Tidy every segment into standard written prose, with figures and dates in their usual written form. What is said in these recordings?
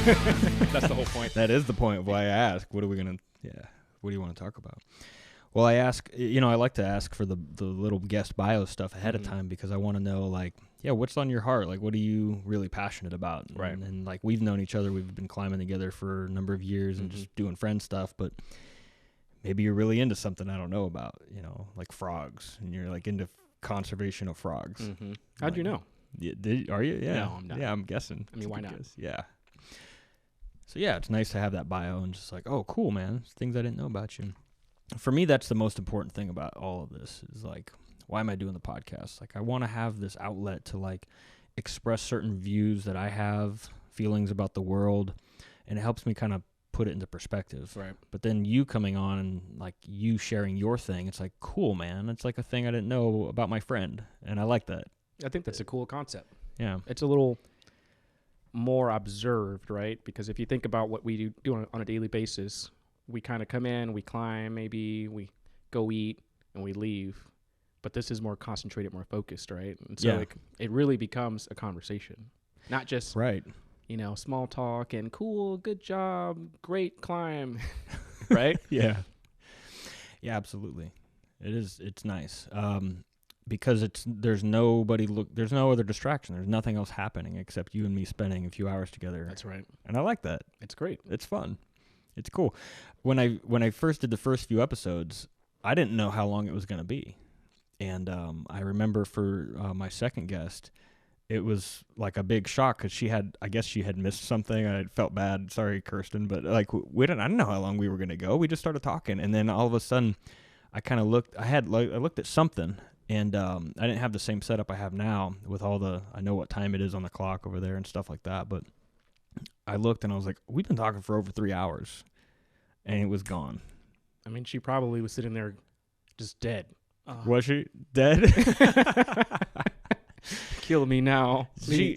That's the whole point. That is the point of why I ask. What do you want to talk about? Well, I ask, I like to ask for the little guest bio stuff ahead of time because I want to know, like, what's on your heart? Like, what are you really passionate about? Right. And like, we've known each other. We've been climbing together for a number of years and just doing friend stuff, but maybe you're really into something I don't know about, like frogs, and you're like into conservation of frogs. Mm-hmm. How'd you know? Yeah, are you? Yeah. No, I'm not. Yeah, I'm guessing. I mean, why not? Guess. Yeah. So yeah, it's nice to have that bio and just like, oh, cool, man. It's things I didn't know about you. For me, that's the most important thing about all of this is like, why am I doing the podcast? Like, I want to have this outlet to like express certain views that I have, feelings about the world, and it helps me kind of put it into perspective. Right. But then you coming on and like you sharing your thing, it's like, cool, man. It's like a thing I didn't know about my friend, and I like that. I think that's a cool concept. Yeah. It's a little more observed, right? Because if you think about what we do on a daily basis, we kind of come in, we climb, maybe we go eat, and we leave. But this is more concentrated, more focused, right? And so it really becomes a conversation, not just right. Small talk and cool, good job, great climb, right? Yeah. Yeah, absolutely. It's nice. Because there's no other distraction. There's nothing else happening except you and me spending a few hours together. That's right. And I like that. It's great. It's fun. It's cool. When I first did the first few episodes, I didn't know how long it was going to be. And I remember for my second guest, it was like a big shock because I guess she had missed something. I felt bad. Sorry, Kirsten. But like, I didn't know how long we were going to go. We just started talking. And then all of a sudden, I kind of looked at something. And I didn't have the same setup I have now with I know what time it is on the clock over there and stuff like that. But I looked and I was like, we've been talking for over 3 hours. And it was gone. I mean, she probably was sitting there just dead. Was she dead? Kill me now. She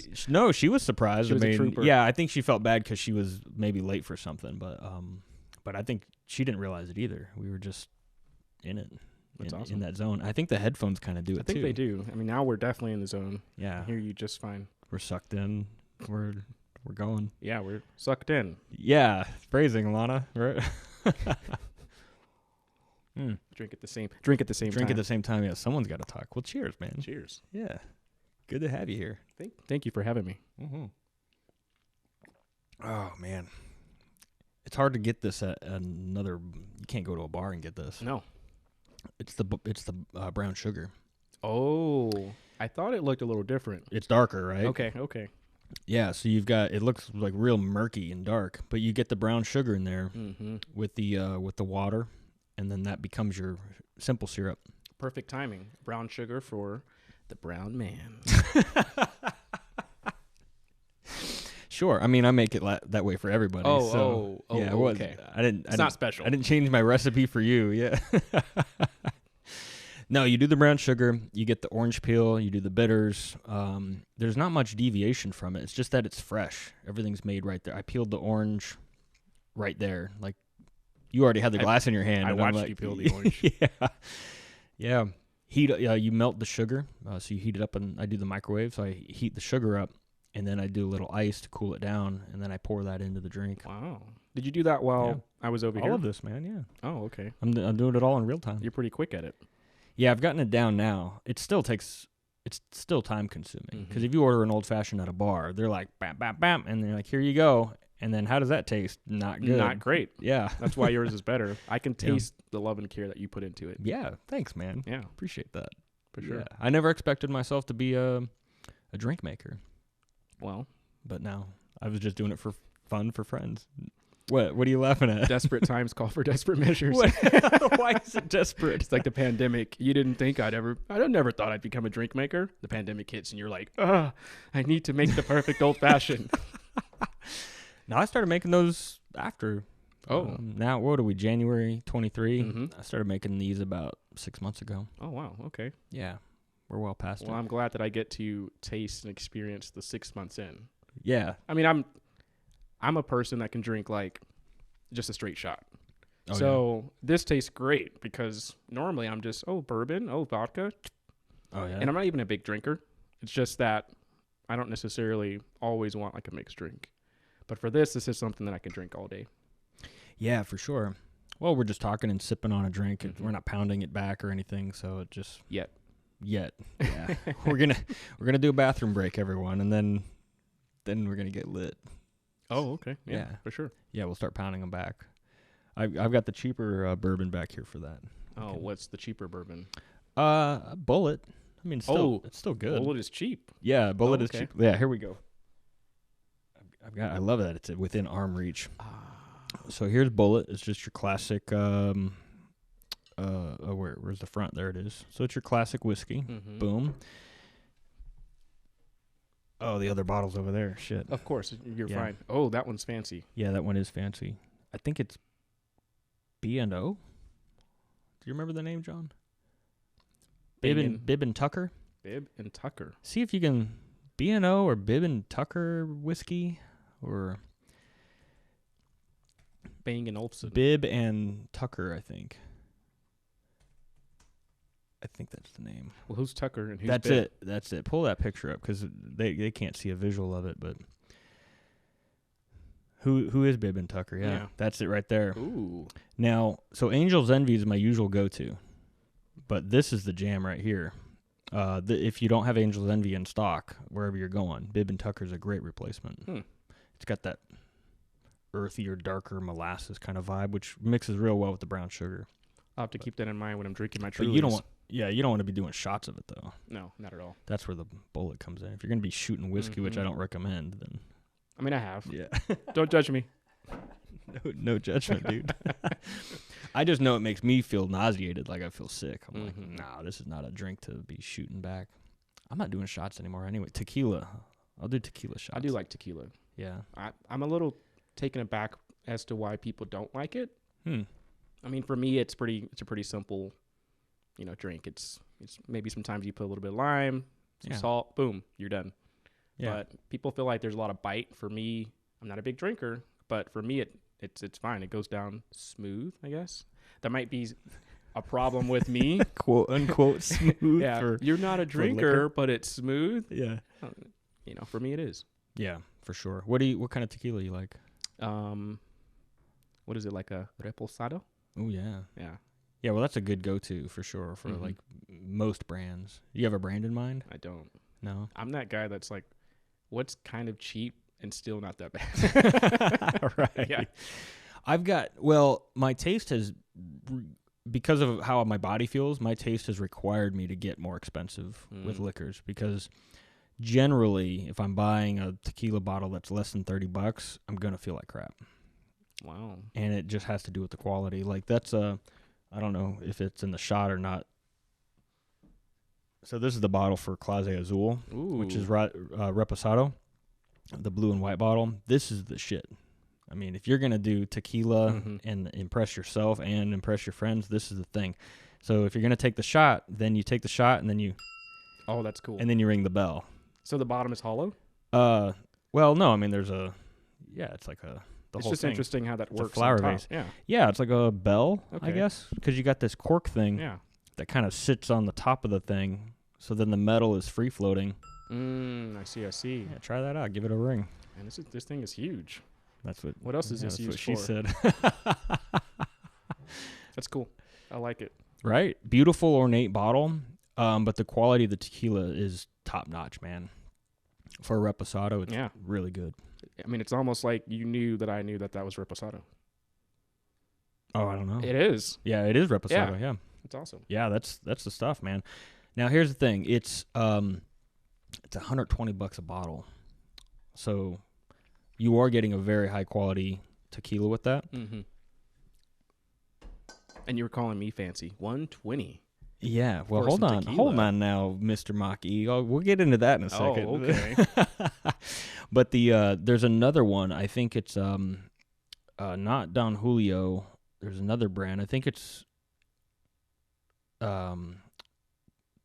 was surprised. She was a trooper. Yeah, I think she felt bad because she was maybe late for something. But I think she didn't realize it either. We were just in it. That's awesome. In that zone. I think the headphones kind of do it too. I think they do. I mean, now we're definitely in the zone. Yeah. I hear you just fine. We're sucked in. We're going. Yeah, we're sucked in. Yeah. Phrasing, Lana. Right? Drink at the same time. Drink at the same time. Yeah, someone's got to talk. Well, cheers, man. Cheers. Yeah. Good to have you here. Thank you for having me. Mm-hmm. Oh, man. It's hard to get this at another. You can't go to a bar and get this. No. It's the brown sugar. Oh, I thought it looked a little different. It's darker, right? Okay. Yeah, so you've got, it looks like real murky and dark, but you get the brown sugar in there with the water, and then that becomes your simple syrup. Perfect timing. Brown sugar for the brown man. Sure. I mean, I make it that way for everybody. Yeah, okay. It's not special. I didn't change my recipe for you. Yeah. No, you do the brown sugar, you get the orange peel, you do the bitters. There's not much deviation from it. It's just that it's fresh. Everything's made right there. I peeled the orange right there. Like, you already had the glass in your hand. I watched you peel the orange. Yeah. You melt the sugar, so you heat it up, and I do the microwave, so I heat the sugar up, and then I do a little ice to cool it down, and then I pour that into the drink. Wow. Did you do that while I was over here? All of this, man, yeah. Oh, okay. I'm doing it all in real time. You're pretty quick at it. Yeah, I've gotten it down now. It's still time consuming, because if you order an old fashioned at a bar, they're like, bam, bam, bam, and they're like, here you go. And then how does that taste? Not good. Not great. Yeah. That's why yours is better. I can taste the love and care that you put into it. Yeah. Thanks, man. Yeah. Appreciate that. For sure. Yeah. I never expected myself to be a drink maker. Well. But now I was just doing it for fun for friends. What are you laughing at? Desperate times call for desperate measures. Why is it desperate? It's like the pandemic. You didn't think I never thought I'd become a drink maker. The pandemic hits and you're like, I need to make the perfect old fashioned. No, I started making those after. Oh. Now, what are we, January 23? I started making these about 6 months ago. Oh, wow. Okay. Yeah. We're well past it. Well, I'm glad that I get to taste and experience the 6 months in. Yeah. I mean, I'm a person that can drink like just a straight shot. This tastes great because normally I'm just, bourbon, vodka. Oh, yeah. And I'm not even a big drinker. It's just that I don't necessarily always want like a mixed drink. But for this is something that I can drink all day. Yeah, for sure. Well, we're just talking and sipping on a drink. Mhm. We're not pounding it back or anything, so it just Yet. yeah. we're gonna do a bathroom break, everyone, and then we're gonna get lit. Oh, okay. Yeah, Yeah. for sure. Yeah, we'll start pounding them back. I've got the cheaper bourbon back here for that. Oh, what's the cheaper bourbon? Bullet. I mean, it's still good. Bullet is cheap. Yeah, Bullet is okay. cheap. Yeah, here we go. I love that it's within arm reach. So here's Bullet. It's just your classic. Where's the front? There it is. So it's your classic whiskey. Mm-hmm. Boom. Oh, the other bottle's over there. Shit. Of course, you're Yeah. fine. Oh, that one's fancy. Yeah, that one is fancy. I think it's B&O. Do you remember the name, John? Bib and Tucker. Bib and Tucker. See if you can B&O or Bib and Tucker whiskey or Bang and Olufsen. Bib and Tucker, I think. I think that's the name. Well, who's Tucker and who's That's Bib? it. That's it. Pull that picture up because they can't see a visual of it. But who is Bib and Tucker? Yeah, that's it right there. Ooh. Now, so Angel's Envy is my usual go-to, but this is the jam right here. If you don't have Angel's Envy in stock wherever you're going, Bib and Tucker is a great replacement. It's got that earthier, darker molasses kind of vibe, which mixes real well with the brown sugar. I'll have to keep that in mind when I'm drinking my But Trulies. you don't want to be doing shots of it though. No, not at all. That's where the Bullet comes in. If you're going to be shooting whiskey, which I don't recommend, then I mean, I have. yeah. Don't judge me. No judgment, dude. I just know it makes me feel nauseated, like I feel sick. I'm like, nah, this is not a drink to be shooting back. I'm not doing shots anymore anyway. Tequila. I'll do tequila shots. I do like tequila. Yeah. I'm a little taken aback as to why people don't like it. I mean, for me, it's a pretty simple, drink. It's maybe sometimes you put a little bit of lime, some salt, boom, you're done. Yeah. But people feel like there's a lot of bite. For me, I'm not a big drinker, but for me, it's fine. It goes down smooth, I guess. That might be a problem with me. Quote unquote smooth. Yeah, you're not a drinker, but it's smooth. Yeah. For me, it is. Yeah, for sure. What kind of tequila you like? What is it, like a reposado? Oh yeah. Yeah. Yeah, well, that's a good go-to for sure for like most brands. You have a brand in mind? I don't. No. I'm that guy that's like, what's kind of cheap and still not that bad. Right. Yeah. My taste has, because of how my body feels, my taste has required me to get more expensive with liquors because generally, if I'm buying a tequila bottle that's less than $30, I'm going to feel like crap. Wow. And it just has to do with the quality. Like that's I don't know if it's in the shot or not. So this is the bottle for Clase Azul, which is Reposado, the blue and white bottle. This is the shit. I mean, if you're going to do tequila and impress yourself and impress your friends, this is the thing. So if you're going to take the shot, then you take the shot and then you... Oh, that's cool. And then you ring the bell. So the bottom is hollow? Well, no, I mean, there's a... Yeah, it's like a... It's just interesting how that works. It's a flower vase. Yeah, it's like a bell, I guess, because you got this cork thing that kind of sits on the top of the thing, so then the metal is free floating. I see. Yeah, try that out. Give it a ring. And this thing is huge. That's what. What else is this used for? That's what she said. That's cool. I like it. Right, beautiful ornate bottle, but the quality of the tequila is top notch, man. For a Reposado, it's really good. I mean, it's almost like you knew that I knew that was Reposado. Oh, I don't know. It is. Yeah, it is Reposado. Yeah. It's awesome. Yeah, that's the stuff, man. Now here's the thing. It's $120 a bottle. So you are getting a very high quality tequila with that. And you were calling me fancy. $120. Yeah. Well, hold on now, Mr. Maki. We'll get into that in a second. Oh, okay. But there's another one. I think it's not Don Julio. There's another brand. I think it's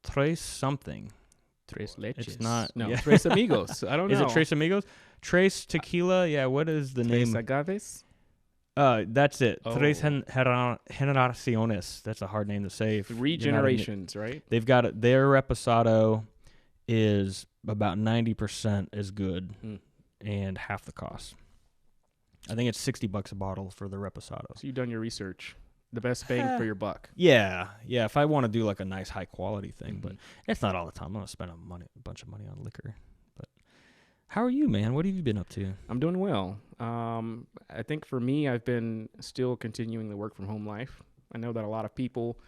Tres something. Tres Leches. It's not. No, yeah. Tres Amigos. I don't know. Is it Tres Amigos? Tres Tequila? Yeah, what is the Tres name? Agaves? That's it. Oh. Tres Generaciones. That's a hard name to say. 3 generations, right? They've got their Reposado is about 90% as good and half the cost. I think it's $60 a bottle for the Reposado. So you've done your research. The best bang for your buck. Yeah. If I want to do like a nice high quality thing, but it's not all the time. I'm gonna spend a bunch of money on liquor. But how are you, man? What have you been up to? I'm doing well. I think for me, I've been still continuing the work from home life. I know that a lot of people,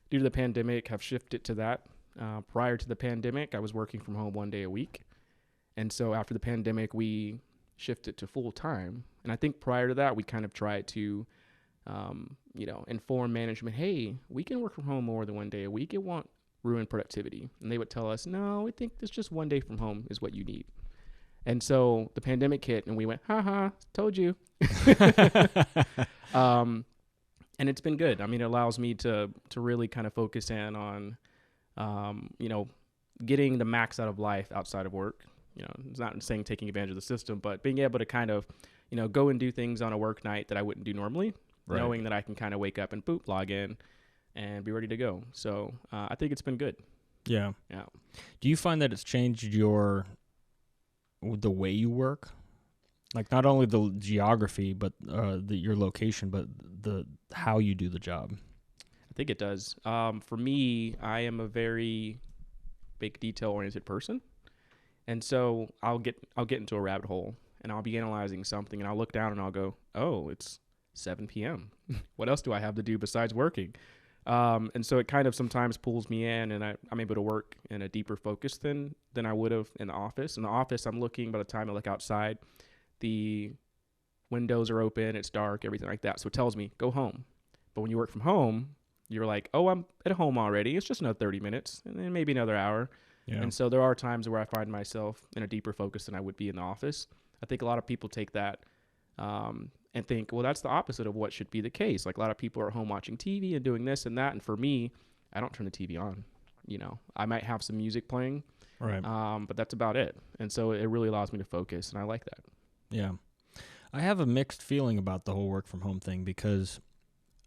due to the pandemic, have shifted to that. Prior to the pandemic, I was working from home 1 day a week. And so after the pandemic, we shifted to full time. And I think prior to that, we kind of tried to inform management, hey, we can work from home more than 1 day a week. It won't ruin productivity. And they would tell us, no, I think it's just 1 day from home is what you need. And so the pandemic hit and we went, told you. And it's been good. I mean, it allows me to really kind of focus in on, getting the max out of life outside of work. It's not saying taking advantage of the system, but being able to kind of, go and do things on a work night that I wouldn't do normally. Right. Knowing that I can kind of wake up and log in and be ready to go. So I think it's been good. Yeah. Do you find that it's changed the way you work? Like not only the geography, but your location, but how you do the job. I think it does. For me, I am a very big detail-oriented person, and so I'll get into a rabbit hole and I'll be analyzing something and I'll look down and I'll go, oh, it's 7 p.m. What else do I have to do besides working? And so it kind of sometimes pulls me in and I'm able to work in a deeper focus than I would have in the office. In the office, I'm looking, by the time I look outside, the windows are open, it's dark, everything like that. So it tells me, go home. But when you work from home, you're like, oh, I'm at home already. It's just another 30 minutes and then maybe another hour. Yeah. And so there are times where I find myself in a deeper focus than I would be in the office. I think a lot of people take that and think, well, that's the opposite of what should be the case. Like a lot of people are at home watching TV and doing this and that. And for me, I don't turn the TV on. I might have some music playing, right? But that's about it. And so it really allows me to focus, and I like that. Yeah. I have a mixed feeling about the whole work from home thing because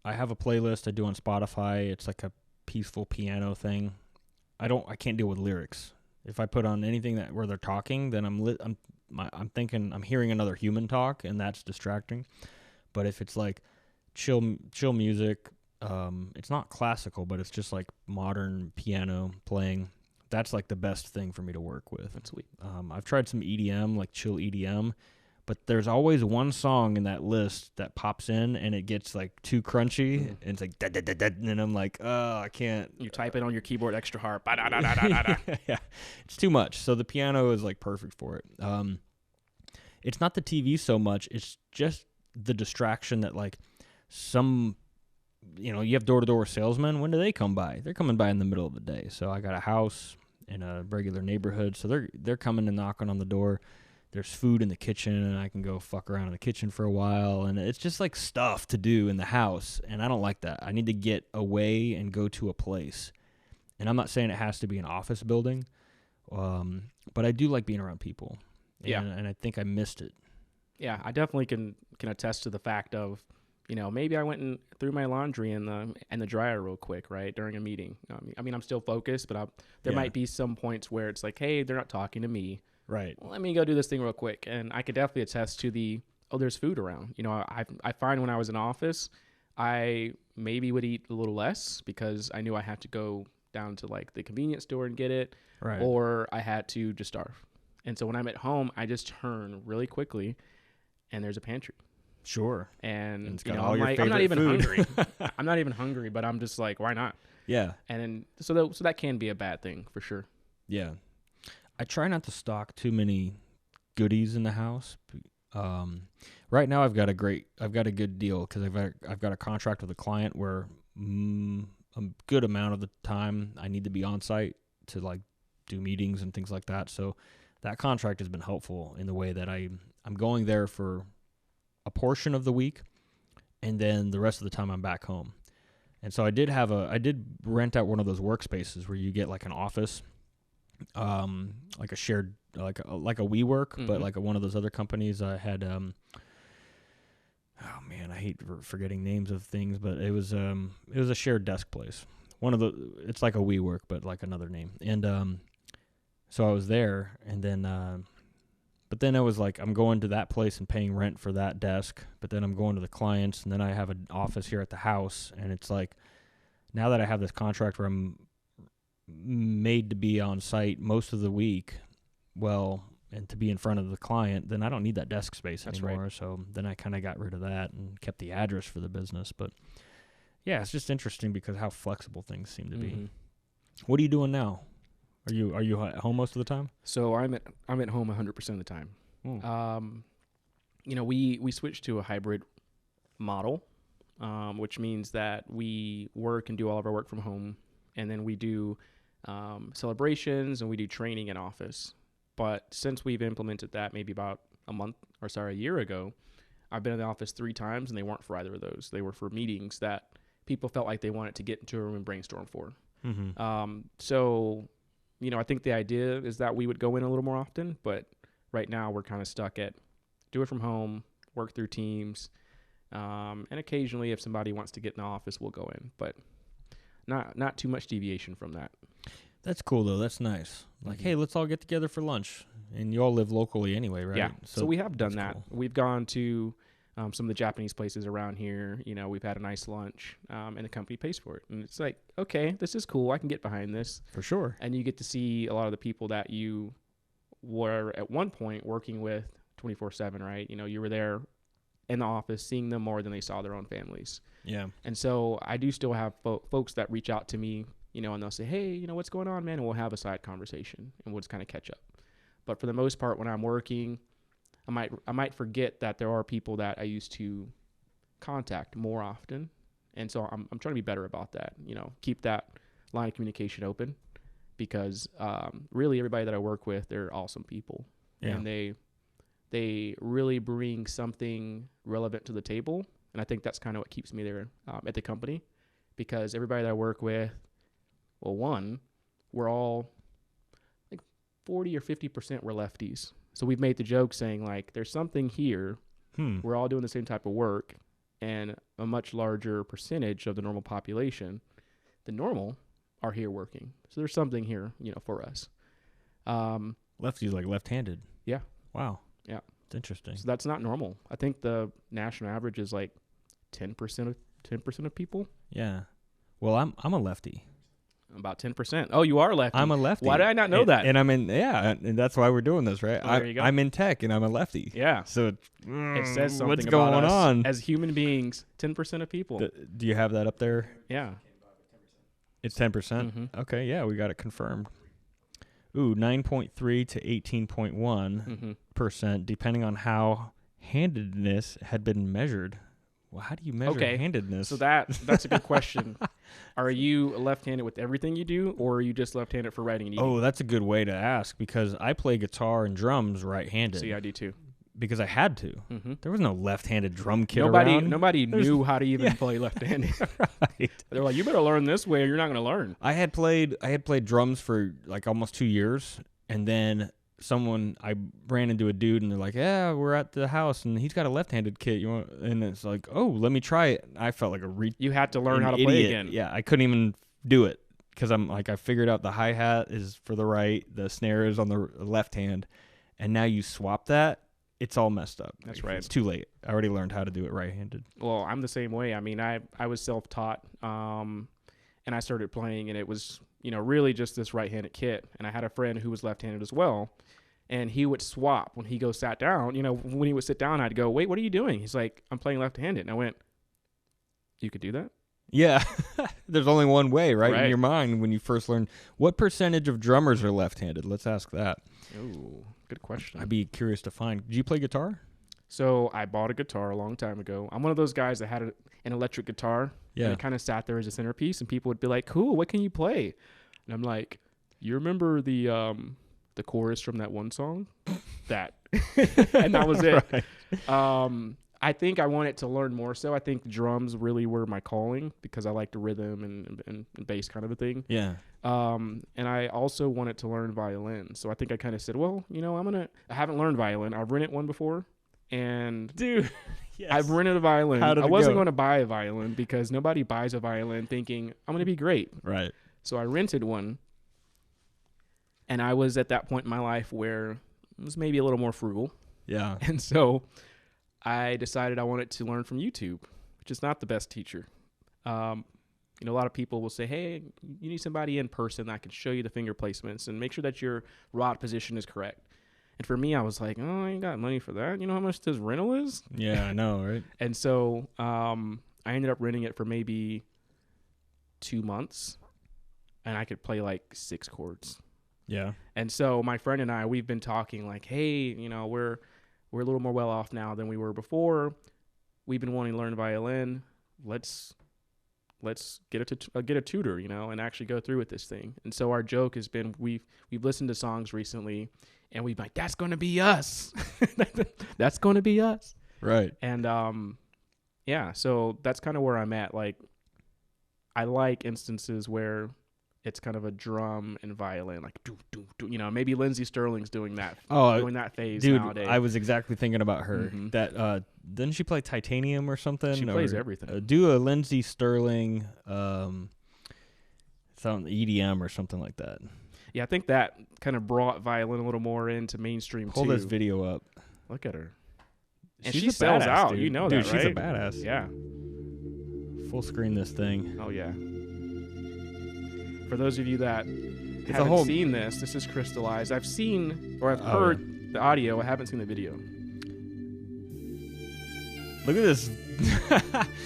I have a playlist I do on Spotify. It's like a peaceful piano thing. I can't deal with lyrics. If I put on anything where they're talking, then I'm thinking I'm hearing another human talk, and that's distracting. But if it's like chill music, it's not classical, but it's just like modern piano playing. That's like the best thing for me to work with. That's sweet. I've tried some EDM, like chill EDM, but there's always one song in that list that pops in and it gets like too crunchy and it's like da da da da, and I'm like, oh, I can't. You type it on your keyboard extra hard. Yeah, it's too much. So the piano is like perfect for it. It's not the TV so much. It's just the distraction that like you have door-to-door salesmen. When do they come by? They're coming by in the middle of the day. So I got a house in a regular neighborhood. So they're coming and knocking on the door. There's food in the kitchen, and I can go fuck around in the kitchen for a while. And it's just like stuff to do in the house, and I don't like that. I need to get away and go to a place. And I'm not saying it has to be an office building, but I do like being around people. And I think I missed it. Yeah, I definitely can attest to the fact of, maybe I went and threw my laundry in the dryer real quick, right, during a meeting. I mean, I'm still focused, but there might be some points where it's like, hey, they're not talking to me. Right. Well, let me go do this thing real quick. And I could definitely attest to there's food around. I find when I was in office, I maybe would eat a little less because I knew I had to go down to like the convenience store and get it, right, or I had to just starve. And so when I'm at home, I just turn really quickly and there's a pantry. Sure. And it's got all your like, favorite I'm not even food. hungry. I'm not even hungry, but I'm just like, why not? Yeah. And so that can be a bad thing for sure. Yeah. I try not to stock too many goodies in the house. Right now I've got a good deal because I've got a contract with a client where a good amount of the time I need to be on site to like do meetings and things like that. So that contract has been helpful in the way that I'm going there for a portion of the week, and then the rest of the time I'm back home. And so I did rent out one of those workspaces where you get like an office, like a shared, like a WeWork, mm-hmm, but like one of those other companies. I had, oh man, I hate forgetting names of things, but it was a shared desk place. It's like a WeWork, but like another name. And so I was there, and then, But then I was like, I'm going to that place and paying rent for that desk, but then I'm going to the clients, and then I have an office here at the house, and it's like, now that I have this contract where I'm made to be on site most of the week, and to be in front of the client, then I don't need that desk space anymore. Right. So then I kind of got rid of that and kept the address for the business. But yeah, it's just interesting because how flexible things seem to be. What are you doing now? Are you at home most of the time? So I'm at home 100% of the time. We switched to a hybrid model, which means that we work and do all of our work from home, and then we do celebrations and we do training in office. But since we've implemented that maybe about a year ago, I've been in the office 3 times, and they weren't for either of those. They were for meetings that people felt like they wanted to get into a room and brainstorm for. So, I think the idea is that we would go in a little more often, but right now we're kind of stuck at do it from home, work through teams, and occasionally if somebody wants to get in the office, we'll go in, but not too much deviation from that. That's cool, though. That's nice. Like, hey, let's all get together for lunch. And you all live locally anyway, right? Yeah. So we have done that. Cool. We've gone to some of the Japanese places around here. We've had a nice lunch, and the company pays for it. And it's like, okay, this is cool. I can get behind this. For sure. And you get to see a lot of the people that you were at one point working with 24/7, right? You were there in the office seeing them more than they saw their own families. Yeah. And so I do still have folks that reach out to me, and they'll say, hey, what's going on, man? And we'll have a side conversation, and we'll just kind of catch up. But for the most part, when I'm working, I might forget that there are people that I used to contact more often. And so I'm trying to be better about that, keep that line of communication open, because really everybody that I work with, they're awesome people. Yeah. And they really bring something relevant to the table. And I think that's kind of what keeps me there at the company, because everybody that I work with, we're all like 40 or 50% we're lefties. So we've made the joke saying, like, there's something here. We're all doing the same type of work, and a much larger percentage of the normal population, the normal, are here working. So there's something here, for us. Lefties like left-handed. Yeah. Wow. Yeah. It's interesting. So that's not normal. I think the national average is like 10% of people. Yeah. Well, I'm a lefty. About 10%. Oh, you are lefty. I'm a lefty. Why did I not know that? And I'm in, and that's why we're doing this, right? There you go. I'm in tech, and I'm a lefty. Yeah. So it says something what's about going us on as human beings. 10% of people. Do you have that up there? Yeah. It's 10%? Okay, yeah, we got it confirmed. Ooh, 9.3 to 18.1%, depending on how handedness had been measured. Well, how do you measure handedness? So that's a good question. Are you left-handed with everything you do, or are you just left-handed for writing and eating? Oh, that's a good way to ask, because I play guitar and drums right-handed. See, I do too. Because I had to. There was no left-handed drum kit around. Nobody knew how to even play left-handed. Right. They're like, you better learn this way or you're not going to learn. I had played drums for like almost 2 years, and then I ran into a dude, and they're like, yeah, we're at the house, and he's got a left-handed kit. You want? And it's like, oh, let me try it. I felt like you had to learn how to idiot. play again. Yeah, I couldn't even do it, because I'm like, I figured out the hi-hat is for the right, the snare is on the left hand, and now you swap that, it's all messed up. That's right. It's too late. I already learned how to do it right-handed. Well, I'm the same way. I mean, I was self-taught, and I started playing, and it was, really just this right-handed kit. And I had a friend who was left-handed as well, and he would swap when he sat down. When he would sit down, I'd go, wait, what are you doing? He's like, I'm playing left-handed. And I went, you could do that? Yeah. There's only one way, right? In your mind when you first learn. What percentage of drummers are left-handed? Let's ask that. Ooh, good question. I'd be curious to find. Did you play guitar? So I bought a guitar a long time ago. I'm one of those guys that had an electric guitar. Yeah. And it kind of sat there as a centerpiece, and people would be like, cool, what can you play? And I'm like, you remember the chorus from that one song? That. And that was it. Right. I think I wanted to learn more so. I think drums really were my calling, because I like the rhythm and bass kind of a thing. Yeah. And I also wanted to learn violin. So I think I kind of said, well, I haven't learned violin. I've rented one before. And dude, yes. I've rented a violin. How did I it wasn't go? going to buy a violin, because nobody buys a violin thinking I'm going to be great. Right. So I rented one. And I was at that point in my life where was maybe a little more frugal. Yeah. And so I decided I wanted to learn from YouTube, which is not the best teacher. A lot of people will say, hey, you need somebody in person that can show you the finger placements and make sure that your rod position is correct. And for me, I was like, oh, I ain't got money for that. You know how much this rental is? Yeah, I know, right? And so I ended up renting it for maybe 2 months, and I could play like 6 chords. Yeah. And so my friend and I, we've been talking like, hey, we're a little more well off now than we were before. We've been wanting to learn violin. Let's get a tutor, and actually go through with this thing. And so our joke has been we've listened to songs recently, and we've been like, that's going to be us. That's going to be us. Right. And so that's kind of where I'm at. Like, I like instances where it's kind of a drum and violin, like do do do. Maybe Lindsey Stirling's doing that phase dude, nowadays. I was exactly thinking about her. Mm-hmm. That didn't she play Titanium or something? She plays everything. Do a Lindsey Stirling, some EDM or something like that. Yeah, I think that kind of brought violin a little more into mainstream Pull too. this video up. Look at her. And She's she a sells badass, out. dude. You know dude, that, right? She's a badass. Yeah. Full screen this thing. Oh, yeah. For those of you that haven't seen this is crystallized. I've seen, or I've heard the audio. I haven't seen the video. Look at this.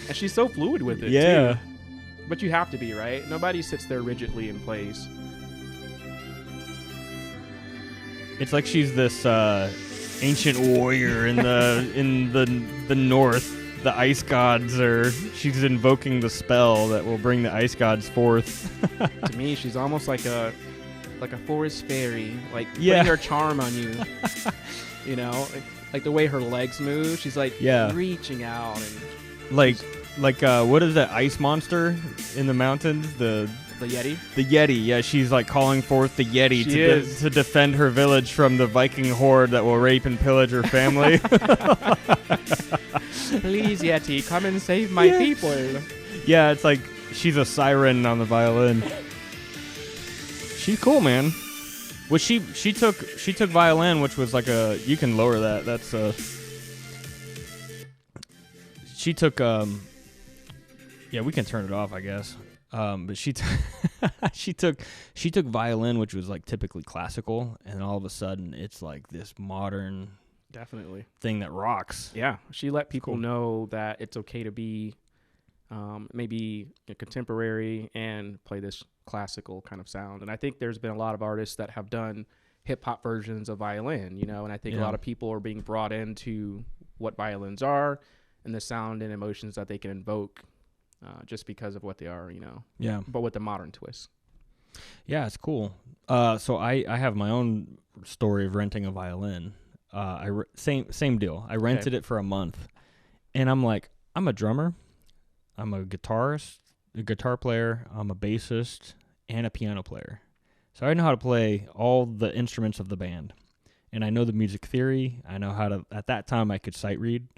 And she's so fluid with it, yeah. too. But you have to be, right? Nobody sits there rigidly and plays. It's like she's this ancient warrior in the north. The ice gods she's invoking the spell that will bring the ice gods forth. To me, she's almost like a forest fairy, like putting her charm on you. Like the way her legs move, she's like reaching out and like what is that ice monster in the mountains? The Yeti? The Yeti, yeah, she's like calling forth the Yeti to defend her village from the Viking horde that will rape and pillage her family. Please, Yeti, come and save my people. Yeah, it's like she's a siren on the violin. She's cool, man. Well, she took violin, which was like you can lower that. That's she took yeah, we can turn it off, I guess. But she took violin, which was like typically classical, and all of a sudden it's like this modern thing that rocks. Yeah, she let people know that it's okay to be maybe contemporary and play this classical kind of sound. And I think there's been a lot of artists that have done hip hop versions of violin, and I think a lot of people are being brought into what violins are and the sound and emotions that they can invoke. Just because of what they are, Yeah. But with the modern twist. Yeah, it's cool. So I have my own story of renting a violin. Same deal. I rented it for a month, and I'm like, I'm a drummer, I'm a guitarist, a guitar player, I'm a bassist, and a piano player. So I know how to play all the instruments of the band, and I know the music theory. I know how to. At that time, I could sight read.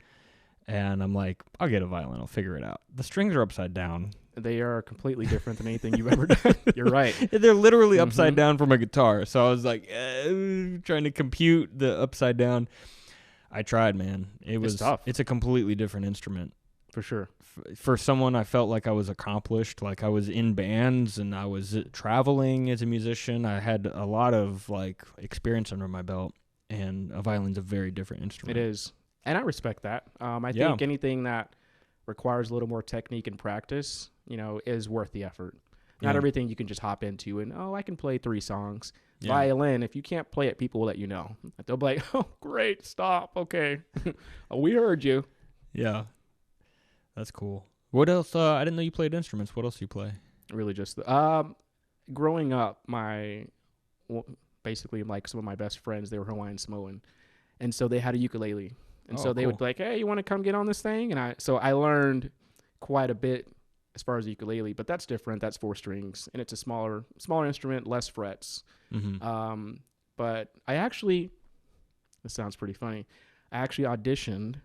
And I'm like, I'll get a violin. I'll figure it out. The strings are upside down. They are completely different than anything you've ever done. You're right. They're literally upside down from a guitar. So I was like, trying to compute the upside down. I tried, man. It's tough. It's a completely different instrument. For sure. For someone, I felt like I was accomplished. Like I was in bands and I was traveling as a musician. I had a lot of like experience under my belt. And a violin's a very different instrument. It is. And I respect that. I think anything that requires a little more technique and practice, is worth the effort. Not everything you can just hop into and, I can play 3 songs. Yeah. Violin, if you can't play it, people will let you know. They'll be like, oh, great, stop, okay. We heard you. Yeah. That's cool. What else? I didn't know you played instruments. What else do you play? Really just, growing up, basically like some of my best friends, they were Hawaiian Samoan. And so they had a ukulele. And so they would be like, hey, you want to come get on this thing? And I learned quite a bit as far as the ukulele, but that's different. That's 4 strings, and it's a smaller instrument, less frets. Mm-hmm. But this sounds pretty funny. I actually auditioned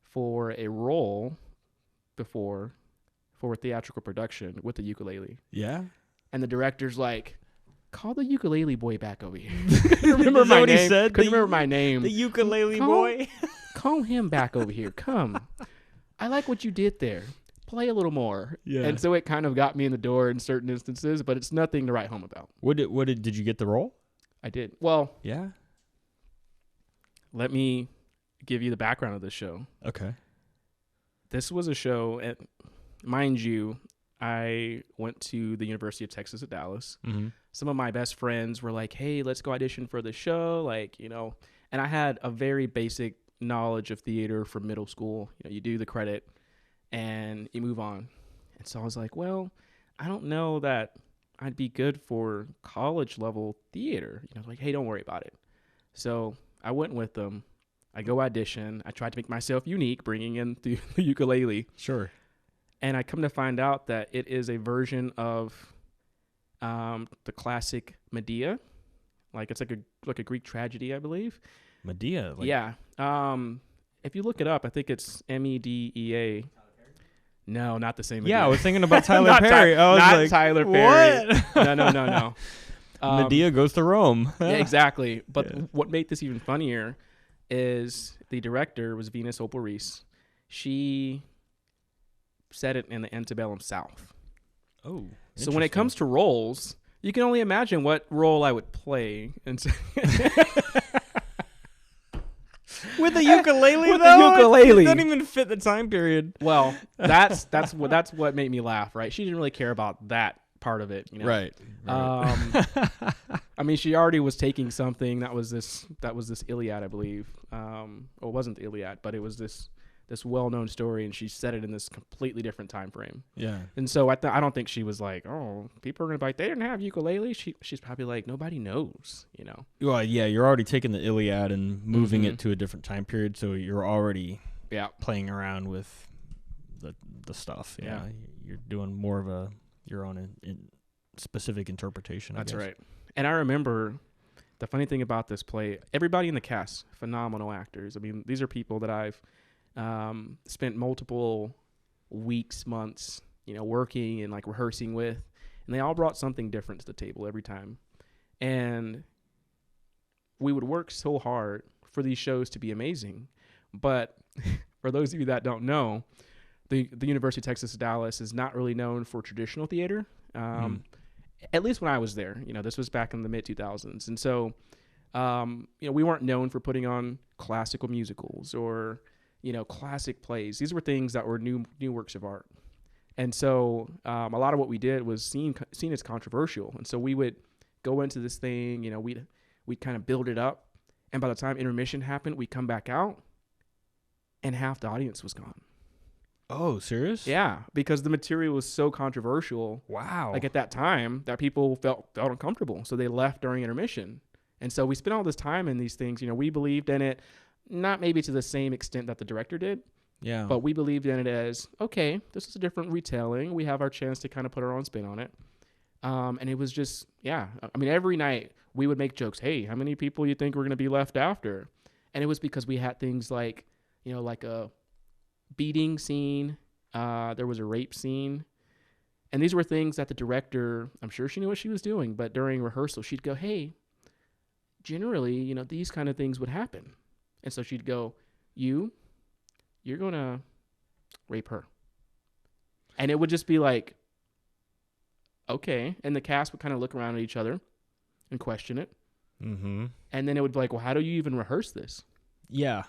for a role before for a theatrical production with the ukulele. Yeah. And the director's like, call the ukulele boy back over here. Remember Is that my what he name? said? Couldn't remember my name. The ukulele Call- boy. Call him back over here. Come. I like what you did there. Play a little more. Yeah. And so it kind of got me in the door in certain instances, but it's nothing to write home about. Did you get the role? I did. Well, Yeah. let me give you the background of this show. Okay. This was a show, mind you, I went to the University of Texas at Dallas. Mm-hmm. Some of my best friends were like, hey, let's go audition for the show. Like, you know, and I had a very basic knowledge of theater from middle school. You know, you do the credit and you move on. And so I was like, well, I don't know that I'd be good for college level theater. You know, like, hey, don't worry about it. So I went with them. I go audition. I tried to make myself unique, bringing in the ukulele. Sure. And I come to find out that it is a version of the classic Medea. Like, it's like a Greek tragedy, I believe. Medea. Yeah. If you look it up, I think it's Medea. No, not the same. Yeah, Medea. I was thinking about Tyler Not Perry. I was not like, Tyler Perry. what? No. Medea goes to Rome. Yeah, exactly. But Yeah. what made this even funnier is the director was Venus Opal Reese. She set it in the antebellum South. Oh. So when it comes to roles, you can only imagine what role I would play. And so with the ukulele, With the though, ukulele. it doesn't even fit the time period. well, that's what made me laugh, right? She didn't really care about that part of it, you know. Right. I mean, she already was taking something that was this Iliad, I believe. Well, it wasn't the Iliad, but it was this well-known story, and she set it in this completely different time frame. Yeah. And so I don't think she was like, oh, people are gonna be like, they didn't have ukulele. She's probably like, nobody knows, you know. Well, yeah, you're already taking the Iliad and moving Mhm. it to a different time period, so you're already Yeah. playing around with the stuff. Yeah. You're doing more of your own specific interpretation. That's I guess. right. And I remember the funny thing about this play, everybody in the cast, phenomenal actors. I mean, these are people that I've spent multiple weeks, months, you know, working and like rehearsing with, and they all brought something different to the table every time. And we would work so hard for these shows to be amazing. But for those of you that don't know, the University of Texas at Dallas is not really known for traditional theater. At least when I was there, you know, this was back in the mid 2000s. And so, you know, we weren't known for putting on classical musicals or, you know, classic plays. These were things that were new works of art. And so a lot of what we did was seen as controversial. And so we would go into this thing, you know, we'd kind of build it up. And by the time intermission happened, we'd come back out and half the audience was gone. Oh, serious? Yeah, because the material was so controversial. Wow. Like at that time that people felt uncomfortable. So they left during intermission. And so we spent all this time in these things. You know, we believed in it, not maybe to the same extent that the director did, Yeah. but we believed in it as, okay, this is a different retelling. We have our chance to kind of put our own spin on it. And it was just, yeah. I mean, every night we would make jokes. Hey, how many people you think we're going to be left after? And it was because we had things like, you know, like a beating scene. There was a rape scene. And these were things that the director, I'm sure she knew what she was doing, but during rehearsal, she'd go, hey, generally, you know, these kind of things would happen. And so she'd go, you're going to rape her. And it would just be like, okay. And the cast would kind of look around at each other and question it. Mm-hmm. And then it would be like, well, how do you even rehearse this? Yeah.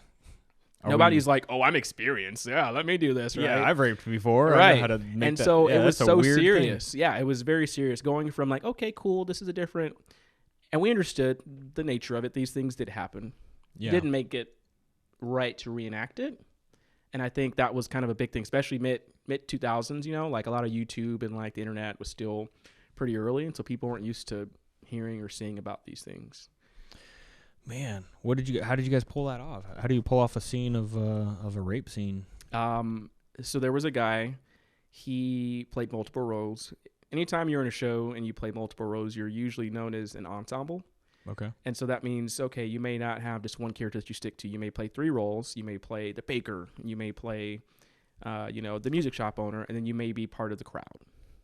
Nobody's like, oh, I'm experienced. Yeah, let me do this. Right? Yeah, I've raped before. Right. I know how to make And that. so Yeah, it was that's a so weird serious. thing. Yeah, it was very serious. Going from like, okay, cool, this is a different. And we understood the nature of it. These things did happen. Yeah. Didn't make it right to reenact it. And I think that was kind of a big thing, especially mid 2000s, you know, like a lot of YouTube and like the internet was still pretty early. And so people weren't used to hearing or seeing about these things. Man, how did you guys pull that off? How do you pull off a scene of a rape scene? So there was a guy, he played multiple roles. Anytime you're in a show and you play multiple roles, you're usually known as an ensemble. Okay. And so that means, okay, you may not have just one character that you stick to. You may play 3 roles. You may play the baker. You may play, the music shop owner, and then you may be part of the crowd.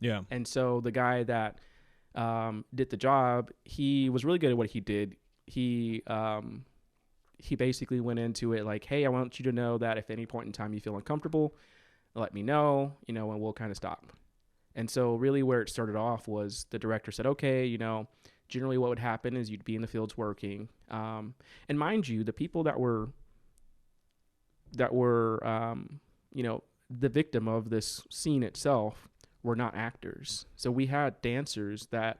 Yeah. And so the guy that did the job. He was really good at what he did. He basically went into it like, hey, I want you to know that if at any point in time you feel uncomfortable, let me know, and we'll kind of stop. And so really where it started off was the director said, okay, generally what would happen is you'd be in the fields working. And mind you, the people that were the victim of this scene itself were not actors. So we had dancers that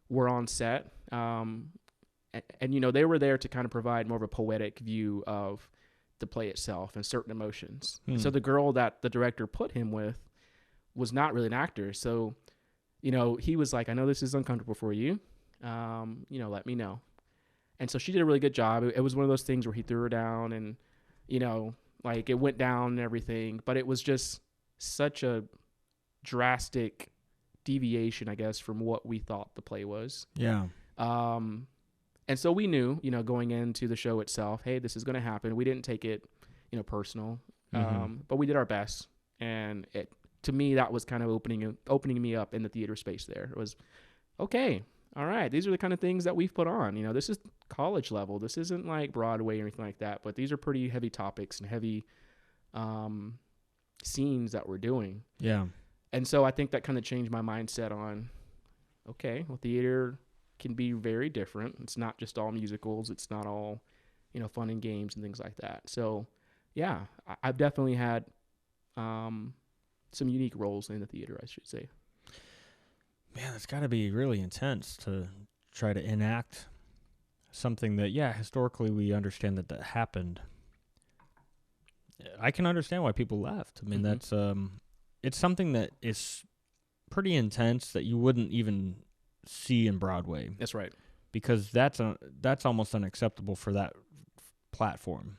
were on set, and they were there to kind of provide more of a poetic view of the play itself and certain emotions. So the girl that the director put him with was not really an actor. So, he was like, I know this is uncomfortable for you. Let me know. And so she did a really good job. It was one of those things where he threw her down and, like it went down and everything, but it was just such a drastic deviation, I guess, from what we thought the play was. Yeah. And so we knew, going into the show itself, hey, this is going to happen. We didn't take it, personal, but we did our best. And to me, that was kind of opening me up in the theater space there. It was, okay, all right, these are the kind of things that we've put on. This is college level. This isn't like Broadway or anything like that, but these are pretty heavy topics and heavy scenes that we're doing. Yeah. And so I think that kind of changed my mindset on, okay, well, theater can be very different. It's not just all musicals. It's not all, fun and games and things like that. So, yeah, I've definitely had some unique roles in the theater, I should say. Man, it's got to be really intense to try to enact something that, historically we understand that happened. I can understand why people left. I mean, that's it's something that is pretty intense that you wouldn't even see in Broadway. That's right. Because that's almost unacceptable for that platform.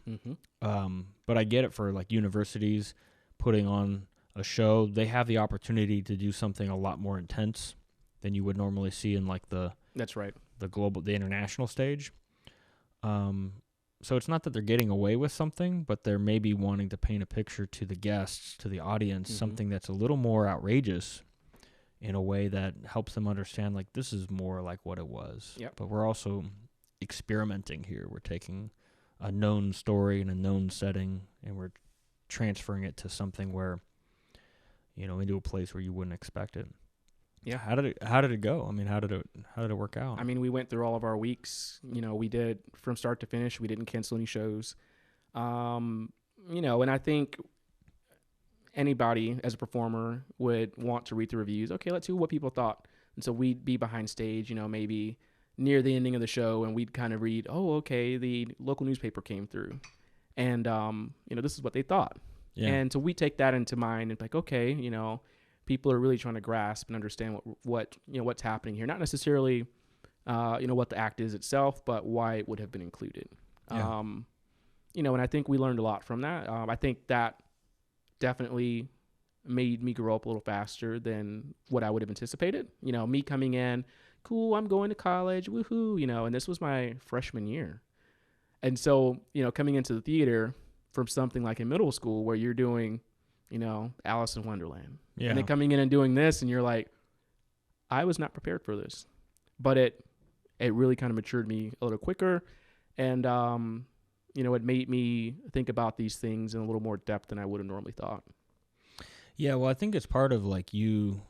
But I get it for like universities putting on a show. They have the opportunity to do something a lot more intense than you would normally see in like the international stage. So it's not that they're getting away with something, but they're maybe wanting to paint a picture to the guests, to the audience, something that's a little more outrageous in a way that helps them understand, like, this is more like what it was. Yep. But we're also experimenting here. We're taking a known story and a known setting, and we're transferring it to something where, into a place where you wouldn't expect it. Yeah. How did it go? I mean, how did it work out? I mean, we went through all of our weeks. We did from start to finish. We didn't cancel any shows. And I think anybody as a performer would want to read the reviews. Okay, let's see what people thought. And so we'd be behind stage, maybe near the ending of the show, and we'd kind of read, oh, okay, the local newspaper came through, and this is what they thought. Yeah. And so we take that into mind and like, okay, people are really trying to grasp and understand what's happening here. Not necessarily, what the act is itself, but why it would have been included. Yeah. And I think we learned a lot from that. I think that definitely made me grow up a little faster than what I would have anticipated. Me coming in, cool, I'm going to college, woohoo, and this was my freshman year. And so, coming into the theater from something like in middle school where you're doing, Alice in Wonderland. Yeah. And then coming in and doing this, and you're like, I was not prepared for this. But it really kind of matured me a little quicker. And, it made me think about these things in a little more depth than I would have normally thought. Yeah, well, I think it's part of like you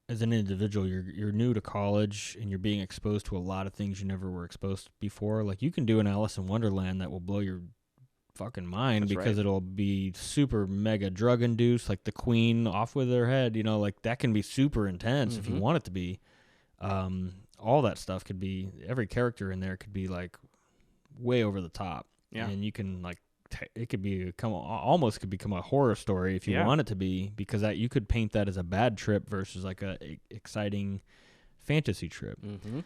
as an individual, you're new to college and you're being exposed to a lot of things you never were exposed to before. Like you can do an Alice in Wonderland that will blow your fucking mind. That's because right. It'll be super mega drug induced, like the Queen off with her head, like that can be super intense if you want it to be. All that stuff could be, every character in there could be like way over the top. Yeah. And you can like, it could almost become a horror story if you want it to be, because that you could paint that as a bad trip versus like a exciting fantasy trip. Mm-hmm.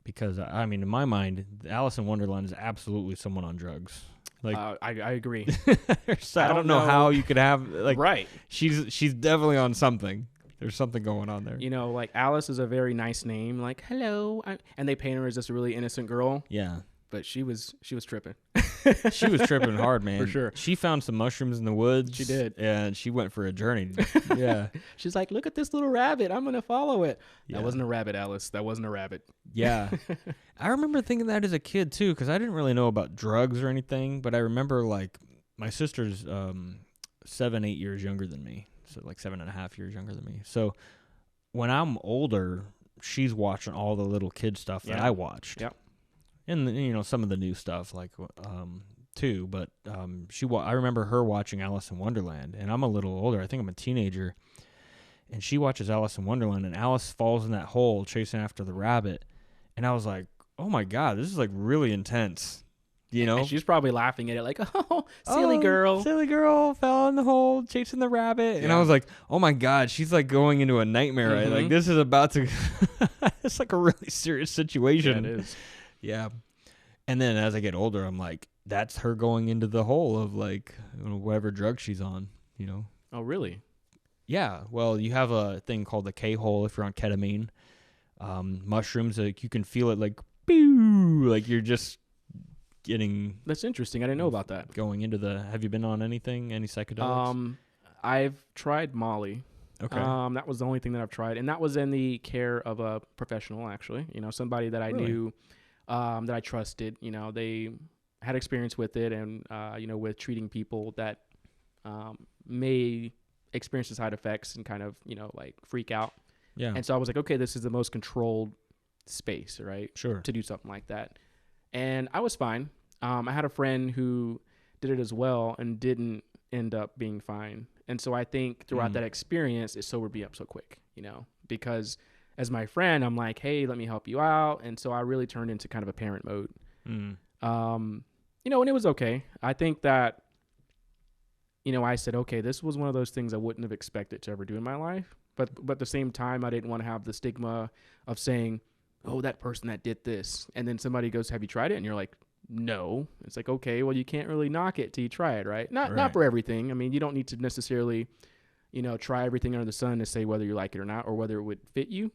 Because I mean, in my mind, Alice in Wonderland is absolutely someone on drugs. Like I agree. I don't know how you could have like right. She's definitely on something. There's something going on there. Like Alice is a very nice name. Like hello, and they paint her as this really innocent girl. Yeah, but she was tripping. She was tripping hard, man. For sure. She found some mushrooms in the woods. She did. And she went for a journey. Yeah. She's like, look at this little rabbit. I'm going to follow it. Yeah. That wasn't a rabbit, Alice. That wasn't a rabbit. Yeah. I remember thinking that as a kid, too, because I didn't really know about drugs or anything. But I remember, like, my sister's 7, 8 years younger than me. So, like, 7.5 years younger than me. So, when I'm older, she's watching all the little kid stuff that I watched. Yep. And, you know, some of the new stuff, like, too. But I remember her watching Alice in Wonderland. And I'm a little older. I think I'm a teenager. And she watches Alice in Wonderland. And Alice falls in that hole chasing after the rabbit. And I was like, oh, my God, this is, like, really intense. You know? And she's probably laughing at it like, oh, silly girl. Silly girl fell in the hole chasing the rabbit. Yeah. And I was like, oh, my God, she's, like, going into a nightmare. Right? Like, this is about to – it's, like, a really serious situation. Yeah, it is. Yeah. And then as I get older, I'm like, that's her going into the hole of, like, whatever drug she's on, you know? Oh, really? Yeah. Well, you have a thing called the K-hole if you're on ketamine. Mushrooms, like, you can feel it, like, pew, like you're just getting... That's interesting. I didn't know about that. Going into the... Have you been on anything? Any psychedelics? I've tried Molly. Okay. That was the only thing that I've tried. And that was in the care of a professional, actually. You know, somebody that I knew, that I trusted. You know, they had experience with it and, you know, with treating people that may experience the side effects and kind of, you know, like freak out. Yeah. And so I was like, okay, this is the most controlled space, right? Sure. To do something like that. And I was fine. I had a friend who did it as well and didn't end up being fine. And so I think throughout that experience, it sobered me up so quick, you know, because as my friend, I'm like, hey, let me help you out. And so I really turned into kind of a parent mode. You know, and it was okay. I think that, you know, I said, okay, this was one of those things I wouldn't have expected to ever do in my life. But at the same time, I didn't want to have the stigma of saying, oh, that person that did this. And then somebody goes, have you tried it? And you're like, no. It's like, okay, well, you can't really knock it till you try it, right? Not for everything. I mean, you don't need to necessarily, you know, try everything under the sun to say whether you like it or not or whether it would fit you.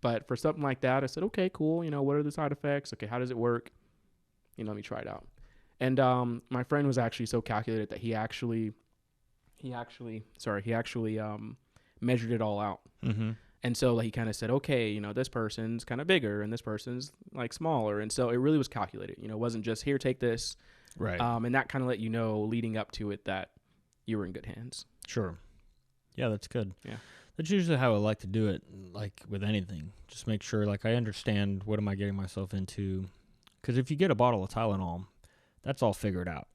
But for something like that, I said, okay, cool. You know, what are the side effects? Okay, how does it work? You know, let me try it out. And my friend was actually so calculated that he actually measured it all out. And so he kind of said, okay, you know, this person's kind of bigger and this person's like smaller. And so it really was calculated. You know, it wasn't just here, take this. Right. And that kind of let you know leading up to it that you were in good hands. Sure. Yeah, that's good. Yeah. That's usually how I like to do it, like with anything. Just make sure, like, I understand what am I getting myself into. Because if you get a bottle of Tylenol, that's all figured out.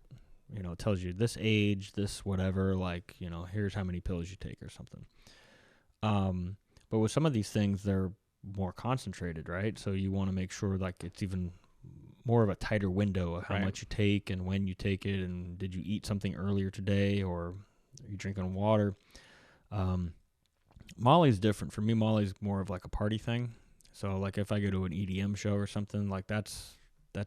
You know, it tells you this age, this whatever, like, you know, here's how many pills you take or something. But with some of these things, they're more concentrated, right? So you want to make sure, like, it's even more of a tighter window of how much you take and when you take it, and did you eat something earlier today, or are you drinking water? Molly's different. For me, Molly's more of like a party thing. So, like, if I go to an EDM show or something, like, that's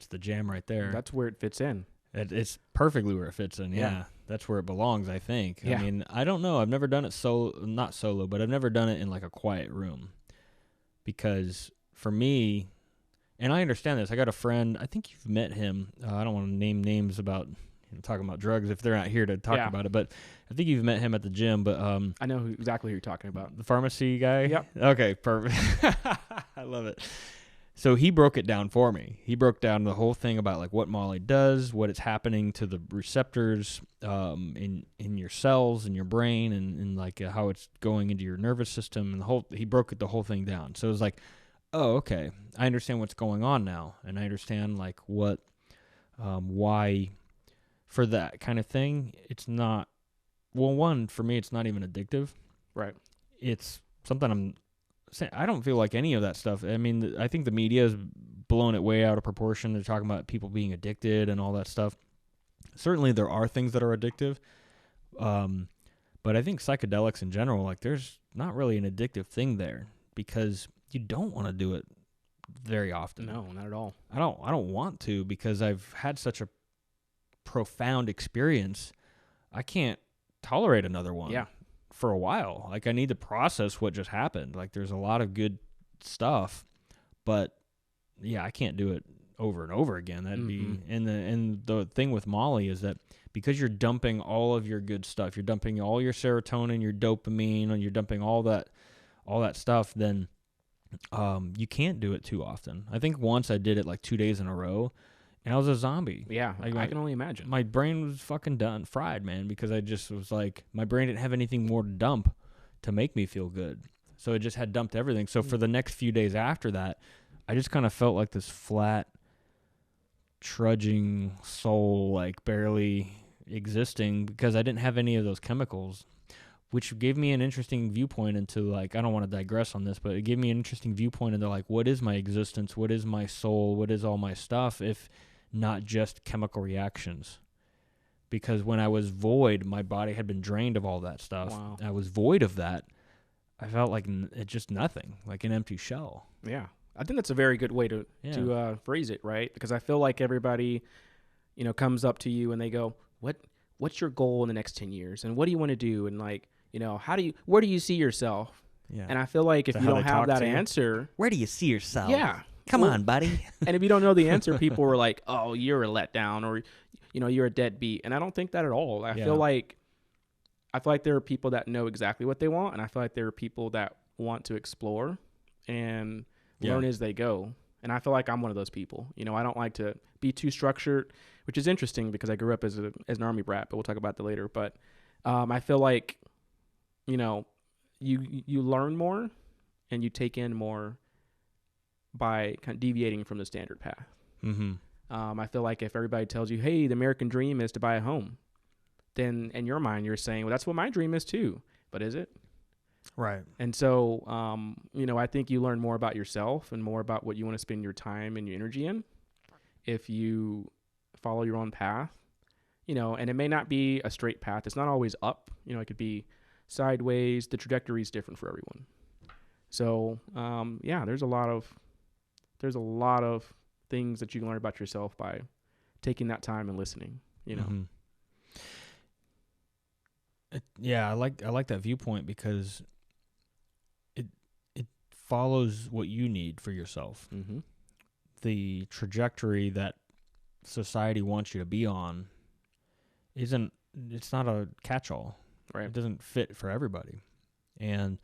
the jam right there. That's where it fits in. It's perfectly where it fits in. Yeah. That's where it belongs, I think. Yeah. I mean, I don't know. I've never done it not solo, but I've never done it in like a quiet room. Because for me, and I understand this, I got a friend, I think you've met him. I don't want to name names about talking about drugs if they're not here to talk about it, but I think you've met him at the gym. But I know exactly who you're talking about. The pharmacy guy? Yep. Okay, perfect. I love it. So he broke it down for me. He broke down the whole thing about like what Molly does, what is happening to the receptors in your cells in your brain, and like how it's going into your nervous system, and he broke the whole thing down. So it was like, oh, okay, I understand what's going on now, and I understand like what why for that kind of thing it's not. Well, one, for me, it's not even addictive. Right. It's something I don't feel like any of that stuff. I mean, I think the media has blown it way out of proportion. They're talking about people being addicted and all that stuff. Certainly there are things that are addictive. But I think psychedelics in general, like, there's not really an addictive thing there because you don't want to do it very often. No, not at all. I don't want to, because I've had such a profound experience. I can't tolerate another one. Yeah. For a while. Like, I need to process what just happened. Like, there's a lot of good stuff, but yeah, I can't do it over and over again. That'd Mm-hmm. be, and the thing with Molly is that because you're dumping all of your good stuff, you're dumping all your serotonin, your dopamine, and you're dumping all that stuff, then you can't do it too often. I think once I did it like 2 days in a row, and I was a zombie. Yeah, I can only imagine. My brain was fucking done, fried, man, because I just was like, my brain didn't have anything more to dump to make me feel good. So it just had dumped everything. So for the next few days after that, I just kind of felt like this flat, trudging soul, like barely existing, because I didn't have any of those chemicals, which gave me an interesting viewpoint into, like, I don't want to digress on this, but it gave me an interesting viewpoint into, like, what is my existence? What is my soul? What is all my stuff if not just chemical reactions? Because when I was void, my body had been drained of all that stuff. Wow. I was void of that. I felt like it's just nothing, like an empty shell. Yeah. I think that's a very good way to phrase it, right? Because I feel like everybody, comes up to you and they go, what's your goal in the next 10 years? And what do you want to do? And like, where do you see yourself? Yeah. And I feel like if you don't have that answer, where do you see yourself? Yeah. Come on, buddy. And if you don't know the answer, people were like, oh, you're a letdown, or, you're a deadbeat. And I don't think that at all. I feel like there are people that know exactly what they want. And I feel like there are people that want to explore and learn as they go. And I feel like I'm one of those people. I don't like to be too structured, which is interesting because I grew up as an army brat, but we'll talk about that later. But I feel like, you learn more and you take in more by kind of deviating from the standard path. Mm-hmm. I feel like if everybody tells you, hey, the American dream is to buy a home, then in your mind you're saying, well, that's what my dream is too. But is it? Right. And so, I think you learn more about yourself and more about what you want to spend your time and your energy in if you follow your own path, and it may not be a straight path. It's not always up, it could be sideways. The trajectory is different for everyone. So, there's a lot of things that you can learn about yourself by taking that time and listening, Mm-hmm. I like that viewpoint because it follows what you need for yourself. Mm-hmm. The trajectory that society wants you to be on it's not a catch-all. Right. It doesn't fit for everybody. And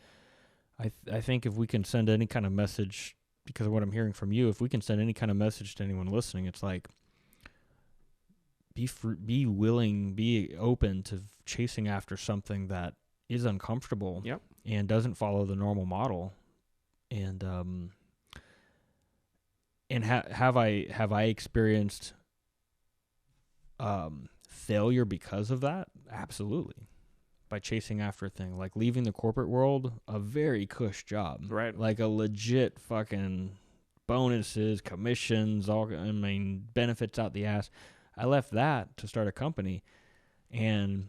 I think if we can send any kind of message, because of what I'm hearing from you, if we can send any kind of message to anyone listening, it's like, be willing, be open to chasing after something that is uncomfortable. Yep. And doesn't follow the normal model. And have I experienced failure because of that? Absolutely. By chasing after a thing like leaving the corporate world, a very cush job, Right? Like a legit fucking bonuses, commissions, benefits out the ass. I left that to start a company, and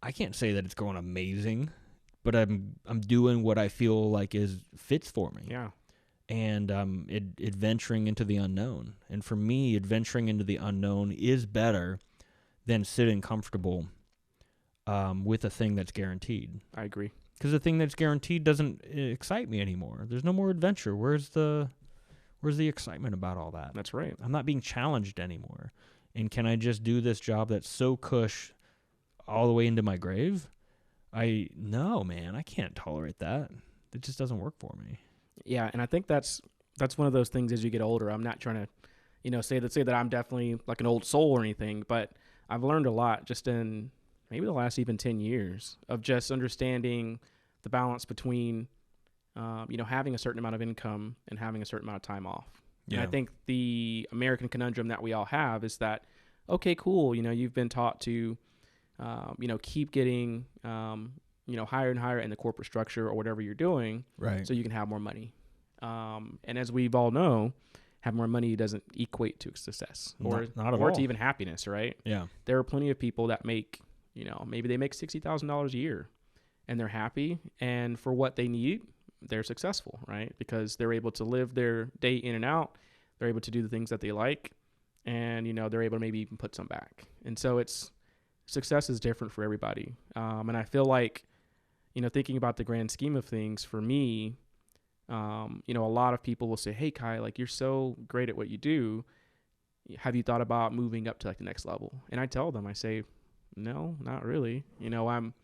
I can't say that it's going amazing, but I'm doing what I feel like fits for me. Yeah. And adventuring into the unknown. And for me, adventuring into the unknown is better than sitting comfortable with a thing that's guaranteed. I agree. Because the thing that's guaranteed doesn't excite me anymore. There's no more adventure. Where's the excitement about all that? That's right. I'm not being challenged anymore. And can I just do this job that's so cush all the way into my grave? No, man, I can't tolerate that. It just doesn't work for me. Yeah, and I think that's one of those things as you get older. I'm not trying to, say that I'm definitely like an old soul or anything, but I've learned a lot just in maybe the last even 10 years of just understanding the balance between, having a certain amount of income and having a certain amount of time off. Yeah. And I think the American conundrum that we all have is that, okay, cool, you've been taught to, keep getting, higher and higher in the corporate structure or whatever you're doing, right? So you can have more money. And as we all know, having more money doesn't equate to success or to even happiness, right? Yeah. There are plenty of people that make, maybe they make $60,000 a year and they're happy, and for what they need, they're successful, right? Because they're able to live their day in and out. They're able to do the things that they like, and, they're able to maybe even put some back. And so success is different for everybody. And I feel like, thinking about the grand scheme of things, for me, a lot of people will say, hey, Kai, like, you're so great at what you do. have you thought about moving up to like the next level? And I tell them, I say, no, not really. I'm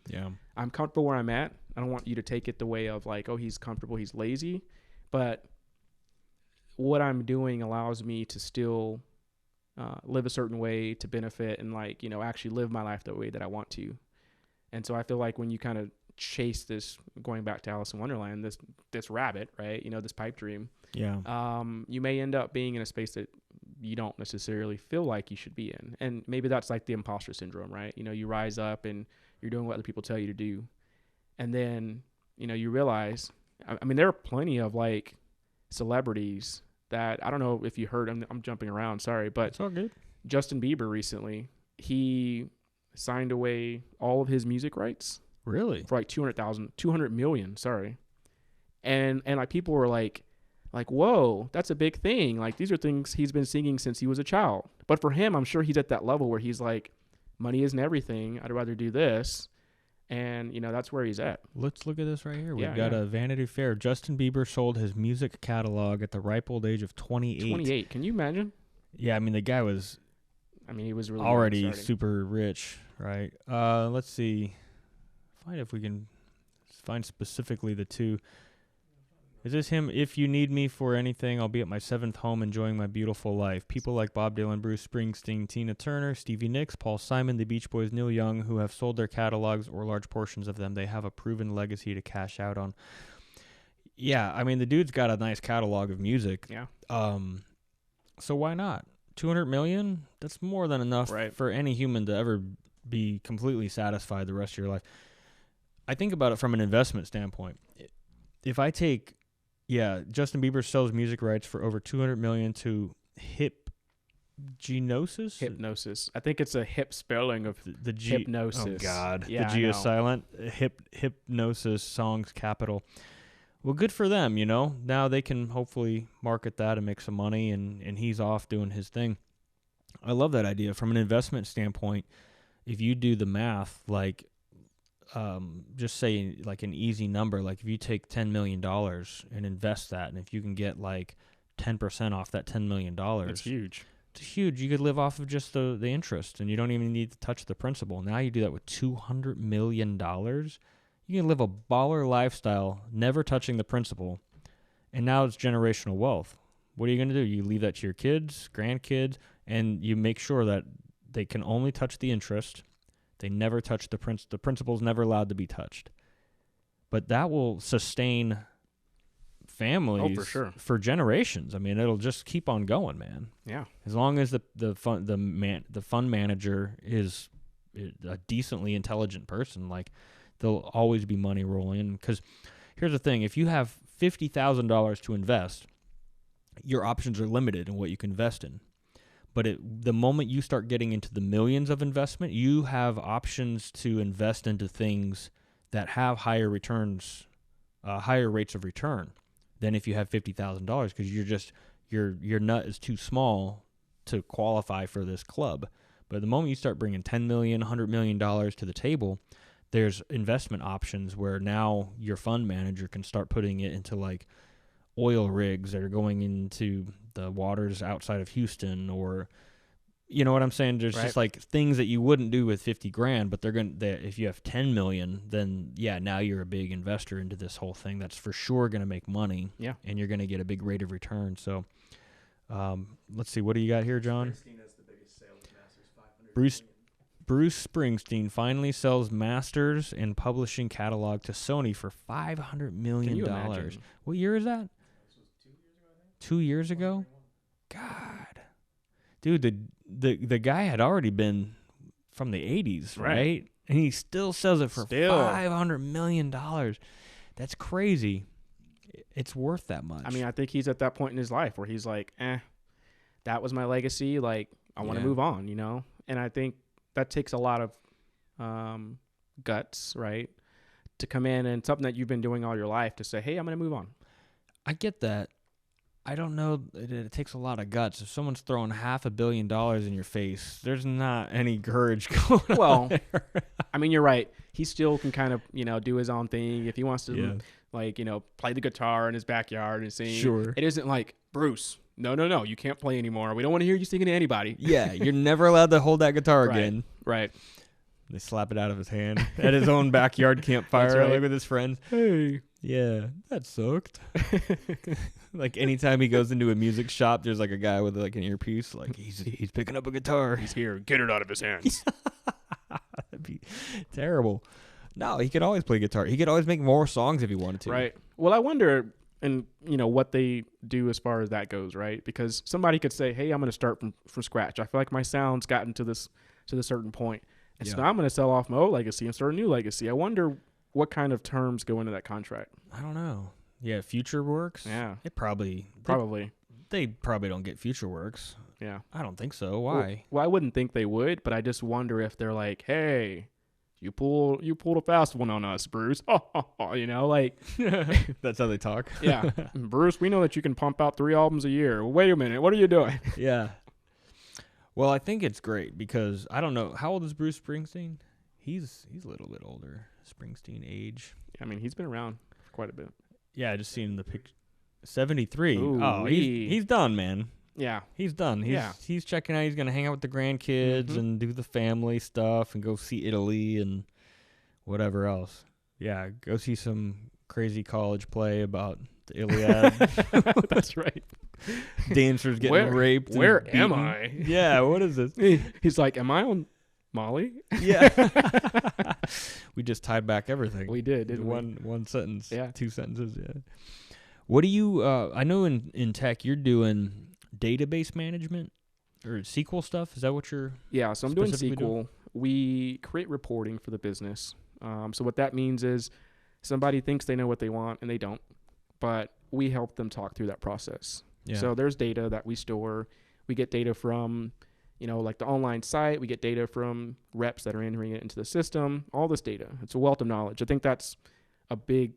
comfortable where I'm at. I don't want you to take it the way of like, oh, he's comfortable, he's lazy. But what I'm doing allows me to still live a certain way to benefit and like, actually live my life the way that I want to. And so I feel like when you kind of chase this, going back to Alice in Wonderland, this rabbit, right? This pipe dream. Yeah. You may end up being in a space that you don't necessarily feel like you should be in. And maybe that's like the imposter syndrome, right? You rise up and you're doing what other people tell you to do. And then, you realize, I mean, there are plenty of like celebrities that, I don't know if you heard, I'm jumping around, sorry, but It's all good. Justin Bieber recently, he signed away all of his music rights. Really? For like 200 million, sorry. And like people were like, whoa, that's a big thing. Like these are things he's been singing since he was a child. But for him, I'm sure he's at that level where he's like, money isn't everything. I'd rather do this. And, that's where he's at. Let's look at this right here. We've got a Vanity Fair. Justin Bieber sold his music catalog at the ripe old age of 28. 28. Can you imagine? Yeah, I mean, the guy was he was really already super rich, right? Let's see. Find if we can find specifically the two. Is this him? If you need me for anything, I'll be at my 7th home enjoying my beautiful life. People like Bob Dylan, Bruce Springsteen, Tina Turner, Stevie Nicks, Paul Simon, the Beach Boys, Neil Young, who have sold their catalogs or large portions of them. They have a proven legacy to cash out on. Yeah, I mean, the dude's got a nice catalog of music. Yeah. So why not? 200 million? That's more than enough for any human to ever be completely satisfied the rest of your life. I think about it from an investment standpoint. If I take... Yeah, Justin Bieber sells music rights for over 200 million to Hypnosis. I think it's a hip spelling of the G. Hypnosis. Oh God, yeah, the G is silent. Hypnosis Songs Capital. Well, good for them. Now they can hopefully market that and make some money, and he's off doing his thing. I love that idea from an investment standpoint. If you do the math, like. Just say like an easy number, like if you take $10 million and invest that, and if you can get like 10% off that $10 million, that's huge. It's huge. You could live off of just the interest, and you don't even need to touch the principal. Now you do that with $200 million. You can live a baller lifestyle, never touching the principal, and now it's generational wealth. What are you going to do? You leave that to your kids, grandkids, and you make sure that they can only touch the interest. They never touch the principal's never allowed to be touched. But that will sustain families for generations. I mean, it'll just keep on going, man. Yeah. As long as the fund manager is a decently intelligent person, like there'll always be money rolling in. Because here's the thing: if you have $50,000 to invest, your options are limited in what you can invest in. But the moment you start getting into the millions of investment, you have options to invest into things that have higher returns, higher rates of return than if you have $50,000, because your nut is too small to qualify for this club. But the moment you start bringing $10 million, $100 million to the table, there's investment options where now your fund manager can start putting it into like oil rigs that are going into the waters outside of Houston, or you know what I'm saying? There's just like things that you wouldn't do with 50 grand, but if you have 10 million, then yeah, now you're a big investor into this whole thing. That's for sure going to make money. Yeah. And you're going to get a big rate of return. So, let's see. What do you got here, John? Bruce Springsteen finally sells masters and publishing catalog to Sony for $500 million. Can you imagine? What year is that? 2 years ago? God. Dude, the guy had already been from the 80s, right? And he still sells it for $500 million. That's crazy. It's worth that much. I mean, I think he's at that point in his life where he's like, that was my legacy. Like, I want to move on, And I think that takes a lot of guts, right? To come in and something that you've been doing all your life to say, hey, I'm going to move on. I get that. I don't know. It takes a lot of guts. If someone's throwing $500 million in your face, there's not any courage going on there. I mean, you're right. He still can kind of, do his own thing. If he wants to like, play the guitar in his backyard and sing. Sure. It isn't like, Bruce, no, you can't play anymore. We don't want to hear you singing to anybody. Yeah, you're never allowed to hold that guitar Right. again. Right. They slap it out of his hand at his own backyard campfire, right. like with his friends. Hey. Yeah, that sucked. Like anytime he goes into a music shop, there's like a guy with like an earpiece, like he's picking up a guitar. He's here. Get it out of his hands. That'd be terrible. No, he could always play guitar. He could always make more songs if he wanted to. Right. Well, I wonder, and what they do as far as that goes, right? Because somebody could say, hey, I'm going to start from scratch. I feel like my sound's gotten to this certain point. And so now I'm going to sell off my old legacy and start a new legacy. I wonder what kind of terms go into that contract. I don't know. Yeah, Future Works. Yeah. It probably. They probably don't get Future Works. Yeah. I don't think so. Why? Well, I wouldn't think they would, but I just wonder if they're like, hey, you pulled a fast one on us, Bruce. Like That's how they talk. Yeah. Bruce, we know that you can pump out 3 albums a year. Well, wait a minute. What are you doing? Yeah. Well, I think it's great because I don't know, how old is Bruce Springsteen? He's a little bit older. Springsteen age. I mean, he's been around for quite a bit. Yeah, I just seen the picture. 73. Ooh, he's done, man. Yeah. He's done. He's checking out. He's going to hang out with the grandkids and do the family stuff and go see Italy and whatever else. Yeah, go see some crazy college play about the Iliad. That's right. Dancers getting raped. Where am I? Yeah, what is this? He's like, am I on Molly? Yeah. We just tied back everything. We did, didn't we? One sentence. Yeah. 2 sentences, yeah. What do you, I know in tech you're doing database management or SQL stuff. Is that what you're Yeah, so I'm doing specifically SQL. doing? We create reporting for the business. So what that means is somebody thinks they know what they want and they don't, but we help them talk through that process. Yeah. So there's data that we store. We get data from, like the online site. We get data from reps that are entering it into the system, all this data. It's a wealth of knowledge. I think that's a big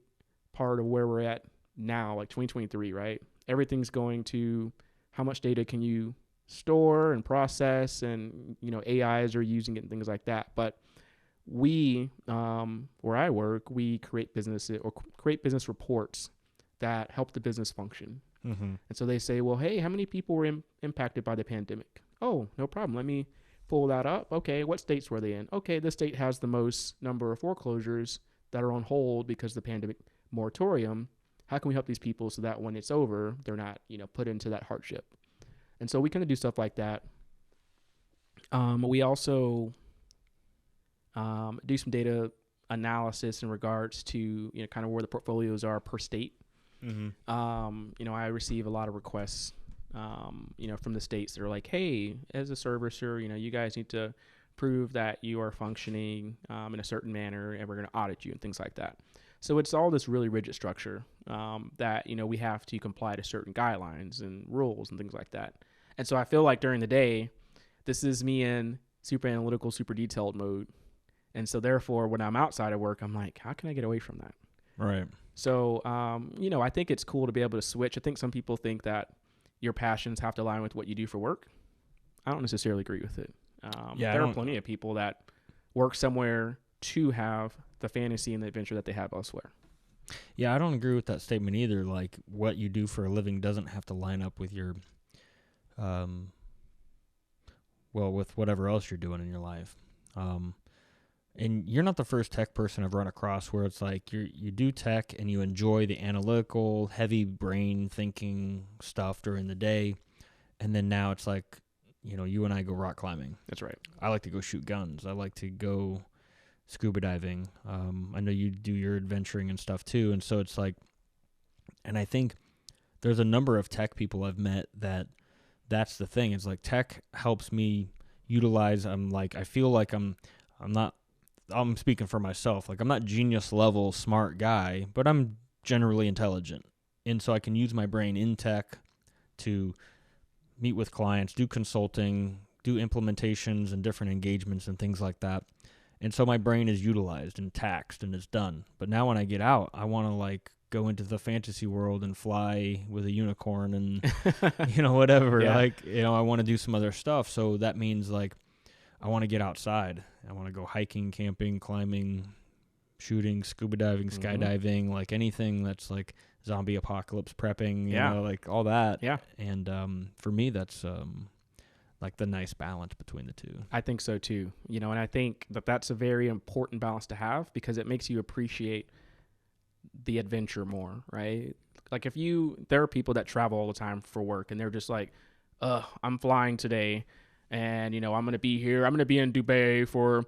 part of where we're at now, like 2023, right? Everything's going to how much data can you store and process, and, AIs are using it and things like that. But we, where I work, we create business reports that help the business function. Mm-hmm. And so they say, well, hey, how many people were impacted by the pandemic? Oh, no problem. Let me pull that up. Okay, what states were they in? Okay, this state has the most number of foreclosures that are on hold because of the pandemic moratorium. How can we help these people so that when it's over, they're not, put into that hardship? And so we kind of do stuff like that. We also do some data analysis in regards to, kind of where the portfolios are per state. Mm-hmm. I receive a lot of requests, from the states that are like, hey, as a servicer, you guys need to prove that you are functioning in a certain manner, and we're going to audit you and things like that. So it's all this really rigid structure that, we have to comply to certain guidelines and rules and things like that. And so I feel like during the day, this is me in super analytical, super detailed mode. And so therefore, when I'm outside of work, I'm like, how can I get away from that? Right. So, I think it's cool to be able to switch. I think some people think that your passions have to align with what you do for work. I don't necessarily agree with it. There are plenty of people that work somewhere to have the fantasy and the adventure that they have elsewhere. Yeah, I don't agree with that statement either. Like, what you do for a living doesn't have to line up with your, with whatever else you're doing in your life. And you're not the first tech person I've run across where it's like you do tech and you enjoy the analytical, heavy brain thinking stuff during the day, and then now it's like, you and I go rock climbing. That's right. I like to go shoot guns. I like to go scuba diving. I know you do your adventuring and stuff too, and so it's like, and I think there's a number of tech people I've met that's the thing. It's like tech helps me utilize. I feel like I'm speaking for myself. Like, I'm not genius level smart guy, but I'm generally intelligent. And so I can use my brain in tech to meet with clients, do consulting, do implementations and different engagements and things like that. And so my brain is utilized and taxed and it's done. But now when I get out, I want to go into the fantasy world and fly with a unicorn and, whatever. Yeah. I want to do some other stuff. So that means I want to get outside. I want to go hiking, camping, climbing, shooting, scuba diving, Mhm. skydiving, like anything that's like zombie apocalypse prepping, you Yeah. know, like all that. Yeah. And for me, that's like the nice balance between the two. I think so too. You know, and I think that that's a very important balance to have because it makes you appreciate the adventure more, right? Like there are people that travel all the time for work and they're just like, I'm flying today and, you know, I'm going to be here. I'm going to be in Dubai for,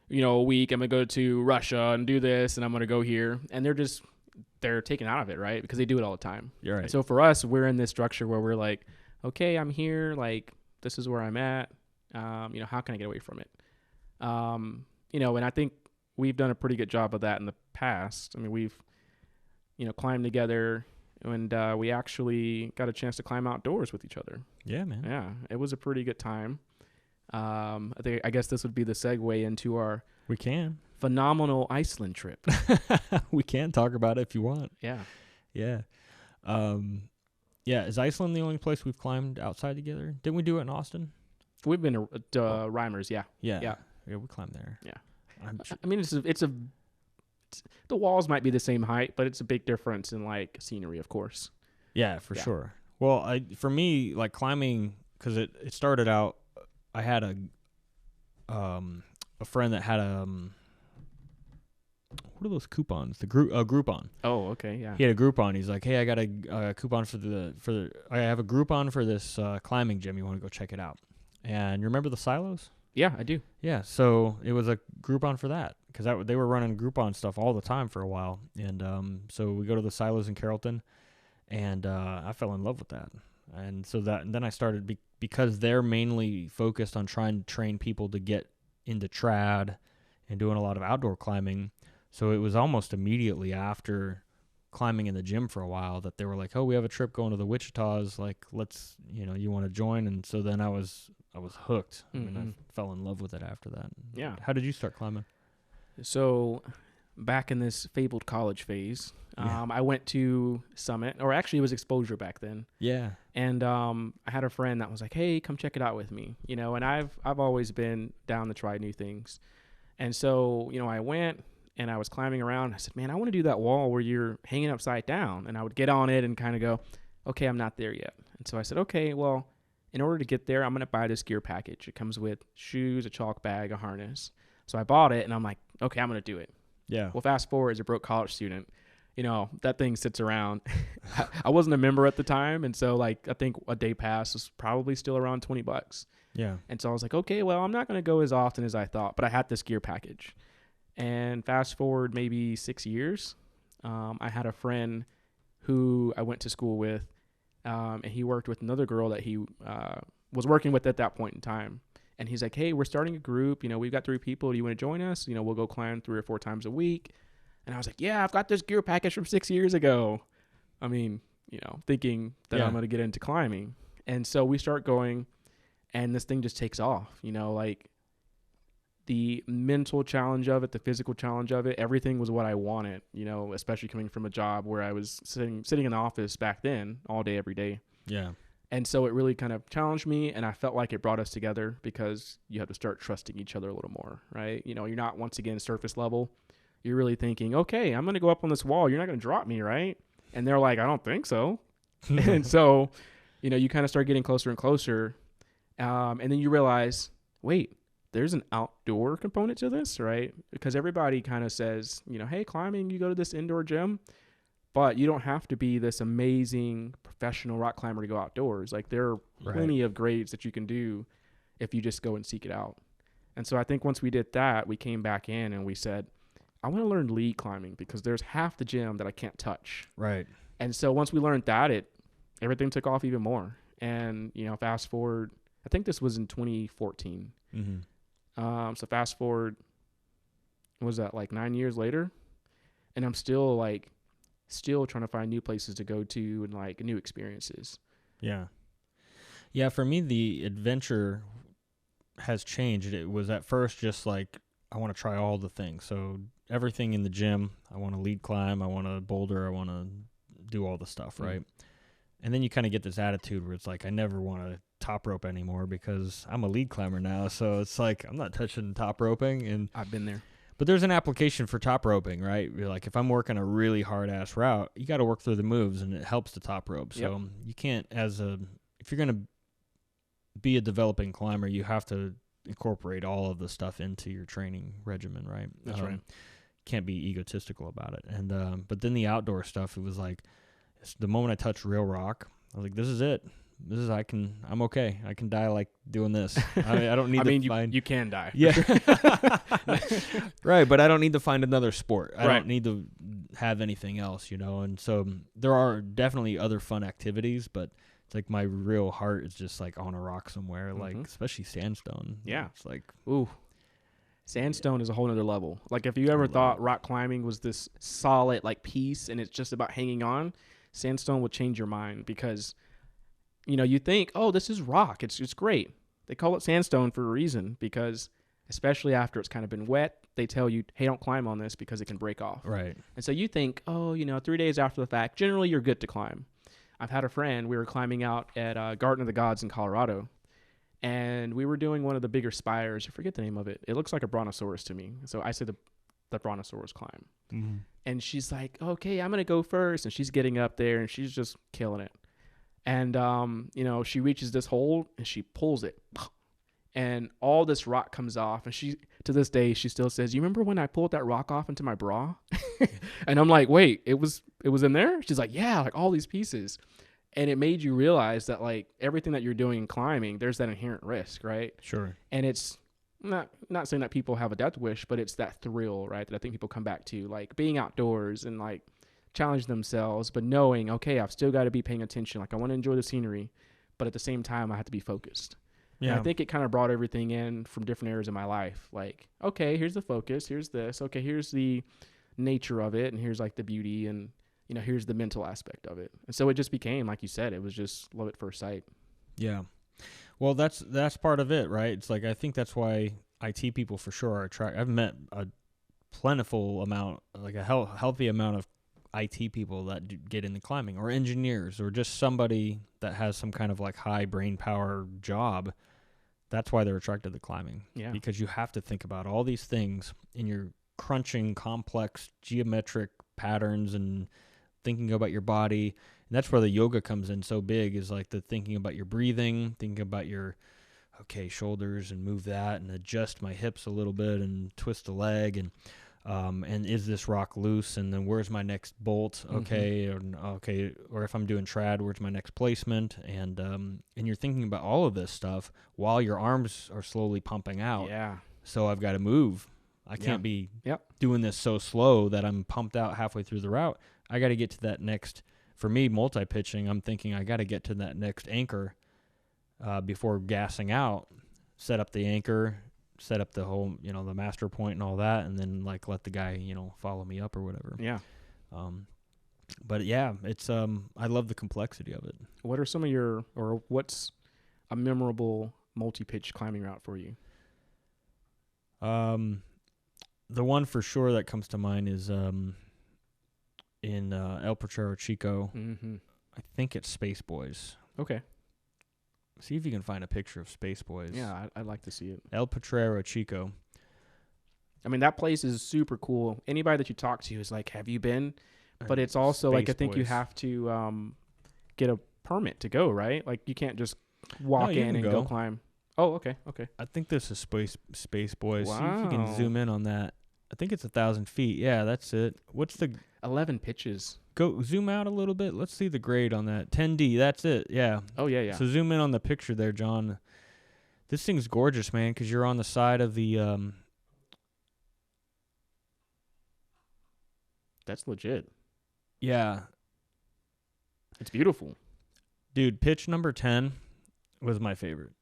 you know, a week. I'm going to go to Russia and do this and I'm going to go here. And they're taken out of it, right? Because they do it all the time. You're right. And so for us, we're in this structure where we're like, okay, I'm here. Like, this is where I'm at. You know, how can I get away from it? You know, and I think we've done a pretty good job of that in the past. I mean, we've, you know, climbed together and we actually got a chance to climb outdoors with each other. Yeah, man. Yeah, it was a pretty good time. I guess this would be the segue into our We can. phenomenal Iceland trip. We can talk about it if you want. Yeah. Yeah. Yeah, is Iceland the only place we've climbed outside together? Didn't we do it in Austin? We've been to Reimers, yeah. Yeah, we climbed there. Yeah. I'm I mean, the walls might be the same height, but it's a big difference in like scenery, of course. Yeah, for Yeah. sure. Well, for me, like climbing, because it started out, I had a friend that had what are those coupons? The Groupon. Oh, okay, yeah. He had a Groupon. He's like, hey, I got a coupon I have a Groupon for this climbing gym. You want to go check it out? And you remember the silos? Yeah, I do. Yeah, so it was a Groupon for that because they were running Groupon stuff all the time for a while, and so we go to the silos in Carrollton, and I fell in love with that, and so and then I started because they're mainly focused on trying to train people to get into trad and doing a lot of outdoor climbing, so it was almost immediately after climbing in the gym for a while that they were like, oh, we have a trip going to the Wichitas, like let's, you know, you want to join? And so then I was hooked. I mean, I fell in love with it after that. Yeah. How did you start climbing? So back in this fabled college phase, Yeah. I went to Summit, or actually it was Exposure back then. Yeah. And I had a friend that was like, hey, come check it out with me. You know, and I've always been down to try new things. And so, you know, I went and I was climbing around. I said, man, I want to do that wall where you're hanging upside down. And I would get on it and kind of go, okay, I'm not there yet. And so I said, okay, well, in order to get there, I'm going to buy this gear package. It comes with shoes, a chalk bag, a harness. So I bought it and I'm like, okay, I'm going to do it. Yeah. Well, fast forward, as a broke college student, you know, that thing sits around. I wasn't a member at the time. And so like, I think a day pass was probably still around $20. Yeah. And so I was like, okay, well, I'm not going to go as often as I thought, but I had this gear package. And fast forward maybe 6 years, I had a friend who I went to school with, and he worked with another girl that he was working with at that point in time. And he's like, hey, we're starting a group. You know, we've got 3 people. Do you want to join us? You know, we'll go climb 3 or 4 times a week. And I was like, yeah, I've got this gear package from 6 years ago. I mean, you know, thinking that I'm going to get into climbing. And so we start going, and this thing just takes off, you know, like the mental challenge of it, the physical challenge of it, everything was what I wanted, you know, especially coming from a job where I was sitting in the office back then all day, every day. Yeah. And so it really kind of challenged me, and I felt like it brought us together because you have to start trusting each other a little more, right? You know, you're not, once again, surface level. You're really thinking, okay, I'm going to go up on this wall. You're not going to drop me, right? And they're like, I don't think so. And so, you know, you kind of start getting closer and closer. And then you realize, wait, there's an outdoor component to this, right? Because everybody kind of says, you know, hey, climbing, you go to this indoor gym, but you don't have to be this amazing professional rock climber to go outdoors. Like there are plenty of grades that you can do if you just go and seek it out. And so I think once we did that, we came back in and we said, I want to learn lead climbing because there's half the gym that I can't touch. Right. And so once we learned that, everything took off even more. And, you know, fast forward, I think this was in 2014. Mm-hmm. So fast forward, what was that, like 9 years later? And I'm still trying to find new places to go to and like new experiences. Yeah. Yeah, for me, the adventure has changed. It was at first just like, I want to try all the things. So everything in the gym, I want to lead climb, I want to boulder, I want to do all the stuff, right? And then you kind of get this attitude where it's like, I never want to top rope anymore because I'm a lead climber now. So it's like, I'm not touching top roping. And I've been there. But there's an application for top roping, right? You're like, if I'm working a really hard-ass route, you got to work through the moves, and it helps the top rope. So you can't, if you're going to be a developing climber, you have to incorporate all of the stuff into your training regimen, right? That's right. Can't be egotistical about it. And but then the outdoor stuff, it was like, the moment I touched real rock, I was like, this is it. I'm okay. I can die like doing this. I don't need to find. You can die. Yeah. Right. But I don't need to find another sport. I Right. don't need to have anything else, And so there are definitely other fun activities, but it's like my real heart is just like on a rock somewhere, like especially sandstone. Yeah. It's like, ooh, sandstone is a whole nother level. Like if you ever thought rock climbing was this solid like piece and it's just about hanging on, sandstone will change your mind because you think, oh, this is rock. It's great. They call it sandstone for a reason because especially after it's kind of been wet, they tell you, hey, don't climb on this because it can break off. right. And so you think, oh, 3 days after the fact, generally you're good to climb. I've had a friend, we were climbing out at Garden of the Gods in Colorado, and we were doing one of the bigger spires. I forget the name of it. It looks like a brontosaurus to me. So I say the brontosaurus climb. Mm-hmm. And she's like, okay, I'm going to go first. And she's getting up there, and she's just killing it. And, she reaches this hole, and she pulls it. And all this rock comes off. And she, to this day, she still says, you remember when I pulled that rock off into my bra? And I'm like, wait, it was in there? She's like, yeah, like all these pieces. And it made you realize that like everything that you're doing in climbing, there's that inherent risk, right? Sure. And it's not saying that people have a death wish, but it's that thrill, right? That I think people come back to, like being outdoors and like challenge themselves, but knowing, okay, I've still got to be paying attention. Like I want to enjoy the scenery, but at the same time, I have to be focused. Yeah. And I think it kind of brought everything in from different areas of my life. Like, okay, here's the focus. Here's this. Okay, here's the nature of it. And here's like the beauty and, here's the mental aspect of it. And so it just became, like you said, it was just love at first sight. Yeah. Well, that's part of it, right? It's like, I think that's why IT people for sure are attracted. I've met a plentiful amount, like a healthy amount of IT people that get into climbing, or engineers, or just somebody that has some kind of like high brain power job. That's why they're attracted to climbing. Yeah. Because you have to think about all these things in your crunching complex geometric patterns and thinking about your body. And that's where the yoga comes in so big, is like the thinking about your breathing, thinking about your, shoulders, and move that and adjust my hips a little bit and twist the leg. And is this rock loose? And then where's my next bolt? Okay. Or if I'm doing trad, where's my next placement? And you're thinking about all of this stuff while your arms are slowly pumping out. Yeah. So I've got to move. I can't be doing this so slow that I'm pumped out halfway through the route. I got to get to that next. For me, multi-pitching, I'm thinking I got to get to that next anchor before gassing out. Set up the anchor, set up the whole, the master point and all that, and then like let the guy, follow me up or whatever. Yeah. But yeah, it's I love the complexity of it. What are what's a memorable multi-pitch climbing route for you? The one for sure that comes to mind is in El Potrero Chico. Mm-hmm. I think it's Space Boys. Okay. See if you can find a picture of Space Boys. Yeah, I'd like to see it. El Potrero Chico. I mean, that place is super cool. Anybody that you talk to is like, have you been? But it's also Space like, I think Boys. you have to get a permit to go, right? Like you can't just walk in and go climb. Oh, okay. I think this is Space Boys. Wow. See if you can zoom in on that. I think it's 1,000 feet. Yeah, that's it. What's the 11 pitches? Go zoom out a little bit. Let's see the grade on that. 10D. That's it. Yeah. Oh yeah. So zoom in on the picture there, John. This thing's gorgeous, man, because you're on the side of the. That's legit. Yeah. It's beautiful. Dude, pitch number 10 was my favorite.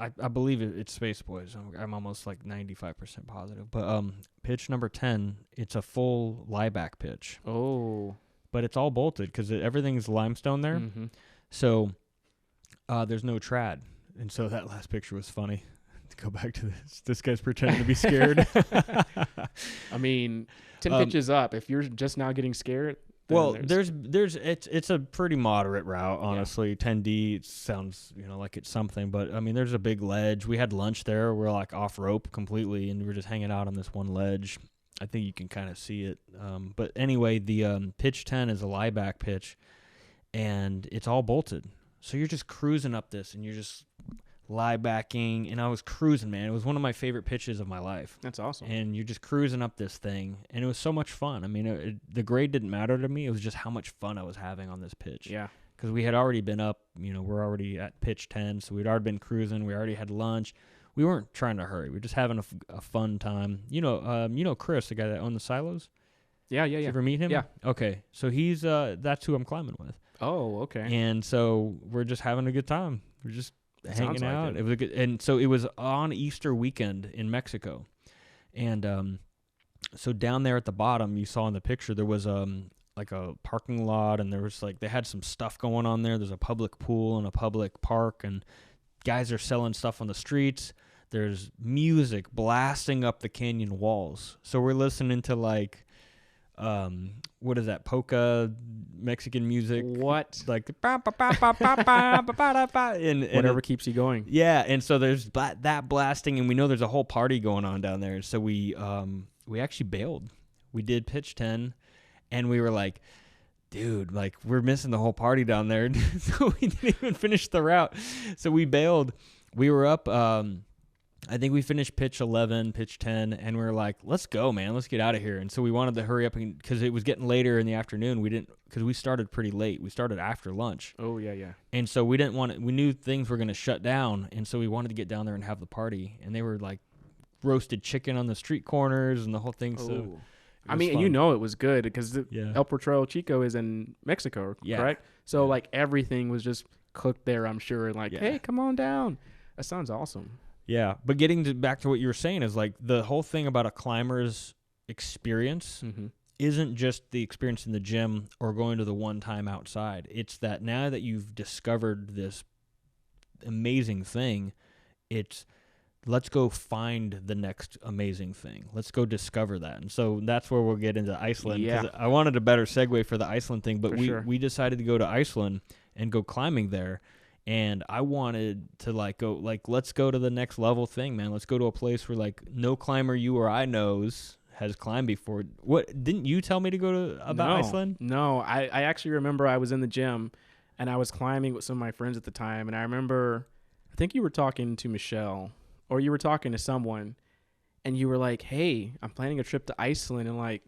I believe it's Space Boys. I'm almost like 95% positive. But pitch number 10, it's a full lieback pitch. Oh. But it's all bolted because everything's limestone there. Mm-hmm. So there's no trad. And so that last picture was funny. To go back to this. This guy's pretending to be scared. I mean, 10 pitches up. If you're just now getting scared, Well, it's a pretty moderate route, honestly. 10D it sounds, like it's something, but I mean, there's a big ledge. We had lunch there. We're like off rope completely, and we're just hanging out on this one ledge. I think you can kind of see it. But anyway, the pitch 10 is a lie back pitch, and it's all bolted. So you're just cruising up this, and you're just lie backing, and I was cruising, man. It was one of my favorite pitches of my life. That's awesome. And you're just cruising up this thing, and it was so much fun. I mean, the grade didn't matter to me. It was just how much fun I was having on this pitch. Yeah. Because we had already been up, we're already at pitch 10, so we'd already been cruising. We already had lunch. We weren't trying to hurry. We were just having a fun time. Chris, the guy that owned the silos? Yeah. Did you ever meet him? Yeah. Okay. So he's that's who I'm climbing with. Oh, okay. And so we're just having a good time. We're just hanging out. It was a good, and so it was on Easter weekend in Mexico. And so down there at the bottom, you saw in the picture, there was like a parking lot, and there was they had some stuff going on there. There's a public pool and a public park, and guys are selling stuff on the streets. There's music blasting up the canyon walls. So we're listening to what is that, polka Mexican music? What? Like and whatever keeps you going. Yeah, and so there's that blasting, and we know there's a whole party going on down there. So we actually bailed. We did pitch 10, and we were like, dude, we're missing the whole party down there. So we didn't even finish the route. So we bailed. We were up, I think we finished pitch 11, pitch 10, and we were like, let's go, man. Let's get out of here. And so we wanted to hurry up because it was getting later in the afternoon. Because we started pretty late. We started after lunch. Oh, yeah. And so we knew things were going to shut down. And so we wanted to get down there and have the party. And they were roasted chicken on the street corners and the whole thing. So I mean, fun. It was good because El Potrero Chico is in Mexico, correct? So everything was just cooked there, I'm sure. And hey, come on down. That sounds awesome. Yeah, but getting back to what you were saying is the whole thing about a climber's experience isn't just the experience in the gym or going to the one time outside. It's that now that you've discovered this amazing thing, it's let's go find the next amazing thing. Let's go discover that. And so that's where we'll get into Iceland. Yeah. I wanted a better segue for the Iceland thing, but we decided to go to Iceland and go climbing there. And I wanted to go let's go to the next level thing, man. Let's go to a place where no climber you or I knows has climbed before. What didn't you tell me to go about Iceland? No, I actually remember I was in the gym and I was climbing with some of my friends at the time, and I remember I think you were talking to Michelle or you were talking to someone, and you were like, "Hey, I'm planning a trip to Iceland in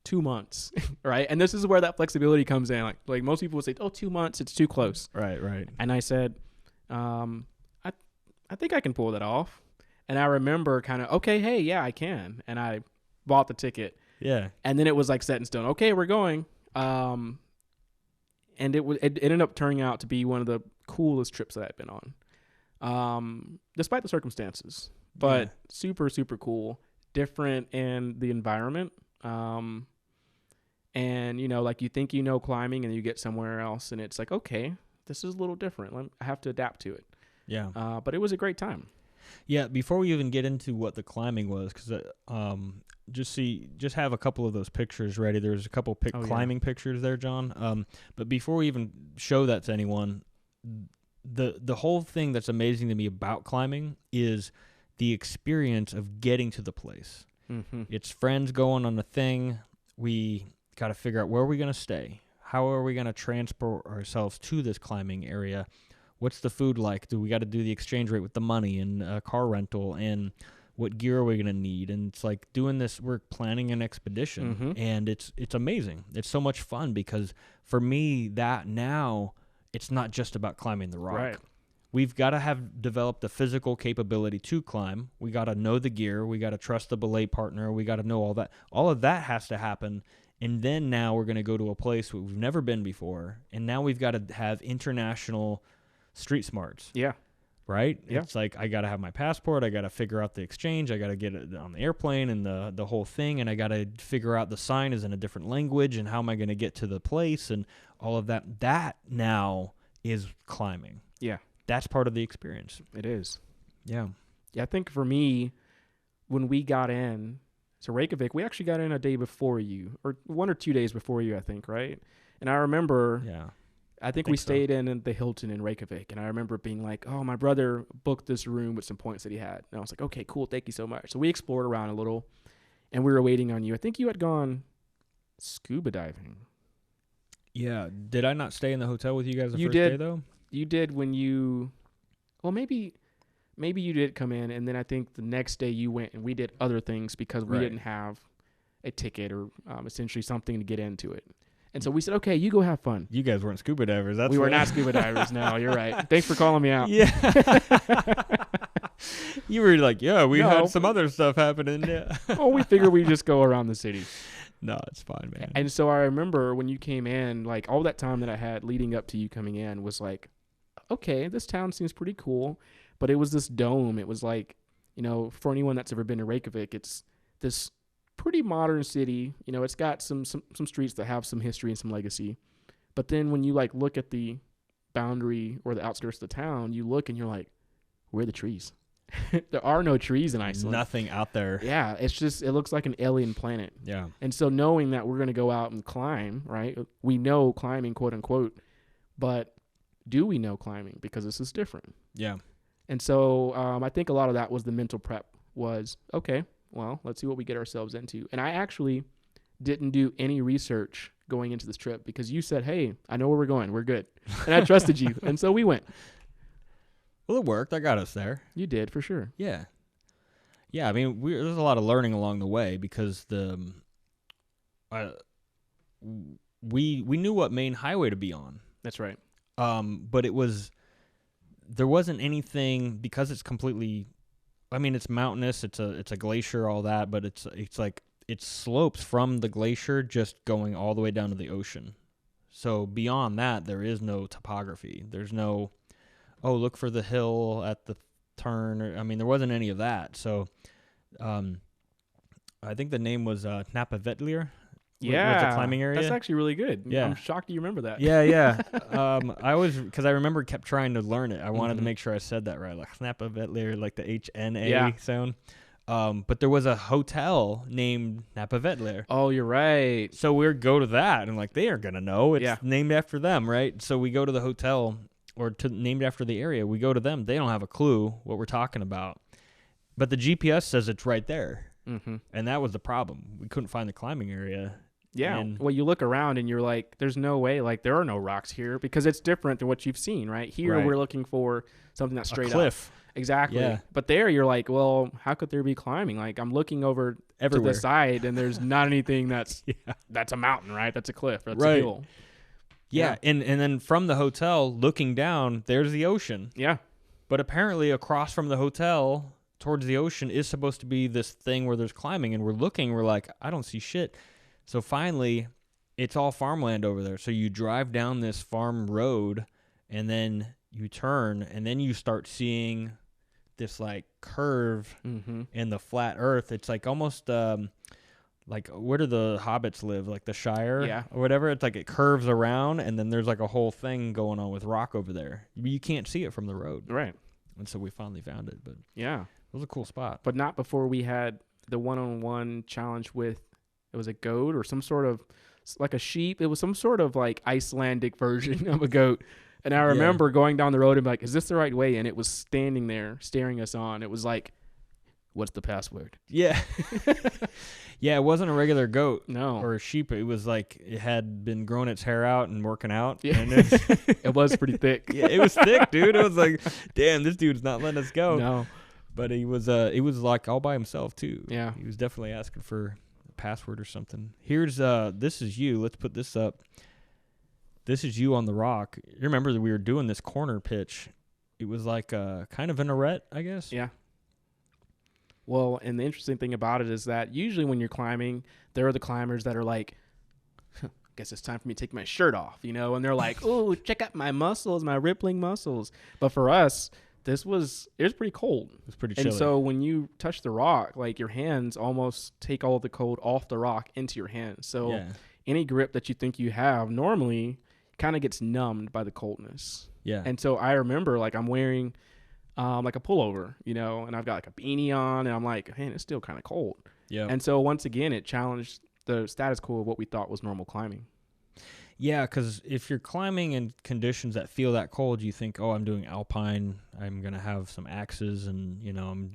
2 months," right? And this is where that flexibility comes in. Like most people would say, "Oh, 2 months, it's too close." Right. And I said, I think I can pull that off. And I remember kind of, okay, hey, yeah, I can. And I bought the ticket. Yeah. And then it was set in stone. Okay, we're going. And it ended up turning out to be one of the coolest trips that I've been on, despite the circumstances. But super, super cool. Different in the environment. And you think climbing, and you get somewhere else, and it's okay, this is a little different. I have to adapt to it. Yeah. But it was a great time. Yeah. Before we even get into what the climbing was, because just have a couple of those pictures ready. There's a couple climbing pictures there, John. But before we even show that to anyone, the whole thing that's amazing to me about climbing is the experience of getting to the place. Mm-hmm. It's friends going on a thing. We got to figure out where are we going to stay. How are we going to transport ourselves to this climbing area? What's the food like? Do we got to do the exchange rate with the money and car rental? And what gear are we going to need? And it's doing this, we're planning an expedition. And it's amazing. It's so much fun because for me, that now it's not just about climbing the rock. Right. We've got to have developed the physical capability to climb. We got to know the gear. We got to trust the belay partner. We got to know all that. All of that has to happen. And then now we're going to go to a place we've never been before. And now we've got to have international street smarts. Yeah. Right? Yeah. It's I got to have my passport. I got to figure out the exchange. I got to get it on the airplane and the whole thing. And I got to figure out the sign is in a different language. And how am I going to get to the place and all of that. That now is climbing. Yeah. That's part of the experience. It is. Yeah. Yeah, I think for me, when we got in, So Reykjavik, we actually got in a day before you, or 1 or 2 days before you, I think, right? And I remember, Yeah. I think we stayed in the Hilton in Reykjavik, and I remember being like, "Oh, my brother booked this room with some points that he had," and I was like, "Okay, cool, thank you so much." So we explored around a little, and we were waiting on you. I think you had gone scuba diving. Yeah. Did I not stay in the hotel with you guys the You first did. day though? You did when you, well, maybe you did come in, and then I think the next day you went and we did other things because we Right. didn't have a ticket or essentially something to get into it. And so we said, okay, you go have fun. You guys weren't scuba divers. We were not scuba divers. No, you're right. Thanks for calling me out. Yeah. You were like, yeah, we No. had some other stuff happening. Yeah. Oh, we figured we'd just go around the city. No, it's fine, man. And so I remember when you came in, like all that time that I had leading up to you coming in was like, okay, this town seems pretty cool. But it was this dome. It was like, for anyone that's ever been to Reykjavik, it's this pretty modern city. It's got some streets that have some history and some legacy. But then when you like look at the boundary or the outskirts of the town, you look and you're like, where are the trees? There are no trees in Iceland. Nothing out there. Yeah, it looks like an alien planet. Yeah. And so knowing that we're going to go out and climb, right? We know climbing, quote unquote, but do we know climbing? Because this is different. Yeah. And so I think a lot of that was the mental prep was, okay, well, let's see what we get ourselves into. And I actually didn't do any research going into this trip because you said, hey, I know where we're going. We're good. And I trusted you. And so we went. Well, it worked. I got us there. You did, for sure. Yeah. Yeah, I mean, there's a lot of learning along the way because we knew what main highway to be on. That's right. But there wasn't anything because it's completely, I mean, it's mountainous, it's a glacier, all that, but it's like it slopes from the glacier just going all the way down to the ocean. So beyond that, there is no topography. There's no, look for the hill at the turn. There wasn't any of that. So, I think the name was Napavetlir. Yeah, was the climbing area. That's actually really good. Yeah. I'm shocked you remember that. Yeah. Because I remember kept trying to learn it. I wanted to make sure I said that right, like Napavetlir, like the HNA sound. But there was a hotel named Napavetlir. Oh, you're right. So we go to that, and like they are gonna know it's named after them, right? So we go to the hotel named after the area. We go to them. They don't have a clue what we're talking about, but the GPS says it's right there, and that was the problem. We couldn't find the climbing area. Yeah. Well, you look around and you're like, there's no way, like there are no rocks here because it's different than what you've seen, right? Here we're looking for something that's straight a cliff. up. Exactly. Yeah. But there you're like, well, how could there be climbing? Like I'm looking over everywhere to the side and there's not anything that's a mountain, right? That's a cliff. That's a hill. Yeah. And then from the hotel looking down, there's the ocean. Yeah. But apparently across from the hotel towards the ocean is supposed to be this thing where there's climbing, and we're like, I don't see shit. So finally, it's all farmland over there. So you drive down this farm road, and then you turn, and then you start seeing this like curve in the flat earth. It's like almost like where do the hobbits live? Like the Shire or whatever. It's like it curves around, and then there's like a whole thing going on with rock over there. You can't see it from the road. Right. And so we finally found it. But yeah, it was a cool spot. But not before we had the one-on-one challenge with, it was a goat or some sort of, like a sheep. It was some sort of like Icelandic version of a goat. And I remember going down the road and be like, is this the right way? And it was standing there staring us on. It was like, what's the password? Yeah. Yeah, it wasn't a regular goat or a sheep. It was like it had been growing its hair out and working out. Yeah. And it was pretty thick. Yeah, it was thick, dude. It was like, damn, this dude's not letting us go. No. But he was like all by himself too. Yeah. He was definitely asking for a password or something. Here's this is you. Let's put this up. This is you on the rock. You remember that we were doing this corner pitch. It was like kind of an arete, I guess. Yeah. Well, and the interesting thing about it is that usually when you're climbing, there are the climbers that are like, I guess it's time for me to take my shirt off, and they're like, oh, check out my muscles, my rippling muscles. But for us, it was pretty cold. It was pretty chilly. And so when you touch the rock, like your hands almost take all the cold off the rock into your hands. So any grip that you think you have normally kind of gets numbed by the coldness. Yeah. And so I remember like I'm wearing like a pullover, and I've got like a beanie on, and I'm like, man, it's still kind of cold. Yeah. And so once again, it challenged the status quo of what we thought was normal climbing. Yeah, because if you're climbing in conditions that feel that cold, you think, oh, I'm doing alpine. I'm going to have some axes and, I'm,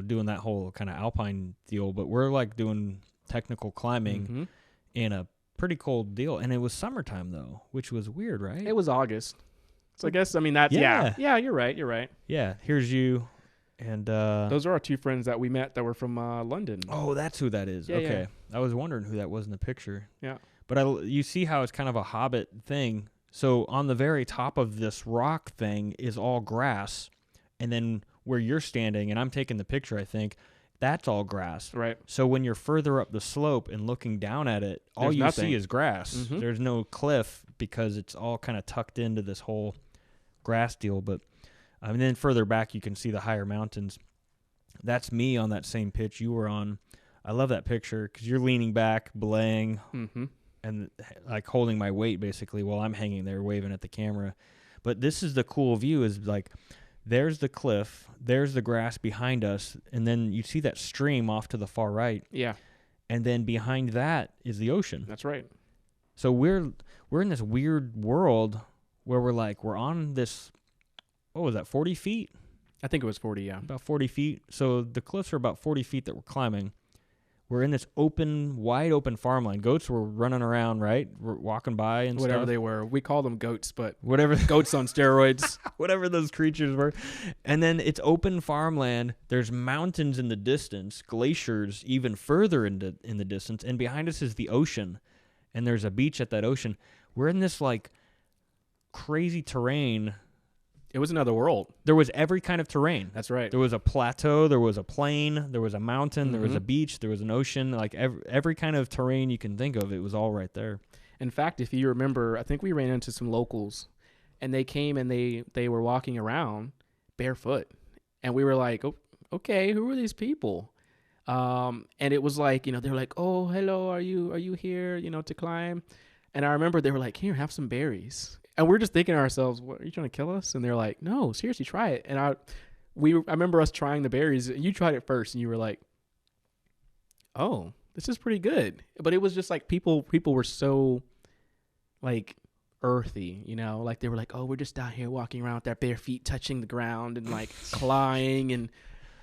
doing that whole kind of alpine deal. But we're like doing technical climbing in a pretty cold deal. And it was summertime, though, which was weird, right? It was August. So I guess, that's, yeah, you're right. Yeah, here's you. And those are our two friends that we met that were from London. Oh, that's who that is. Yeah, okay. Yeah. I was wondering who that was in the picture. Yeah. But you see how it's kind of a hobbit thing. So on the very top of this rock thing is all grass. And then where you're standing, and I'm taking the picture, I think, that's all grass. Right. So when you're further up the slope and looking down at it, all you see is grass. Mm-hmm. There's no cliff because it's all kind of tucked into this whole grass deal. But and then further back, you can see the higher mountains. That's me on that same pitch you were on. I love that picture because you're leaning back, belaying. Mm-hmm. And like holding my weight basically while I'm hanging there waving at the camera. But this is the cool view is like there's the cliff, there's the grass behind us, and then you see that stream off to the far right. Yeah. And then behind that is the ocean. That's right. So we're in this weird world where we're on this, what was that, 40 feet? I think it was 40, yeah. About 40 feet. So the cliffs are about 40 feet that we're climbing. We're in this wide open farmland. Goats were running around, right? We're walking by and whatever stuff. They were. We call them goats, but whatever goats on steroids. Whatever those creatures were. And then it's open farmland. There's mountains in the distance, glaciers even further in the distance, and behind us is the ocean. And there's a beach at that ocean. We're in this like crazy terrain. It was another world. There was every kind of terrain. That's right. There was a plateau, there was a plain, there was a mountain, there was a beach, there was an ocean. Like every kind of terrain you can think of, it was all right there. In fact, if you remember, I think we ran into some locals, and they came and they were walking around barefoot, and we were like, oh, okay, who are these people? And it was like, they were like, oh, hello, are you here, to climb? And I remember they were like, here, have some berries. And we're just thinking to ourselves, what, are you trying to kill us? And they're like, no, seriously, try it. And I remember us trying the berries. You tried it first, and you were like, oh, this is pretty good. But it was just like people were so like earthy, like they were like, oh, we're just out here walking around with our bare feet touching the ground and like clawing.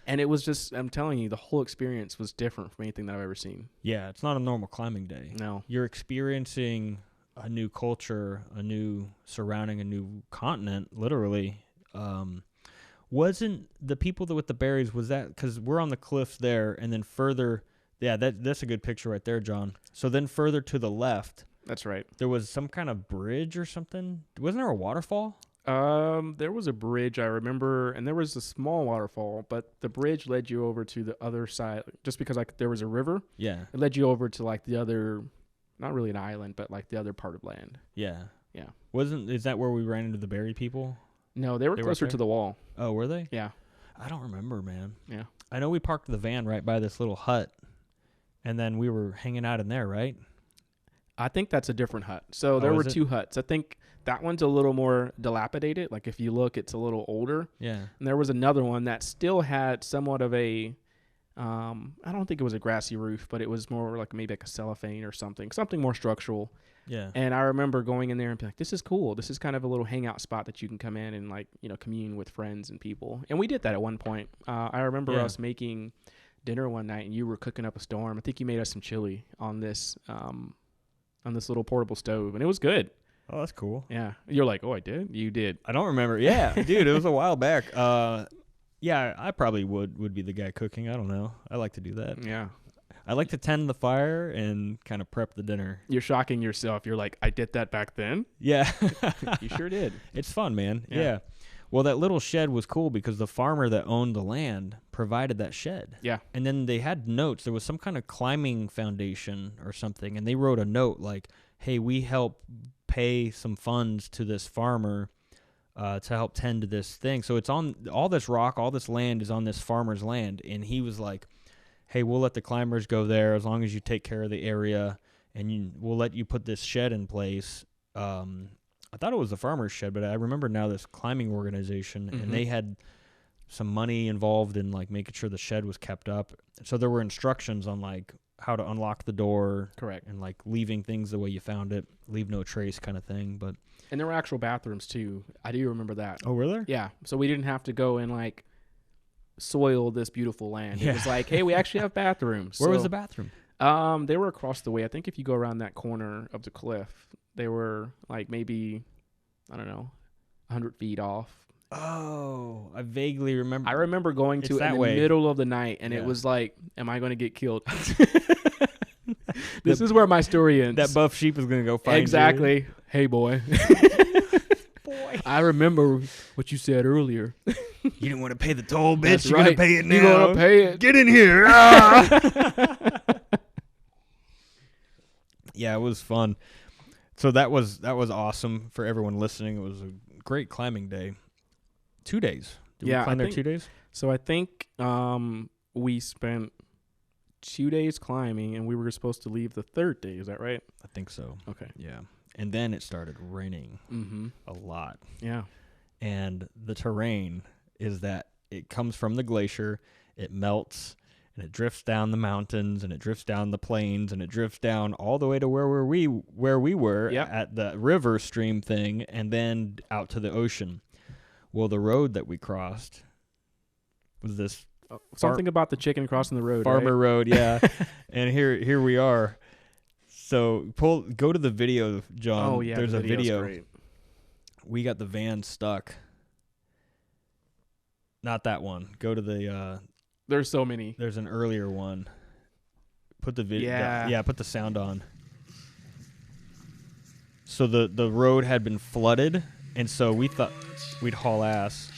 And it was just, I'm telling you, the whole experience was different from anything that I've ever seen. Yeah, it's not a normal climbing day. No. You're experiencing a new culture, a new surrounding, a new continent, literally. Wasn't the people with the berries, was that, because we're on the cliffs there, and then further, yeah, that's a good picture right there, John. So then further to the left. That's right. There was some kind of bridge or something. Wasn't there a waterfall? There was a bridge, I remember, and there was a small waterfall, but the bridge led you over to the other side, just because like there was a river. Yeah. It led you over to like the other, not really an island, but like the other part of land. Yeah. Yeah. Is that where we ran into the berry people? No, they were closer to the wall. Oh, were they? Yeah. I don't remember, man. Yeah. I know we parked the van right by this little hut, and then we were hanging out in there, right? I think that's a different hut. So there were two huts. I think that one's a little more dilapidated. Like if you look, it's a little older. Yeah. And there was another one that still had somewhat of a, I don't think it was a grassy roof, but it was more like maybe like a cellophane or something more structural. Yeah. And I remember going in there and being like, this is cool. This is kind of a little hangout spot that you can come in and like, commune with friends and people. And we did that at one point. I remember us making dinner one night, and you were cooking up a storm. I think you made us some chili on this little portable stove, and it was good. Oh, that's cool. Yeah. You're like, oh, I did? You did. I don't remember. Yeah, dude, it was a while back. Yeah, I probably would be the guy cooking. I don't know. I like to do that. Yeah. I like to tend the fire and kind of prep the dinner. You're shocking yourself. You're like, I did that back then? Yeah. You sure did. It's fun, man. Yeah. Well, that little shed was cool because the farmer that owned the land provided that shed. Yeah. And then they had notes. There was some kind of climbing foundation or something, and they wrote a note like, hey, we help pay some funds to this farmer to help tend to this thing. So it's on all this rock, all this land is on this farmer's land. And he was like, hey, we'll let the climbers go there as long as you take care of the area, and we'll let you put this shed in place. I thought it was the farmer's shed, but I remember now this climbing organization, and they had some money involved in like making sure the shed was kept up. So there were instructions on like how to unlock the door. Correct. And like leaving things the way you found it, leave no trace kind of thing. But And there were actual bathrooms too. I do remember that. oh, were there? Yeah. So we didn't have to go and like soil this beautiful land. Yeah. It was like, hey, we actually have bathrooms. Where was the bathroom? They were across the way. I think if you go around that corner of the cliff, they were like maybe, I don't know, 100 feet off. Oh, I vaguely remember. I remember going to it in the middle of the night, and it was like, am I going to get killed? This is where my story ends. That buff sheep is going to go find exactly. you. Hey, boy. Boy. I remember what you said earlier. You didn't want to pay the toll, bitch. That's You're right. going to pay it now. You're going to pay it. Get in here. Ah! Yeah, it was fun. So that was awesome for everyone listening. It was a great climbing day. 2 days. Did we climb there 2 days? So I think we spent 2 days climbing, and we were supposed to leave the third day. Is that right? I think so. Okay. Yeah. And then it started raining a lot. Yeah. And the terrain is that it comes from the glacier, it melts, and it drifts down the mountains, and it drifts down the plains, and it drifts down all the way to where we were at the river stream thing, and then out to the ocean. Well, the road that we crossed was this something about the chicken crossing the road. Farmer right? Road, yeah. And here we are. So go to the video, John. Oh yeah, there's a video. Great. We got the van stuck. Not that one. Go to the. There's so many. There's an earlier one. Put the video. Yeah. Put the sound on. So the road had been flooded, and so we thought we'd haul ass.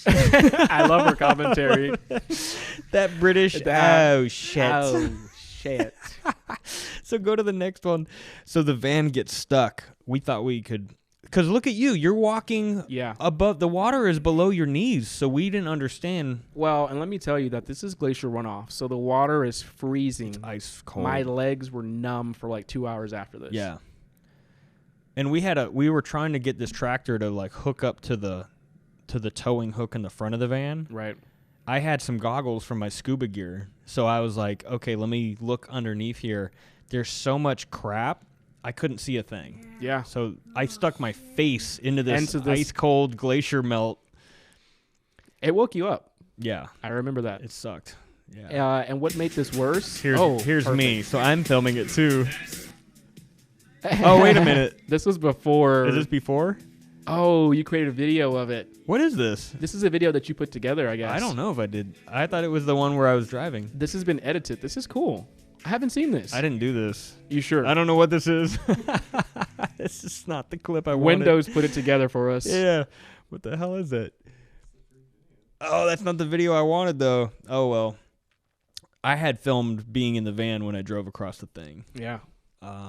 I love her commentary. That British. Oh shit. Oh shit. So go to the next one. So the van gets stuck. We thought we could, because look at you. You're walking above, the water is below your knees. So we didn't understand. Well, and let me tell you that this is glacier runoff. So the water is freezing. It's ice cold. My legs were numb for like 2 hours after this. Yeah. And we were trying to get this tractor to like hook up to the towing hook in the front of the van. Right. I had some goggles from my scuba gear. So I was like, okay, let me look underneath here. There's so much crap, I couldn't see a thing. Yeah. So I stuck my face into this ice-cold glacier melt. It woke you up. Yeah. I remember that. It sucked. Yeah. And what made this worse? Here's me. So I'm filming it too. Oh, wait a minute. This was before. Is this before? Oh, you created a video of it. What is this? This is a video that you put together, I guess. I don't know if I did. I thought it was the one where I was driving. This has been edited. This is cool. I haven't seen this. I didn't do this. You sure? I don't know what this is. This is not the clip I wanted. Windows put it together for us. Yeah. What the hell is it? Oh, that's not the video I wanted, though. Oh, well. I had filmed being in the van when I drove across the thing. Yeah.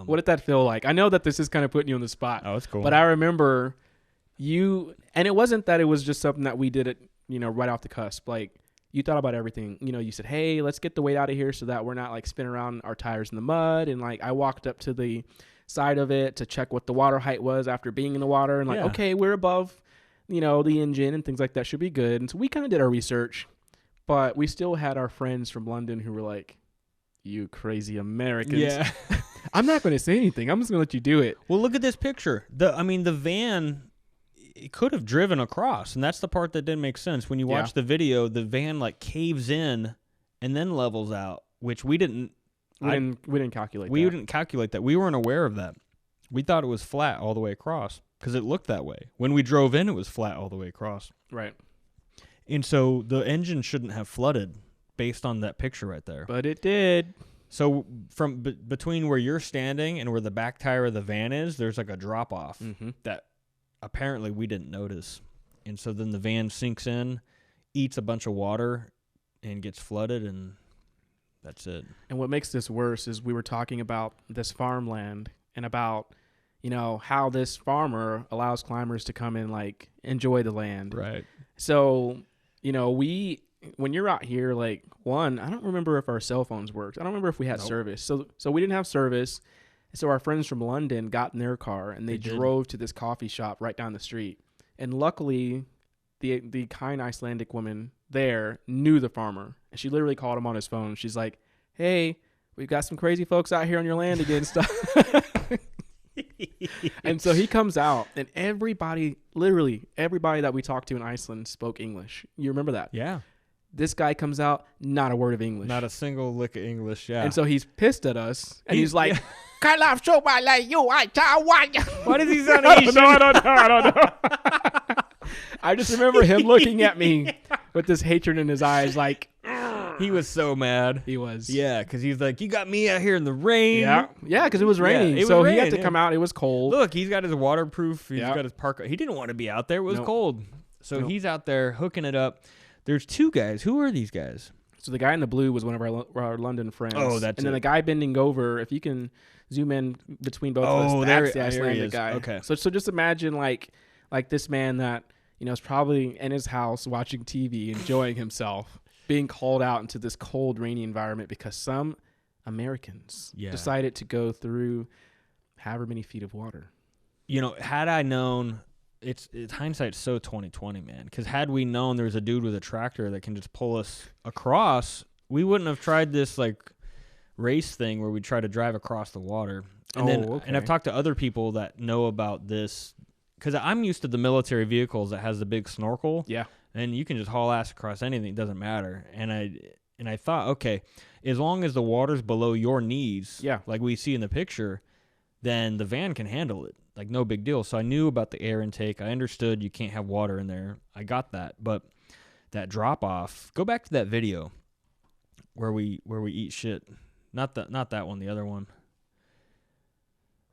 What did that feel like? I know that this is kind of putting you on the spot. Oh, it's cool. But I remember and it wasn't that it was just something that we did it, right off the cusp. Like, you thought about everything. You said, hey, let's get the weight out of here so that we're not like spinning around our tires in the mud. And like, I walked up to the side of it to check what the water height was after being in the water. And like, okay, we're above, the engine and things like that should be good. And so we kind of did our research, but we still had our friends from London who were like, you crazy Americans. Yeah. I'm not going to say anything. I'm just going to let you do it. Well, look at this picture. The van, it could have driven across, and that's the part that didn't make sense. When you watch the video, the van like caves in and then levels out, which we didn't calculate. We didn't calculate that. We weren't aware of that. We thought it was flat all the way across because it looked that way. When we drove in, it was flat all the way across. Right. And so the engine shouldn't have flooded based on that picture right there. But it did. So from between where you're standing and where the back tire of the van is, there's like a drop off that apparently we didn't notice. And so then the van sinks in, eats a bunch of water, and gets flooded, and that's it. And what makes this worse is we were talking about this farmland and about, how this farmer allows climbers to come and like enjoy the land. Right. So, when you're out here, like, I don't remember if our cell phones worked. I don't remember if we had service. So we didn't have service. So our friends from London got in their car and they drove to this coffee shop right down the street. And luckily, the kind Icelandic woman there knew the farmer. And she literally called him on his phone. She's like, hey, we've got some crazy folks out here on your land again. Stuff. And so he comes out, and literally everybody that we talked to in Iceland spoke English. You remember that? Yeah. This guy comes out, not a word of English. Not a single lick of English, yeah. And so he's pissed at us, and he's like, "What does he sound Asian?" I don't know. I just remember him looking at me with this hatred in his eyes, like... He was so mad. He was. Yeah, because he's like, you got me out here in the rain. Yeah, because it was raining. He had to come out. It was cold. Look, he's got his waterproof. He's got his parka. He didn't want to be out there. It was cold. So he's out there hooking it up. There's two guys. Who are these guys? So the guy in the blue was one of our London friends. Oh, that's And then the guy bending over, if you can zoom in between both of us, that's the Icelandic guy. Okay. So just imagine like this man that, is probably in his house watching TV, enjoying himself, being called out into this cold, rainy environment because some Americans decided to go through however many feet of water. Had I known, it's hindsight's so 2020, man. Because had we known there's a dude with a tractor that can just pull us across, we wouldn't have tried this like race thing where we try to drive across the water. And I've talked to other people that know about this because I'm used to the military vehicles that has the big snorkel. Yeah. And you can just haul ass across anything. It doesn't matter. And I thought, okay, as long as the water's below your knees, like we see in the picture, then the van can handle it. Like, no big deal. So I knew about the air intake. I understood you can't have water in there. I got that. But that drop-off, go back to that video where we eat shit. Not that one, the other one.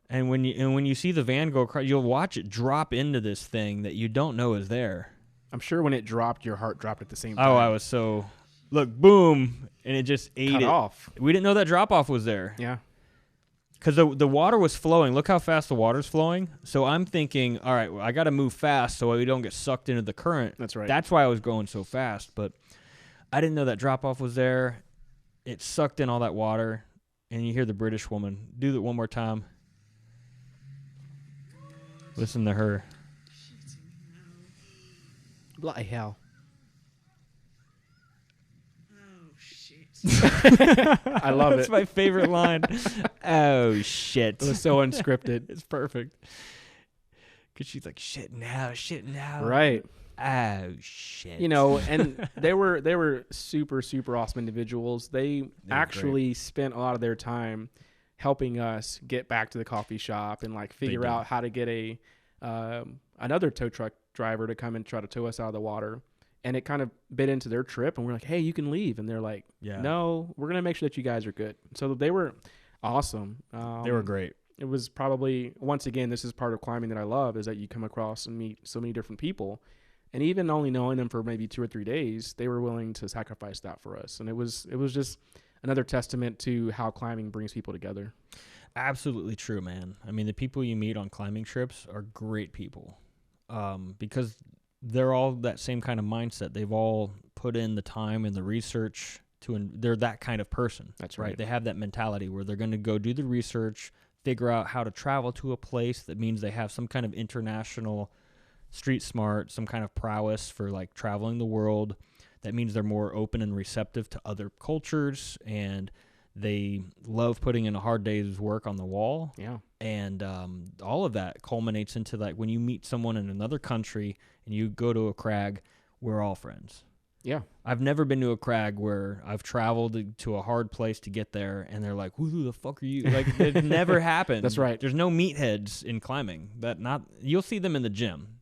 And when you see the van go across, you'll watch it drop into this thing that you don't know is there. I'm sure when it dropped, your heart dropped at the same time. Oh, I was so... Look, boom, and it just ate it. Off. We didn't know that drop-off was there. Yeah. Because the water was flowing. Look how fast the water's flowing. So I'm thinking, all right, well, I got to move fast so we don't get sucked into the current. That's right. That's why I was going so fast. But I didn't know that drop-off was there. It sucked in all that water. And you hear the British woman. Do that one more time. Listen to her. Bloody hell. Oh, shit. I love That's it. my favorite line. Oh, shit. It was so unscripted. It's perfect. Because she's like, shit now. Right. Oh, shit. And they were super, super awesome individuals. They actually spent a lot of their time helping us get back to the coffee shop and like figure out how to get another tow truck driver to come and try to tow us out of the water. And it kind of bit into their trip, and we're like, hey, you can leave. And they're like, no, we're going to make sure that you guys are good. So they were awesome. They were great. It was probably, once again, this is part of climbing that I love, is that you come across and meet so many different people. And even only knowing them for maybe 2 or 3 days, they were willing to sacrifice that for us. And it was just another testament to how climbing brings people together. Absolutely true, man. I mean, the people you meet on climbing trips are great people. Because they're all that same kind of mindset. They've all put in the time and the research they're that kind of person. That's right. They have that mentality where they're going to go do the research, figure out how to travel to a place that means they have some kind of international street smart, some kind of prowess for like traveling the world. That means they're more open and receptive to other cultures, and they love putting in a hard day's work on the wall. Yeah. And all of that culminates into like when you meet someone in another country and you go to a crag, we're all friends. Yeah. I've never been to a crag where I've traveled to a hard place to get there and they're like, who the fuck are you? Like, it never happened. That's right. There's no meatheads in climbing. You'll see them in the gym.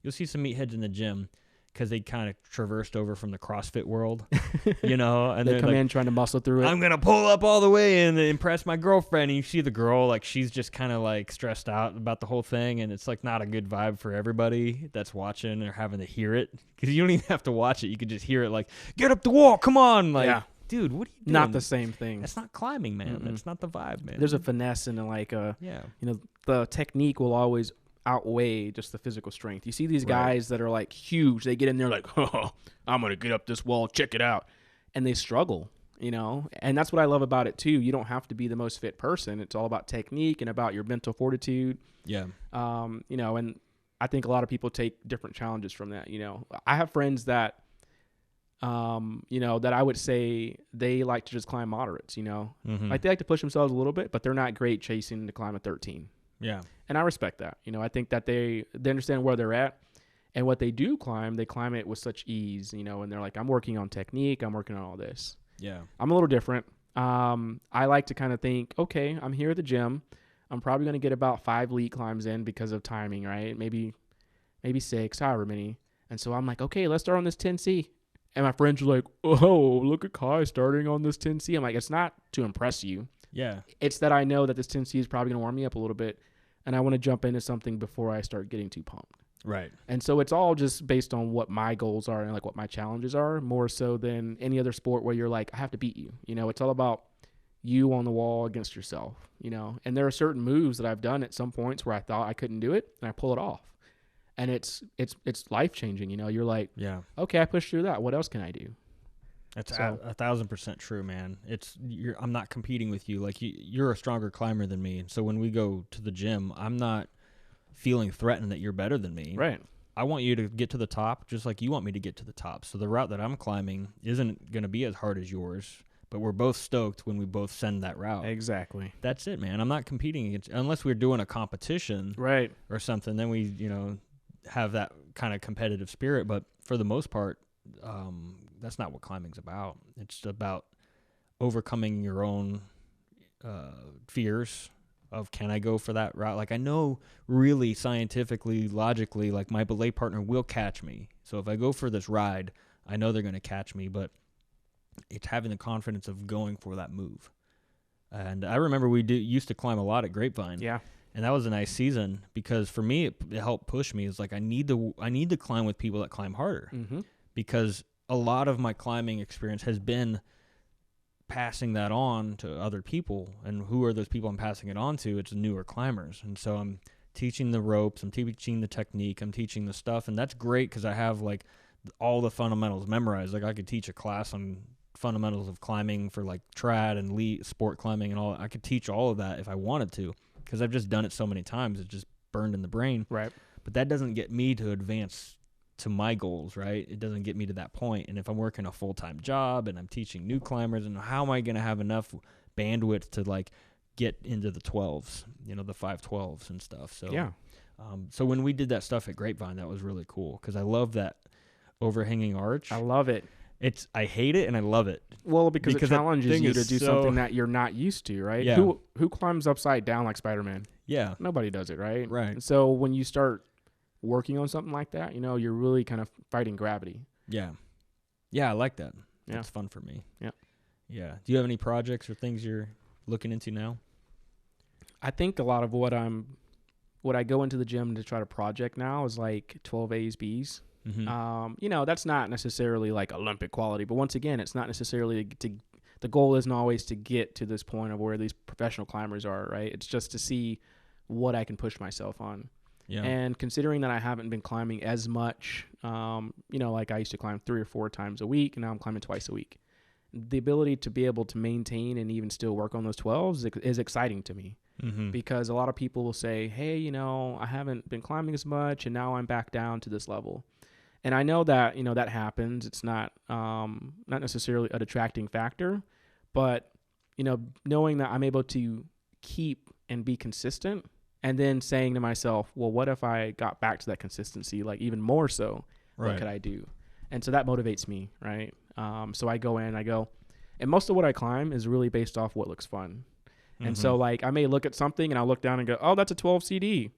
You'll see some meatheads in the gym because they kind of traversed over from the CrossFit world, and they come in trying to muscle through it. I'm going to pull up all the way and impress my girlfriend. And you see the girl, like, she's just kind of like stressed out about the whole thing. And it's like not a good vibe for everybody that's watching or having to hear it, because you don't even have to watch it. You can just hear it like, get up the wall. Come on. Like, dude, what are you doing? Not the same thing. That's not climbing, man. Mm-mm. That's not the vibe, man. There's a finesse and the technique will always outweigh just the physical strength. You see these guys that are like huge. They get in there like, oh, I'm going to get up this wall. Check it out. And they struggle. and that's what I love about it too. You don't have to be the most fit person. It's all about technique and about your mental fortitude. Yeah. And I think a lot of people take different challenges from that. I have friends that, that I would say they like to just climb moderates, like they like to push themselves a little bit, but they're not great chasing to climb a 13. Yeah. And I respect that. I think that they understand where they're at, and what they do climb, they climb it with such ease, and they're like, I'm working on technique. I'm working on all this. Yeah. I'm a little different. I like to kind of think, okay, I'm here at the gym. I'm probably going to get about 5 lead climbs in because of timing, right? Maybe 6, however many. And so I'm like, okay, let's start on this 10C. And my friends are like, oh, look at Kai starting on this 10C. I'm like, it's not to impress you. Yeah. It's that I know that this 10C is probably going to warm me up a little bit, and I want to jump into something before I start getting too pumped. Right. And so it's all just based on what my goals are and like what my challenges are, more so than any other sport where you're like, I have to beat you. It's all about you on the wall against yourself, and there are certain moves that I've done at some points where I thought I couldn't do it, and I pull it off. And it's life changing. You're like, yeah, okay, I pushed through that. What else can I do? That's 1,000% true, man. I'm not competing with you. Like you're a stronger climber than me. So when we go to the gym, I'm not feeling threatened that you're better than me. Right. I want you to get to the top just like you want me to get to the top. So the route that I'm climbing isn't going to be as hard as yours, but we're both stoked when we both send that route. Exactly. That's it, man. I'm not competing against, unless we're doing a competition, right, or something, then we, have that kind of competitive spirit. But for the most part, that's not what climbing's about. It's about overcoming your own fears of, can I go for that route? Like, I know really scientifically, logically, like my belay partner will catch me. So if I go for this ride, I know they're going to catch me, but it's having the confidence of going for that move. And I remember we used to climb a lot at Grapevine. Yeah. And that was a nice season because for me, it helped push me. It's like, I need to climb with people that climb harder, because a lot of my climbing experience has been passing that on to other people. And who are those people I'm passing it on to? It's newer climbers. And so I'm teaching the ropes, I'm teaching the technique, I'm teaching the stuff. And that's great because I have like all the fundamentals memorized. Like I could teach a class on fundamentals of climbing for like trad and elite sport climbing and all. I could teach all of that if I wanted to, because I've just done it so many times. It's just burned in the brain. Right. But that doesn't get me to advance to my goals, right? It doesn't get me to that point. And if I'm working a full-time job and I'm teaching new climbers, and how am I going to have enough bandwidth to like get into the 12s, the 512s and stuff. So yeah. So when we did that stuff at Grapevine, that was really cool because I love that overhanging arch. I love it. I hate it and I love it. Well, because it challenges you to do something that you're not used to, right? Yeah. Who climbs upside down like Spider-Man? Yeah. Nobody does it, right? Right. So when you start working on something like that, you're really kind of fighting gravity. Yeah. Yeah, I like that. Yeah. That's fun for me. Yeah. Yeah. Do you have any projects or things you're looking into now? I think a lot of what I go into the gym to try to project now is like 12 A's, B's. Mm-hmm. That's not necessarily like Olympic quality, but once again, it's not necessarily the goal isn't always to get to this point of where these professional climbers are, right? It's just to see what I can push myself on. Yeah. And considering that I haven't been climbing as much, like I used to climb 3 or 4 times a week, and now I'm climbing twice a week. The ability to be able to maintain and even still work on those 12s is exciting to me. Mm-hmm. Because a lot of people will say, hey, I haven't been climbing as much, and now I'm back down to this level. And I know that, that happens. It's not necessarily a detracting factor, but, knowing that I'm able to keep and be consistent, and then saying to myself, well, what if I got back to that consistency, like even more so, what could I do? And so that motivates me, right? So I go in, and most of what I climb is really based off what looks fun. Mm-hmm. And so like I may look at something and I'll look down and go, oh, that's a 12 CD.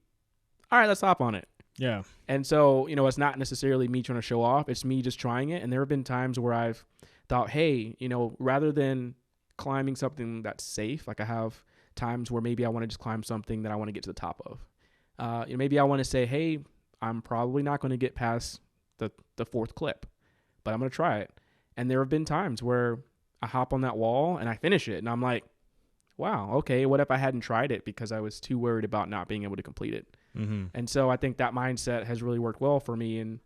All right, let's hop on it. Yeah. And so, it's not necessarily me trying to show off. It's me just trying it. And there have been times where I've thought, hey, rather than climbing something that's safe, like I have times where maybe I want to just climb something that I want to get to the top of. Maybe I want to say, hey, I'm probably not going to get past the 4th clip, but I'm going to try it. And there have been times where I hop on that wall and I finish it. And I'm like, wow, okay, what if I hadn't tried it because I was too worried about not being able to complete it? Mm-hmm. And so I think that mindset has really worked well for me and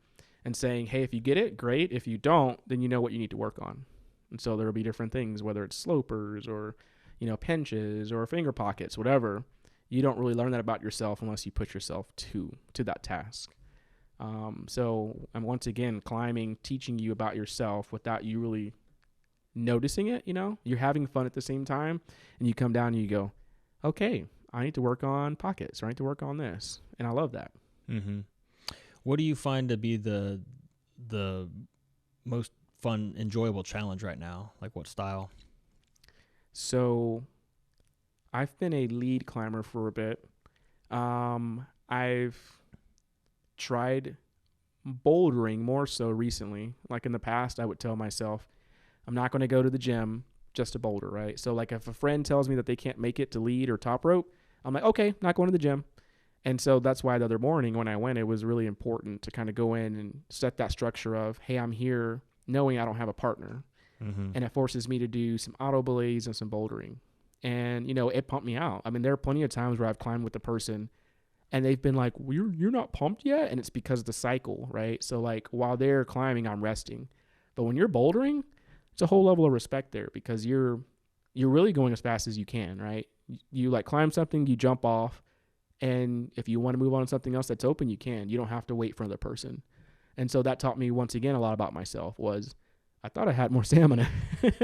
saying, hey, if you get it, great. If you don't, then you know what you need to work on. And so there'll be different things, whether it's slopers or, pinches or finger pockets, whatever. You don't really learn that about yourself unless you put yourself to that task. So I'm once again climbing, teaching you about yourself without you really noticing it. You're having fun at the same time, and you come down and you go, okay, I need to work on pockets, or I need to work on this. And I love that. Mm-hmm. What do you find to be the most fun, enjoyable challenge right now? Like what style? So I've been a lead climber for a bit. I've tried bouldering more so recently. Like in the past, I would tell myself, I'm not going to go to the gym just to boulder, right? So like if a friend tells me that they can't make it to lead or top rope, I'm like, okay, not going to the gym. And so that's why the other morning when I went, it was really important to kind of go in and set that structure of, hey, I'm here knowing I don't have a partner. Mm-hmm. And it forces me to do some auto belays and some bouldering. And, it pumped me out. I mean, there are plenty of times where I've climbed with a person and they've been like, well, you're not pumped yet? And it's because of the cycle, right? So like while they're climbing, I'm resting. But when you're bouldering, it's a whole level of respect there because you're really going as fast as you can, right? You like climb something, you jump off, and if you want to move on to something else that's open, you can. You don't have to wait for another person. And so that taught me once again a lot about myself was I thought I had more stamina.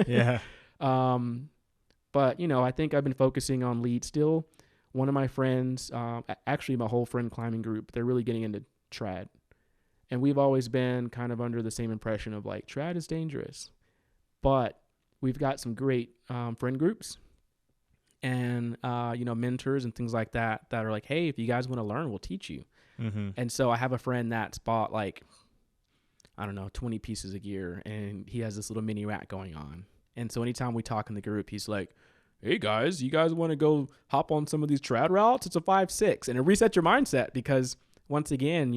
Yeah. But, I think I've been focusing on lead still. One of my friends, actually my whole friend climbing group, they're really getting into trad. And we've always been kind of under the same impression of like trad is dangerous. But we've got some great friend groups and, mentors and things like that are like, hey, if you guys want to learn, we'll teach you. Mm-hmm. And so I have a friend that's bought like, 20 pieces of gear, and he has this little mini rack going on. And so anytime we talk in the group, he's like, hey guys, you guys want to go hop on some of these trad routes? It's a 5-6. And it resets your mindset because once again,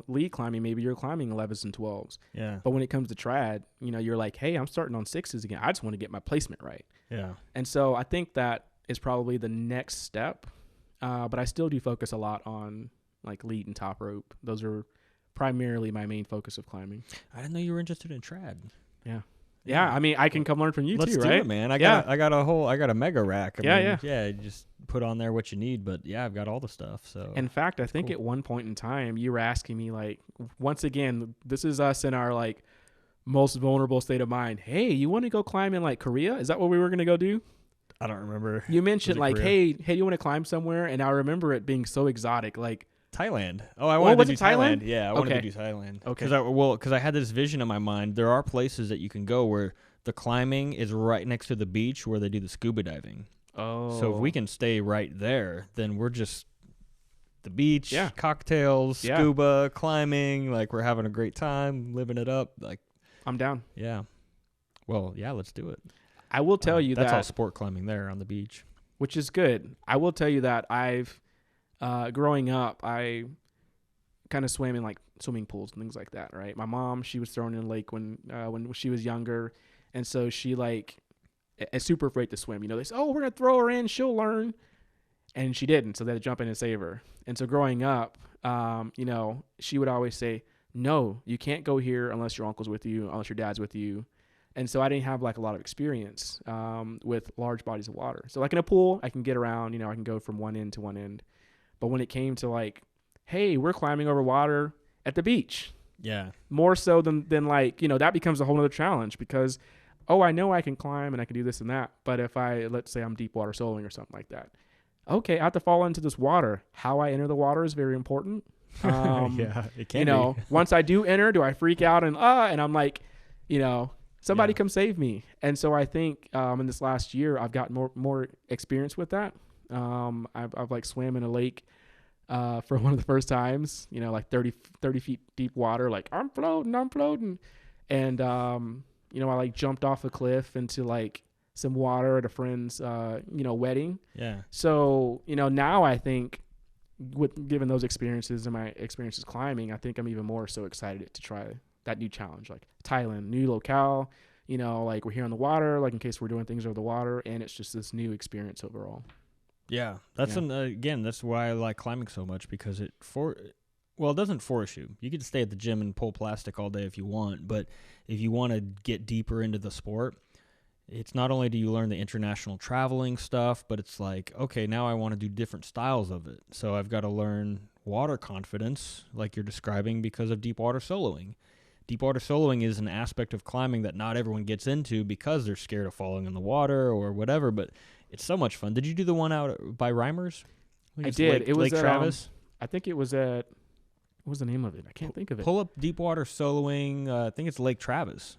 lead climbing, maybe you're climbing 11s and 12s. Yeah. But when it comes to trad, you're like, hey, I'm starting on 6s again. I just want to get my placement right. Yeah. And so I think that is probably the next step. But I still do focus a lot on like lead and top rope. Those are primarily my main focus of climbing. I didn't know you were interested in trad. Yeah, I mean, I can come learn from you Let's too, do right? it, man. I got a mega rack. Yeah. You just put on there what you need, but yeah, I've got all the stuff. So In fact, I think cool. at one point in time, you were asking me like, once again, this is us in our like most vulnerable state of mind. Hey, you want to go climb in like Korea? Is that what we were going to go do? I don't remember. You mentioned like, Korea? hey, you want to climb somewhere? And I remember it being so exotic, like Thailand. Oh, I wanted to do Thailand? Yeah, I wanted Okay. to do Thailand. Okay. Because I had this vision in my mind. There are places that you can go where the climbing is right next to the beach where they do the scuba diving. Oh. So if we can stay right there, then we're just the beach, Yeah. cocktails, Yeah. scuba, climbing, like we're having a great time, living it up. Like, I'm down. yeah. Well, yeah, let's do it. I will tell you that's that, all sport climbing there on the beach. which is good. I will tell you that I've, growing up, I kind of swam in like swimming pools and things like that, right? My mom, she was thrown in a lake when she was younger. And so she like is super afraid to swim. They say, oh, we're going to throw her in. She'll learn. And she didn't. So they had to jump in and save her. And so growing up, she would always say, no, you can't go here unless your uncle's with you, unless your dad's with you. And so I didn't have like a lot of experience with large bodies of water. So like in a pool, I can get around, I can go from one end to one end. But when it came to like, hey, we're climbing over water at the beach. Yeah. More so than like, that becomes a whole other challenge because, oh, I know I can climb and I can do this and that. But if let's say I'm deep water soloing or something like that. Okay, I have to fall into this water. How I enter the water is very important. Yeah, it can be. Once I do enter, do I freak out and I'm like, somebody come save me. And so I think in this last year, I've gotten more experience with that. I've like swam in a lake for one of the first times, like 30 feet deep water, like I'm floating. And, I like jumped off a cliff into like some water at a friend's, wedding. Yeah. So, now I think given those experiences and my experiences climbing, I think I'm even more so excited to try that new challenge, like Thailand, new locale, like we're here on the water, like in case we're doing things over the water. And it's just this new experience overall. Yeah, that's again, that's why I like climbing so much because it doesn't force you. You can stay at the gym and pull plastic all day if you want, but if you want to get deeper into the sport, it's not only do you learn the international traveling stuff, but it's like, okay, now I want to do different styles of it. So I've got to learn water confidence, like you're describing, because of deep water soloing. Deep water soloing is an aspect of climbing that not everyone gets into because they're scared of falling in the water or whatever, but it's so much fun. Did you do the one out by Reimers? I did. It was Lake Travis. I think it was at, what was the name of it? I can't think of it. Pull up deep water soloing. I think it's Lake Travis.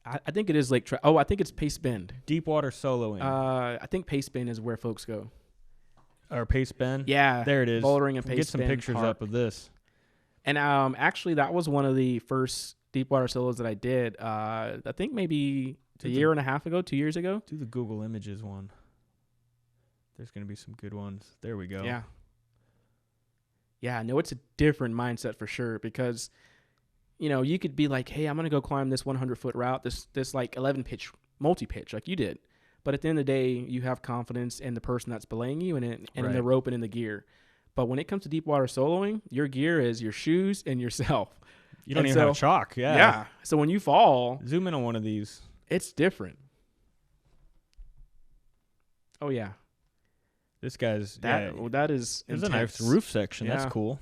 I think it is Lake Travis. Oh, I think it's Pace Bend. Deep water soloing. I think Pace Bend is where folks go. Or Pace Bend? Yeah. There it is. Bouldering and Pace Bend. Get some pictures Park. up of this. And actually, that was one of the first deep water solos that I did. I think maybe a year and a half ago, 2 years ago. Do the Google Images one. There's going to be some good ones. There we go. Yeah. Yeah, no, it's a different mindset for sure because, you know, you could be like, hey, I'm going to go climb this 100-foot route, this like 11-pitch, multi-pitch like you did. But at the end of the day, you have confidence in the person that's belaying you and in the rope and in the gear. But when it comes to deep water soloing, your gear is your shoes and yourself. You don't even have chalk. Yeah. Yeah. So when you fall, zoom in on one of these. It's different. Oh yeah. This guy's that is there's a intense. nice roof section. Yeah. That's cool.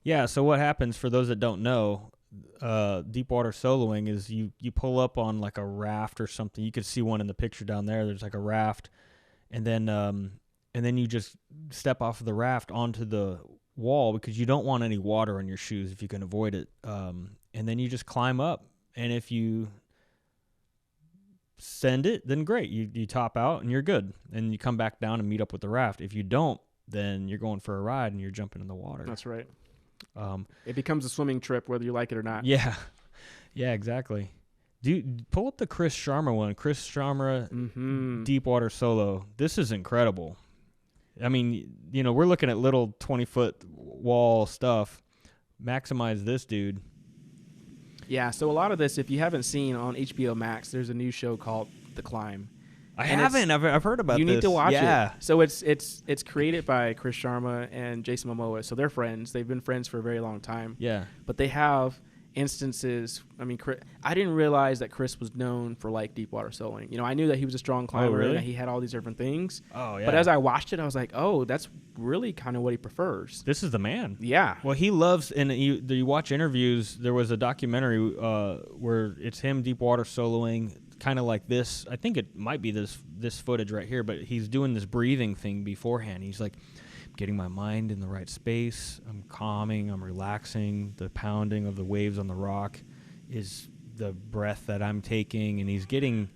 Yeah. So what happens for those that don't know, deep water soloing is you pull up on like a raft or something. You could see one in the picture down there. There's like a raft, and then you just step off of the raft onto the wall because you don't want any water on your shoes if you can avoid it. And then you just climb up, and if you send it, then great. You top out and you're good. And you come back down and meet up with the raft. If you don't, then you're going for a ride and you're jumping in the water. That's right. It becomes a swimming trip whether you like it or not. Yeah. Yeah, exactly. Pull up the Chris Sharma one. Chris Sharma deep water solo. This is incredible. I mean, you know, we're looking at little 20-foot wall stuff. Maximize this, dude. Yeah, so a lot of this, if you haven't seen on HBO Max, there's a new show called The Climb. I haven't. I've heard about this. You need to watch it. So it's created by Chris Sharma and Jason Momoa. So they're friends. They've been friends for a very long time. Yeah. But they have instances. I mean, I didn't realize that Chris was known for like deep water soloing. You know, I knew that he was a strong climber really? and that he had all these different things. Oh, yeah. But as I watched it, I was like, oh, that's really kind of what he prefers. This is the man. Yeah. Well, he loves, and you watch interviews. There was a documentary where it's him deep water soloing, kind of like this. I think it might be this footage right here, but he's doing this breathing thing beforehand. He's like, getting my mind in the right space. I'm calming. I'm relaxing. The pounding of the waves on the rock is the breath that I'm taking. And he's getting,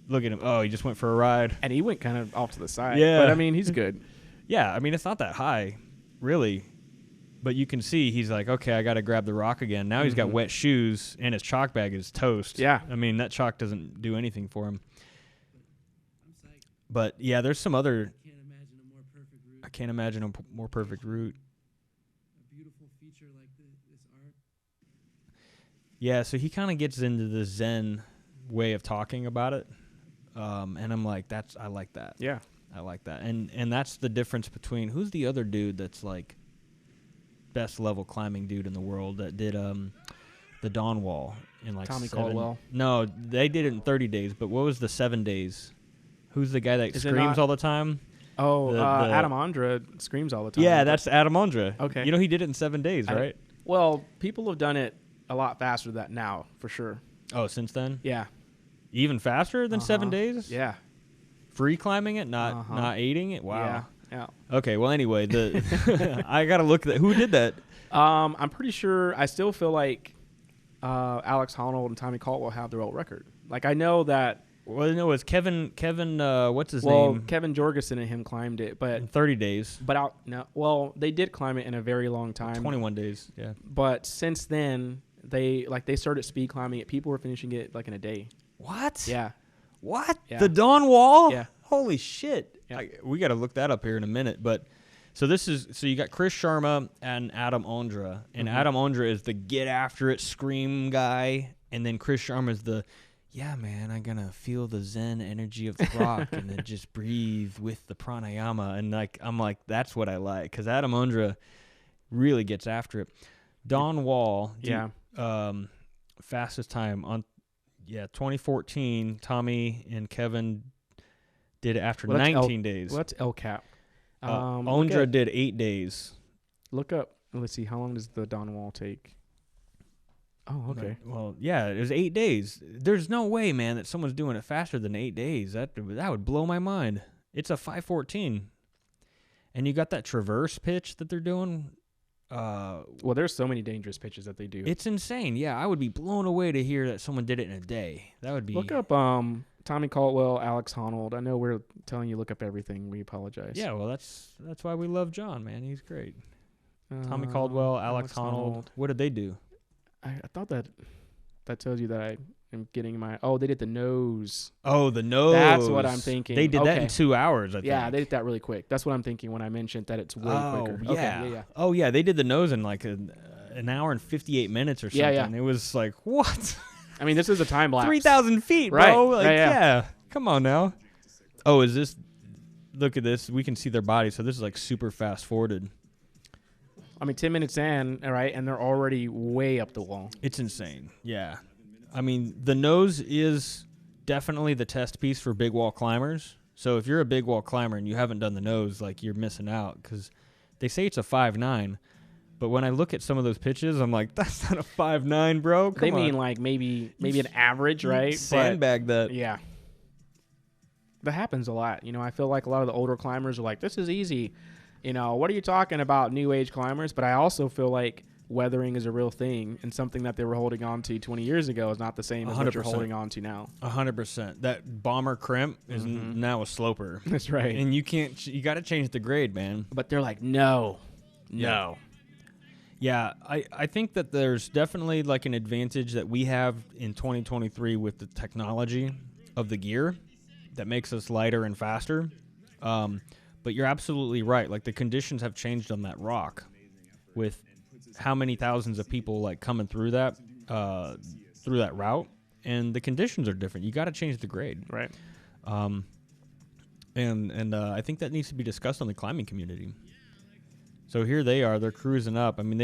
look at him. Oh, he just went for a ride. And he went kind of off to the side. Yeah. But, I mean, he's good. Yeah. I mean, it's not that high, really. But you can see he's like, okay, I got to grab the rock again. Now he's got wet shoes, and his chalk bag is toast. Yeah. I mean, that chalk doesn't do anything for him. But, yeah, there's some other... I can't imagine a more perfect route. A beautiful feature like this art. Yeah, so he kind of gets into the Zen way of talking about it, and I'm like, I like that. Yeah, I like that, and that's the difference between who's the other dude that's like best level climbing dude in the world that did the Dawn Wall in like Tommy 7 Caldwell. No, they did it in 30 days, but what was the 7 days? Who's the guy that Is it screams not- all the time? Oh, Adam Ondra screams all the time. Yeah, that's Adam Ondra. Okay. You know he did it in 7 days, right? Well, people have done it a lot faster than that now, for sure. Oh, since then? Yeah. Even faster than 7 days? Yeah. Free climbing it, not aiding it? Wow. Yeah. Okay, well, anyway, I got to look at who did that. I'm pretty sure, I still feel like Alex Honnold and Tommy Caldwell have the world record. Like, I know that. Well, no, it's Kevin, what's his Well, name? Kevin Jorgensen and him climbed it, but In 30 days. they did climb it in a very long time. 21 days, yeah. But since then, they started speed climbing it. People were finishing it like in a day. What? Yeah. What? Yeah. The Dawn Wall? Yeah. Holy shit. Yeah. We got to look that up here in a minute, but so you got Chris Sharma and Adam Ondra, and Adam Ondra is the get after it scream guy, and then Chris Sharma is the yeah, man, I'm going to feel the Zen energy of the rock and then just breathe with the pranayama. And I'm like, that's what I like, because Adam Ondra really gets after it. Dawn Wall, Yeah. fastest time on 2014, Tommy and Kevin did it after Well, that's 19 days. Well, that's LCAP. Ondra did 8 days. Look up. Let's see. How long does the Dawn Wall take? Oh, okay. Well, yeah, it was 8 days. There's no way, man, that someone's doing it faster than 8 days. That would blow my mind. It's a 514. And you got that traverse pitch that they're doing. Well, there's so many dangerous pitches that they do. It's insane. Yeah, I would be blown away to hear that someone did it in a day. That would be... Look up Tommy Caldwell, Alex Honnold. I know we're telling you look up everything. We apologize. Yeah, well, that's why we love John, man. He's great. Tommy Caldwell, Alex Honnold. What did they do? I thought that tells you that I am getting my... Oh, they did the nose. Oh, the nose. That's what I'm thinking. They did that in 2 hours, I think. Yeah, they did that really quick. That's what I'm thinking when I mentioned that it's way quicker. Yeah. Okay, yeah. Oh, yeah, they did the nose in like an hour and 58 minutes or something. Yeah. It was like, what? I mean, this is a time lapse. 3,000 feet, bro. Right. Like, Yeah. Come on now. Oh, is this... Look at this. We can see their bodies. So this is like super fast forwarded. I mean, 10 minutes in, all right, and they're already way up the wall. It's insane. Yeah. I mean, the nose is definitely the test piece for big wall climbers. So if you're a big wall climber and you haven't done the nose, like, you're missing out because they say it's a 5'9", but when I look at some of those pitches, I'm like, that's not a 5'9", bro. Come They on. mean like maybe an average, right? Sandbag that. Yeah. That happens a lot. You know, I feel like a lot of the older climbers are like, this is easy. You know, what are you talking about, new age climbers? But I also feel like weathering is a real thing, and something that they were holding on to 20 years ago is not the same as what you're holding on to now. 100%. That bomber crimp is now a sloper. That's right. And you got to change the grade, man. But they're like, no. Yeah, I think that there's definitely like an advantage that we have in 2023 with the technology of the gear that makes us lighter and faster. But you're absolutely right. Like, the conditions have changed on that rock with how many thousands of people like coming through that route, and the conditions are different. You got to change the grade, Right. And I think that needs to be discussed on the climbing community. So here they are. They're cruising up. I mean,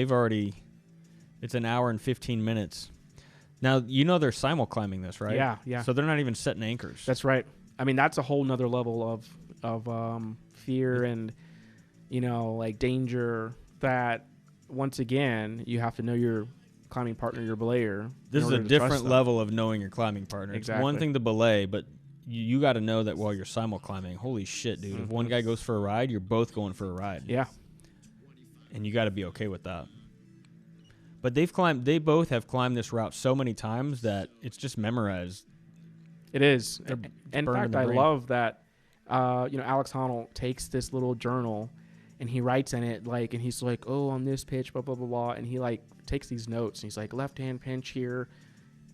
it's an hour and 15 minutes. Now, you know they're simul climbing this, right? Yeah. So they're not even setting anchors. That's right. I mean, that's a whole nother level of fear and, you know, like danger that, once again, you have to know your climbing partner, your belayer. This is a different level of knowing your climbing partner. Exactly. It's one thing to belay, but you got to know that while you're simul climbing. Holy shit, dude. If one guy goes for a ride, you're both going for a ride. Yeah. And you got to be okay with that. But they both have climbed this route so many times that it's just memorized. It is. They're In burned in fact, the I brain. love that, Alex Honnold takes this little journal and he writes in it, like, and he's like, oh, on this pitch, blah, blah, blah, blah. And he, like, takes these notes and he's like, left-hand pinch here.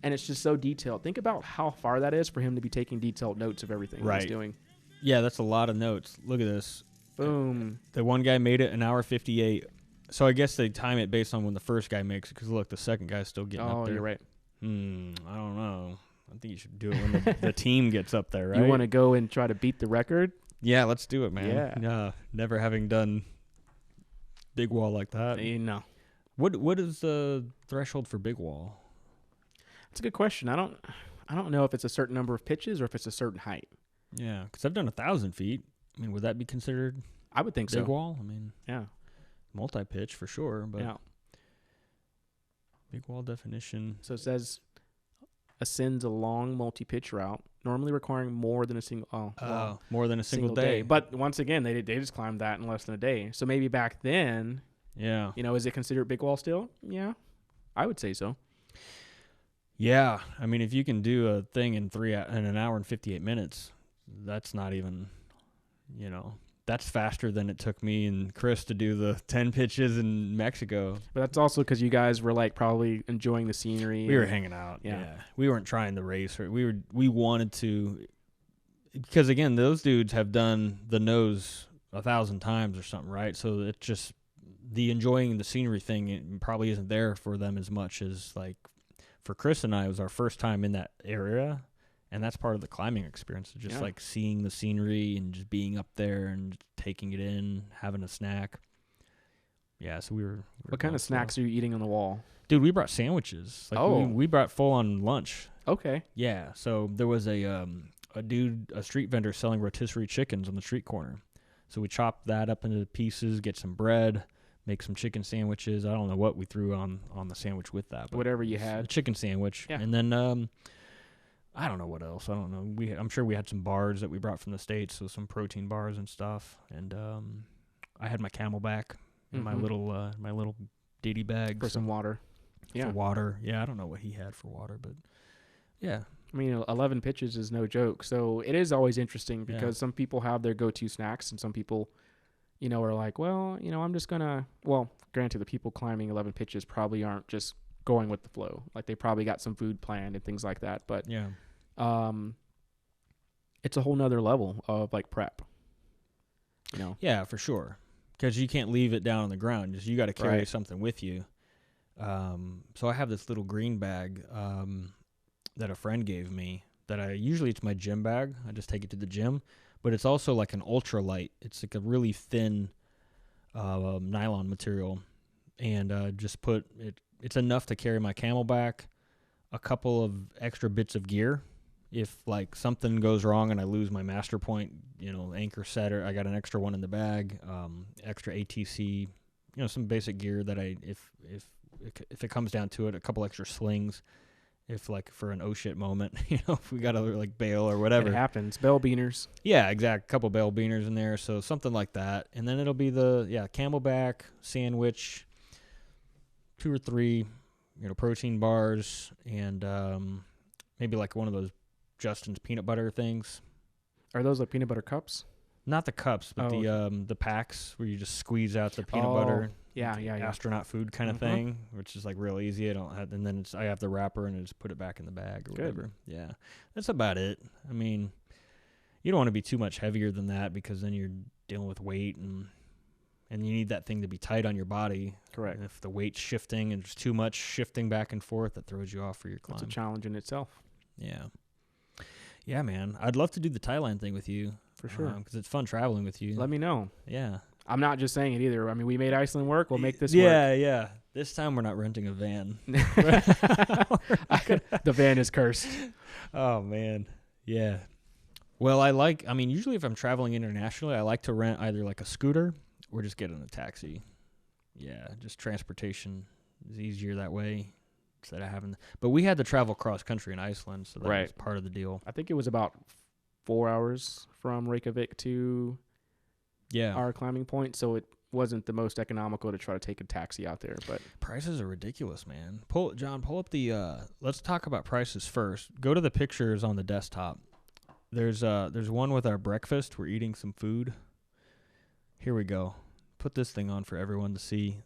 And it's just so detailed. Think about how far that is for him to be taking detailed notes of everything he's doing. Yeah, that's a lot of notes. Look at this. Boom. The one guy made it an hour 58. So I guess they time it based on when the first guy makes it, because look, the second guy's still getting up there. Oh, you're right. I don't know. I think you should do it when the team gets up there, right? You want to go and try to beat the record? Yeah, let's do it, man. Yeah. Never having done big wall like that. No. What is the threshold for big wall? That's a good question. I don't know if it's a certain number of pitches or if it's a certain height. Yeah, because I've done 1,000 feet. I mean, would that be considered I would think big so. wall? I mean, Yeah. multi-pitch for sure, but Yeah. big wall definition. So it says ascends a long multi-pitch route, normally requiring more than a single More than a single day. But once again, they just climbed that in less than a day. So maybe back then, Yeah. is it considered big wall still? Yeah, I would say so. Yeah, I mean, if you can do a thing in an hour and 58 minutes, that's not even, that's faster than it took me and Chris to do the 10 pitches in Mexico. But that's also because you guys were like probably enjoying the scenery. We were hanging out. Yeah. We weren't trying to race. We wanted to, because again, those dudes have done the nose 1,000 times or something, right? So it's just the enjoying the scenery thing, it probably isn't there for them as much as like for Chris and I. It was our first time in that area. And that's part of the climbing experience, just like seeing the scenery and just being up there and taking it in, having a snack. Yeah, so we were What kind going of slow. snacks are you eating on the wall? Dude, we brought sandwiches. Like Oh. we brought full on lunch. Okay. Yeah, so there was a street vendor selling rotisserie chickens on the street corner. So we chopped that up into pieces, get some bread, make some chicken sandwiches. I don't know what we threw on the sandwich with that. But Whatever you a had. chicken sandwich. Yeah. And then I don't know what else. I don't know. I'm sure we had some bars that we brought from the States, so some protein bars and stuff. And I had my Camelback in my little ditty bag. For some water. Yeah. For water. Yeah, I don't know what he had for water, but yeah. I mean, 11 pitches is no joke. So it is always interesting Yeah. because some people have their go-to snacks and some people, are like, well, I'm just going to, well, granted, the people climbing 11 pitches probably aren't just going with the flow. Like they probably got some food planned and things like that. But Yeah. it's a whole nother level of like prep, Yeah, for sure. Because you can't leave it down on the ground. Just you got to carry Right. something with you. So I have this little green bag that a friend gave me that usually it's my gym bag. I just take it to the gym. But it's also like an ultralight. It's like a really thin nylon material. And just put it. It's enough to carry my Camelback, a couple of extra bits of gear. If like something goes wrong and I lose my master point, anchor setter, I got an extra one in the bag, extra ATC, some basic gear that if it comes down to it, a couple extra slings, if like for an oh shit moment, if we gotta like bail or whatever. It happens. Bell beaners. Yeah, exact. Couple bell beaners in there, so something like that, and then it'll be the Camelback sandwich, 2 or 3, protein bars, and maybe like one of those Justin's peanut butter things. Are those like peanut butter cups? Not the cups, but Oh, the packs where you just squeeze out the peanut butter. Yeah. Astronaut food kind of Mhm. thing, which is like real easy. And then I have the wrapper and I just put it back in the bag or Good. whatever. Yeah, that's about it. I mean, you don't want to be too much heavier than that because then you're dealing with weight and you need that thing to be tight on your body. Correct. And if the weight's shifting and there's too much shifting back and forth, that throws you off for your climb. It's a challenge in itself. Yeah. Yeah, man. I'd love to do the Thailand thing with you. For sure. Because it's fun traveling with you. Let me know. Yeah. I'm not just saying it either. I mean, we made Iceland work. We'll make this Yeah, yeah. This time we're not renting a van. work. The van is cursed. Oh, man. Yeah. Well, usually if I'm traveling internationally, I like to rent either like a scooter or just get in a taxi. Yeah, just transportation is easier that way instead of having. But we had to travel cross country in Iceland, so that was Right. part of the deal. I think it was about 4 hours from Reykjavik to Yeah. our climbing point, so it wasn't the most economical to try to take a taxi out there. But Prices are ridiculous, man. Pull up the. Let's talk about prices first. Go to the pictures on the desktop. There's one with our breakfast. We're eating some food. Here we go. Put this thing on for everyone to see.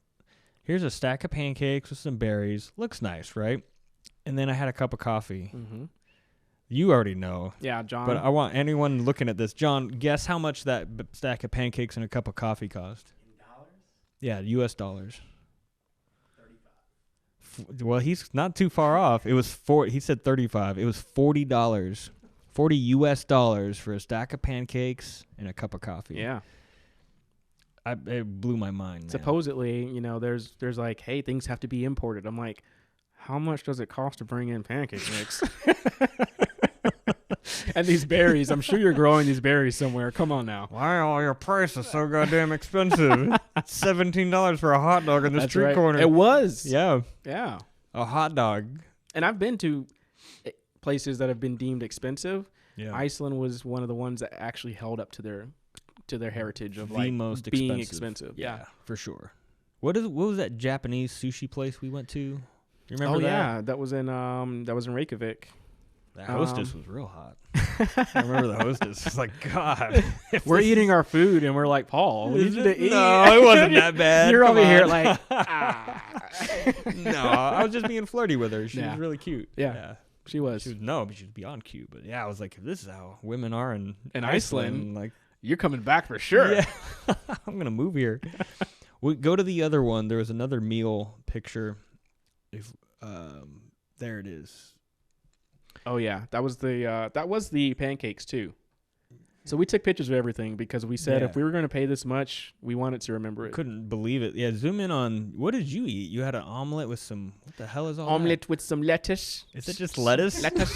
Here's a stack of pancakes with some berries. Looks nice, right? And then I had a cup of coffee. You already know. Yeah, John. But I want anyone looking at this. John, guess how much that stack of pancakes and a cup of coffee cost? In dollars? Yeah, U.S. dollars. 35. Well, he's not too far off. It was he said 35. It was $40. 40 U.S. dollars for a stack of pancakes and a cup of coffee. yeah. It blew my mind, man. Supposedly, there's like, hey, things have to be imported. I'm like, how much does it cost to bring in pancake mix? And these berries, I'm sure you're growing these berries somewhere. Come on now. Why are all your prices so goddamn expensive? $17 for a hot dog in the That's street right. corner. It was. Yeah, Yeah. a hot dog. And I've been to places that have been deemed expensive. Yeah. Iceland was one of the ones that actually held up to their heritage of The like most being expensive. expensive. Yeah, for sure. What was that Japanese sushi place we went to? You remember Oh that? yeah, that was in Reykjavik. The hostess was real hot. I remember the hostess. It's like, God. We're eating our food and we're like, Paul, we need you to eat. No, it wasn't that bad. You're Come over here on. like, No, I was just being flirty with her. She Yeah. was really cute. Yeah. she was. She was but she was beyond cute. But yeah, I was like, if this is how women are in Iceland, like, You're coming back for sure. yeah, I'm gonna move here. We go to the other one. There was another meal picture. There it is. Oh yeah, that was the pancakes too. So we took pictures of everything because we said Yeah. if we were going to pay this much, we wanted to remember it. Couldn't believe it. Yeah, zoom in on, what did you eat? You had an omelet with some, what the hell is all Omelet with some lettuce. that? Is it just lettuce? Lettuce.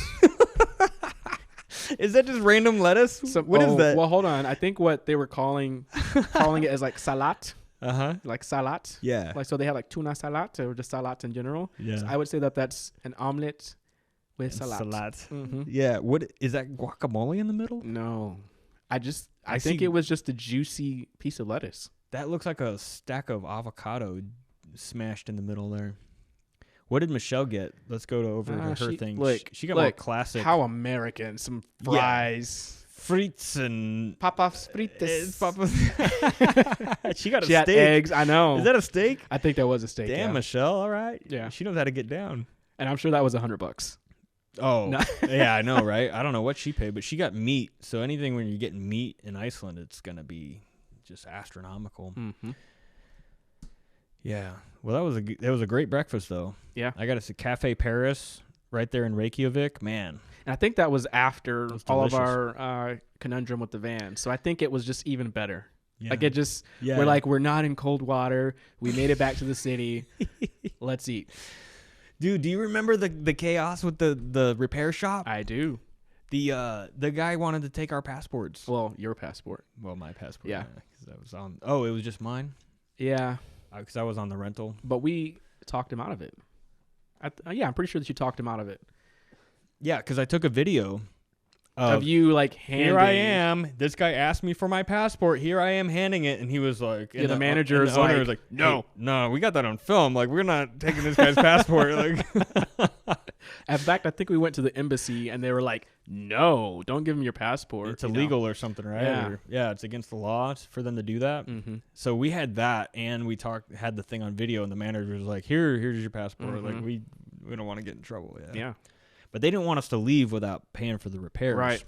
Is that just random lettuce? What is that? Well, hold on. I think what they were calling it as like salat, Uh-huh. like salat. Yeah. Like so they had like tuna salat or just salat in general. Yeah. So I would say that that's an omelet with And salat. salad. hmm Yeah. What is that, guacamole in the middle? No, I I think see- it was just a juicy piece of lettuce. That looks like a stack of avocado smashed in the middle there. What did Michelle get? Let's go to over to her thing. She got more classic. How American. Some Yeah. fries. Frites and Papas fritas. She got a She had steak. eggs. I know. Is that a steak? I think that was a steak. Damn, yeah. Michelle. All right. Yeah. She knows how to get down. And I'm sure that was $100. Oh, No. yeah, I know, right? I don't know what she paid, but she got meat. So anything when you're getting meat in Iceland, it's gonna be just astronomical. Mm-hmm. Yeah. Well, that was a great breakfast though. Yeah. I got us a Cafe Paris right there in Reykjavik. Man. And I think that was after was all of delicious. our conundrum with the van. So I think it was just even better. Yeah. Like it just, Yeah. we're not in cold water. We made it back to the city. Let's eat. Dude, do you remember the chaos with the repair shop? I do. The guy wanted to take our passports. Well, your passport. Well, my passport. Yeah. 'Cause I was on. Oh, it was just mine. Yeah. Because I was on the rental. But we talked him out of it. I'm pretty sure that you talked him out of it. Yeah, because I took a video Of you like handing. Here I am. This guy asked me for my passport. Here I am handing it, and he was like, Yeah, and the manager and is the owner like, was like, no, we got that on film. Like, we're not taking this guy's passport. Like, In fact, I think we went to the embassy and they were like, "No, don't give him your passport. it's you know? illegal or something, right? Yeah. Yeah, it's against the law for them to do that. Mm-hmm. So we had that, and we had the thing on video, and the manager was like, here's your passport. Like, Mhm. we don't want to get in trouble. Yeah. But they didn't want us to leave without paying for the repairs. Right.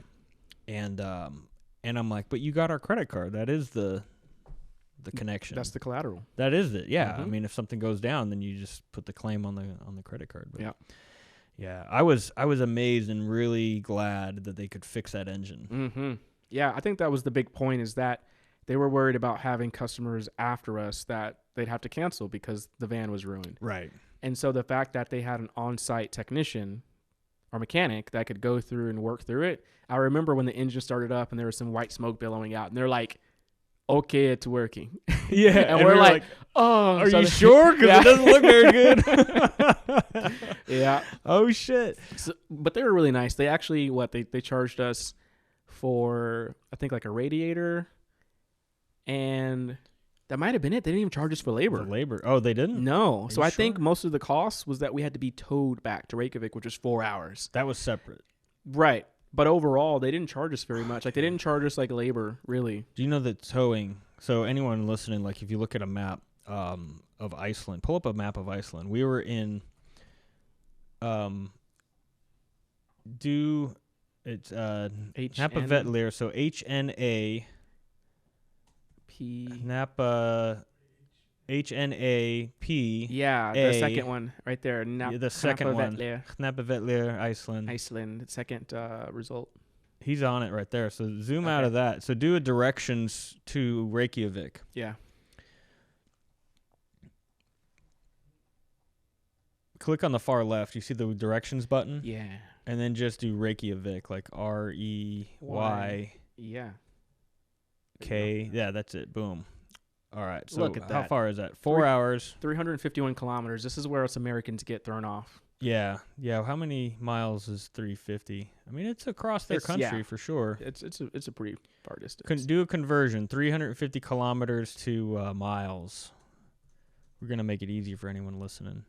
And I'm like, but you got our credit card. That is the connection. That's the collateral. That is it. Yeah. I Mhm. mean, if something goes down, then you just put the claim on the credit card. But Yeah. Yeah. I was amazed and really glad that they could fix that engine. Mm-hmm. Yeah, I think that was the big point, is that they were worried about having customers after us that they'd have to cancel because the van was ruined. Right. And so the fact that they had an on-site technician or mechanic that could go through and work through it. I remember when the engine started up and there was some white smoke billowing out, and they're like, "Okay, it's working." Yeah. and we're we were like, "Oh, are so you they- sure? Because Yeah. it doesn't look very good. Yeah. Oh shit. So, but they were really nice. They actually, they charged us for, I think, like a radiator, and that might have been it. They didn't even charge us for labor. For labor. Oh, they didn't? No. Are So you I think sure? most of the cost was that we had to be towed back to Reykjavik, which was 4 hours. That was separate. Right. But overall, they didn't charge us very much. Like, they didn't charge us like labor, really. Do you know that towing? So anyone listening, like if you look at a map of Iceland, pull up a map of Iceland. We were in it's Hnappavitlir, so HNA P. Napa HNAP. Yeah, the A. second one right there. Yeah, the second one. Hnappavitlir, Hnappavitlir, Iceland. Iceland, second result. He's on it right there. So zoom out of that. So do a directions to Reykjavik. Yeah. Click on the far left. You see the directions button? Yeah. And then just do Reykjavik, like REYK. Yeah. Yeah, that's it. Boom. All right. So Look at how that. far is that? 4 hours. 351 kilometers. This is where us Americans get thrown off. Yeah. Yeah. How many miles is 350? I mean, it's across their country for sure. It's a pretty far distance. Do a conversion. 350 kilometers to miles. We're gonna make it easy for anyone listening.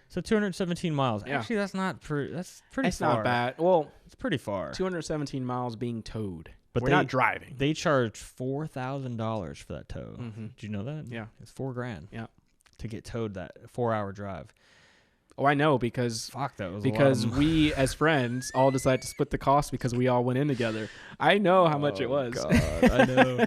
So 217 miles. Yeah. Actually, that's pretty It's far. not bad. Well, It's pretty far. 217 miles being towed. But we're not driving. They charge $4,000 for that tow. Mm-hmm. Did you know that? Yeah. It's $4,000. Yeah. To get towed that 4-hour drive. Oh, I know, because Fuck, that was because a lot of we as friends all decided to split the cost because we all went in together. I know how much it was. God, I know.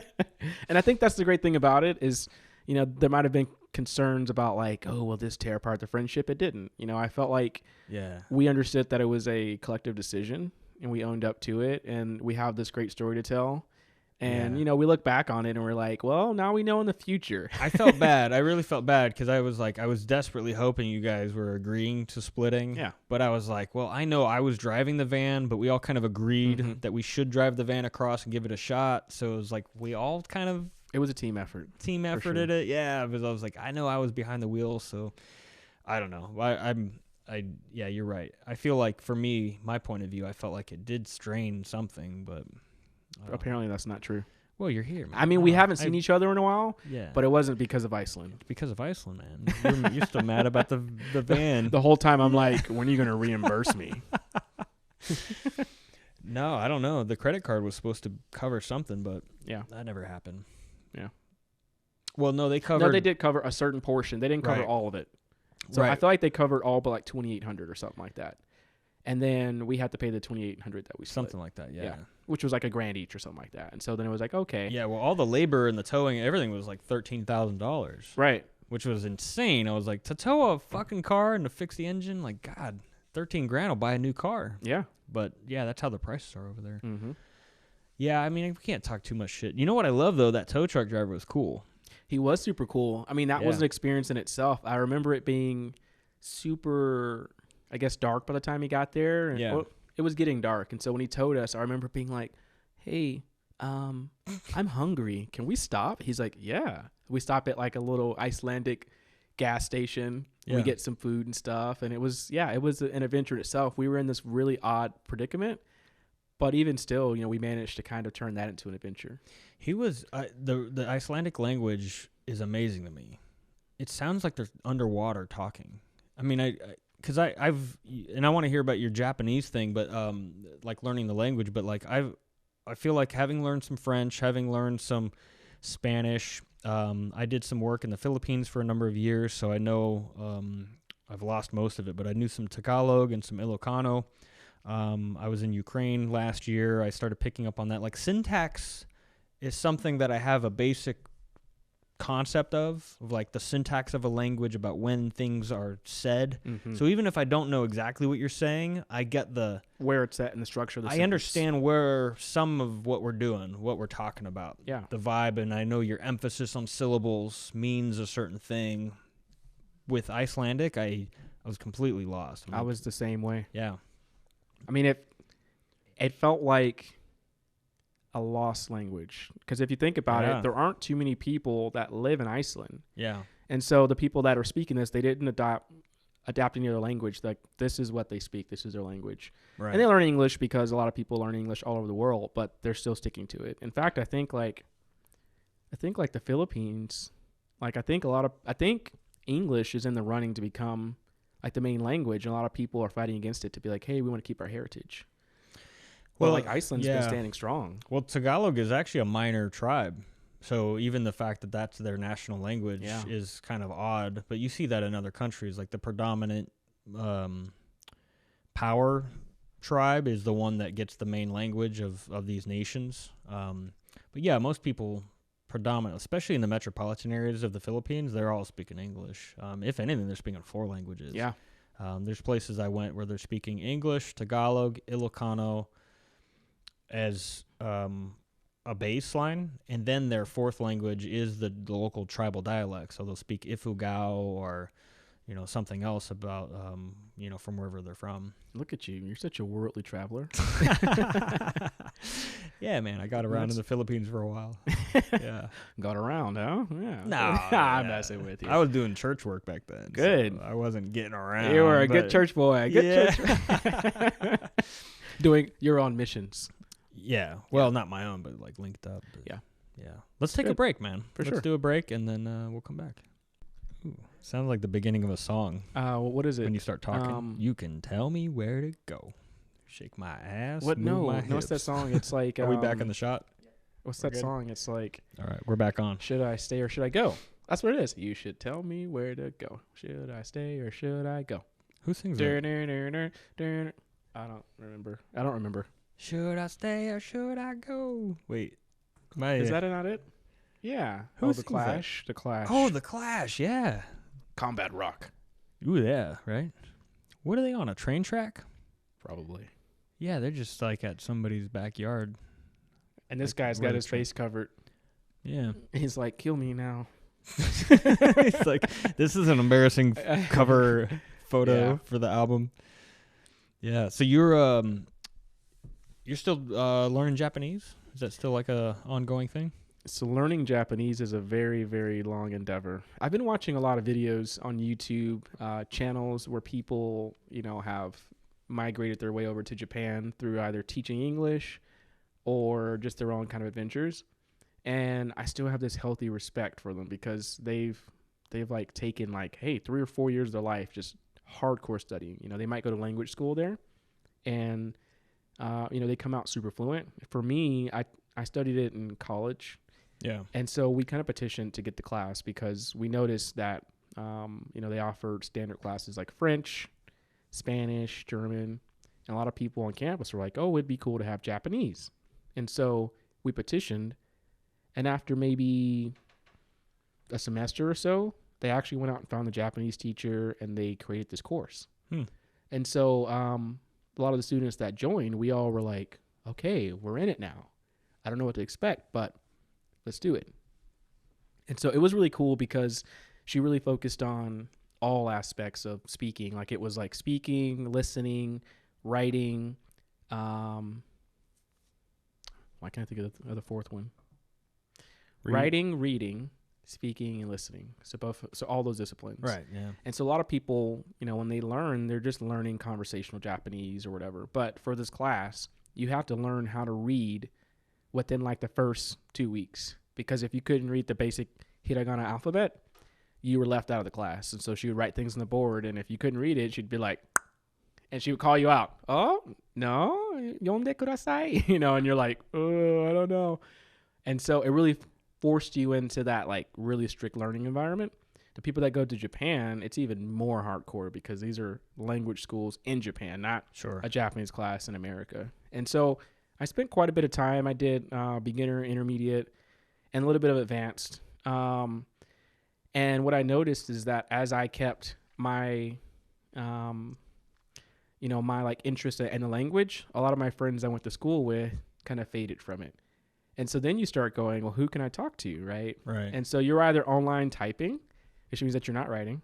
And I think that's the great thing about it is, there might have been concerns about like, oh, will this tear apart the friendship? It didn't. I felt like Yeah. we understood that it was a collective decision, and we owned up to it, and we have this great story to tell. And, Yeah. we look back on it and we're like, well, now we know in the future. I felt bad. I really felt bad because I was desperately hoping you guys were agreeing to splitting. Yeah. But I was like, well, I know I was driving the van, but we all kind of agreed Mhm. that we should drive the van across and give it a shot. So it was like we all kind of It was a team effort. team effort sure. at it. Yeah, because I was like, I know I was behind the wheel, so I don't know. Yeah, you're right. I feel like for me, my point of view, I felt like it did strain something, but Apparently that's not true. well, you're here, man. I mean, we haven't seen each other in a while, Yeah, but it wasn't because of Iceland. it's because of Iceland, man. You're still mad about the van. The whole time I'm like, when are you going to reimburse me? No, I don't know. The credit card was supposed to cover something, but Yeah. that never happened. Yeah. Well, no, they covered. No, they did cover a certain portion. They didn't cover Right. all of it. So I Right. feel like they covered all but like $2,800 or something like that. And then we had to pay the $2,800 that we split, Something like that, Yeah. yeah. which was like $1,000 each or something like that. And so then it was like, okay. Yeah, well, all the labor and the towing, everything was like $13,000, Right. which was insane. I was like, to tow a fucking car and to fix the engine, like, God, $13,000 will buy a new car. Yeah. But yeah, that's how the prices are over there. Mm-hmm. Yeah, I mean, we can't talk too much shit. You know what I love though? That tow truck driver was cool. He was super cool. I mean, that was Yeah. an experience in itself. I remember it being super, I guess, dark by the time he got there. And, Yeah. well, it was getting dark. And so when he towed us, I remember being like, hey, I'm hungry. Can we stop? He's like, yeah. We stop at like a little Icelandic gas station. Yeah. We get some food and stuff. And it was an adventure in itself. We were in this really odd predicament. But even still, we managed to kind of turn that into an adventure. He was the Icelandic language is amazing to me. It sounds like they're underwater talking. I mean, because I've and I want to hear about your Japanese thing, but like learning the language. But like I feel like having learned some French, having learned some Spanish. I did some work in the Philippines for a number of years, so I know I've lost most of it, but I knew some Tagalog and some Ilocano. I was in Ukraine last year. I started picking up on that. Like syntax is something that I have a basic concept of like the syntax of a language about when things are said. Mm-hmm. So even if I don't know exactly what you're saying, I get Where it's at in the structure of the I sentence. understand where some of what we're doing, what we're talking about. Yeah. The vibe, and I know your emphasis on syllables means a certain thing. With Icelandic, I was completely lost. I was the same way. Yeah. I mean, it felt like a lost language. Because if you think about Yeah. it, there aren't too many people that live in Iceland. Yeah. And so the people that are speaking this, they didn't adapt any other language. Like, this is what they speak. This is their language. Right. And they learn English because a lot of people learn English all over the world, but they're still sticking to it. In fact, I think like the Philippines, like I think English is in the running to become like the main language, and a lot of people are fighting against it to be like, hey, we want to keep our heritage. Well, like Iceland's been standing strong. Well, Tagalog is actually a minor tribe. So even the fact that that's their national language is kind of odd. But you see that in other countries. Like the predominant power tribe is the one that gets the main language of these nations. But yeah, most people predominant, especially in the metropolitan areas of the Philippines, they're all speaking English. If anything, they're speaking 4 languages. Yeah. There's places I went where they're speaking English, Tagalog, Ilocano as a baseline, and then their 4th language is the local tribal dialect. So they'll speak Ifugao or, something else about, from wherever they're from. Look at you. You're such a worldly traveler. Yeah, man. I got around in the Philippines for a while. Yeah. Got around, huh? Yeah. No. I'm messing with you. I was doing church work back then. Good. So I wasn't getting around. You were a good but- church boy. Yeah. Doing your own missions. Yeah. Well, not my own, but like linked up. But yeah. Let's take a Good. break, man. For Let's sure. do a break, and then we'll come back. Ooh, sounds like the beginning of a song. What is it? When you start talking, you can tell me where to go. Shake my ass. What? Move No. my No, what's that hips. song? It's like. Are we back in the shot? What's We're that good? song? It's like. All right, we're back on. Should I stay or should I go? That's what it is. You should tell me where to go. Should I stay or should I go? Who sings that? I don't remember. Should I stay or should I go? Wait, Is that not it? Yeah. Who The sings that? Clash. The Clash. Oh, the Clash. Yeah. Combat Rock. Ooh, yeah. Right. What are they on? A train track? Probably. Yeah, they're just like at somebody's backyard. And this Like, guy's where got the his face covered. Yeah. He's like, kill me now. It's like, this is an embarrassing cover photo Yeah. for the album. Yeah. So you're still learning Japanese? Is that still like a ongoing thing? So learning Japanese is a very, very long endeavor. I've been watching a lot of videos on YouTube, channels where people, have migrated their way over to Japan through either teaching English or just their own kind of adventures. And I still have this healthy respect for them because they've like taken like, hey, 3 or 4 years of their life just hardcore studying. They might go to language school there, and they come out super fluent. For me, I studied it in college. Yeah. And so we kind of petitioned to get the class because we noticed that, they offered standard classes like French, Spanish, German. And a lot of people on campus were like, oh, it'd be cool to have Japanese. And so we petitioned. And after maybe a semester or so, they actually went out and found the Japanese teacher and they created this course. And so a lot of the students that joined, we all were like, okay, we're in it now. I don't know what to expect, but let's do it. And so it was really cool because she really focused on all aspects of speaking. Like it was like speaking, listening, writing. Why can't I think of the fourth one? Writing, reading, speaking, and listening. So all those disciplines. Right. Yeah. And so a lot of people, when they learn, they're just learning conversational Japanese or whatever. But for this class, you have to learn how to read within like the first 2 weeks, because if you couldn't read the basic hiragana alphabet, you were left out of the class. And so she would write things on the board, and if you couldn't read it, she'd be like, and she would call you out. Oh, no, yonde kudasai, and you're like, oh, I don't know. And so it really forced you into that like really strict learning environment. The people that go to Japan, it's even more hardcore because these are language schools in Japan, not a Japanese class in America. And so I spent quite a bit of time. I did beginner, intermediate, and a little bit of advanced. And what I noticed is that as I kept my, my like interest in the language, a lot of my friends I went to school with kind of faded from it. And so then you start going, well, who can I talk to, right? Right. And so you're either online typing, which means that you're not writing,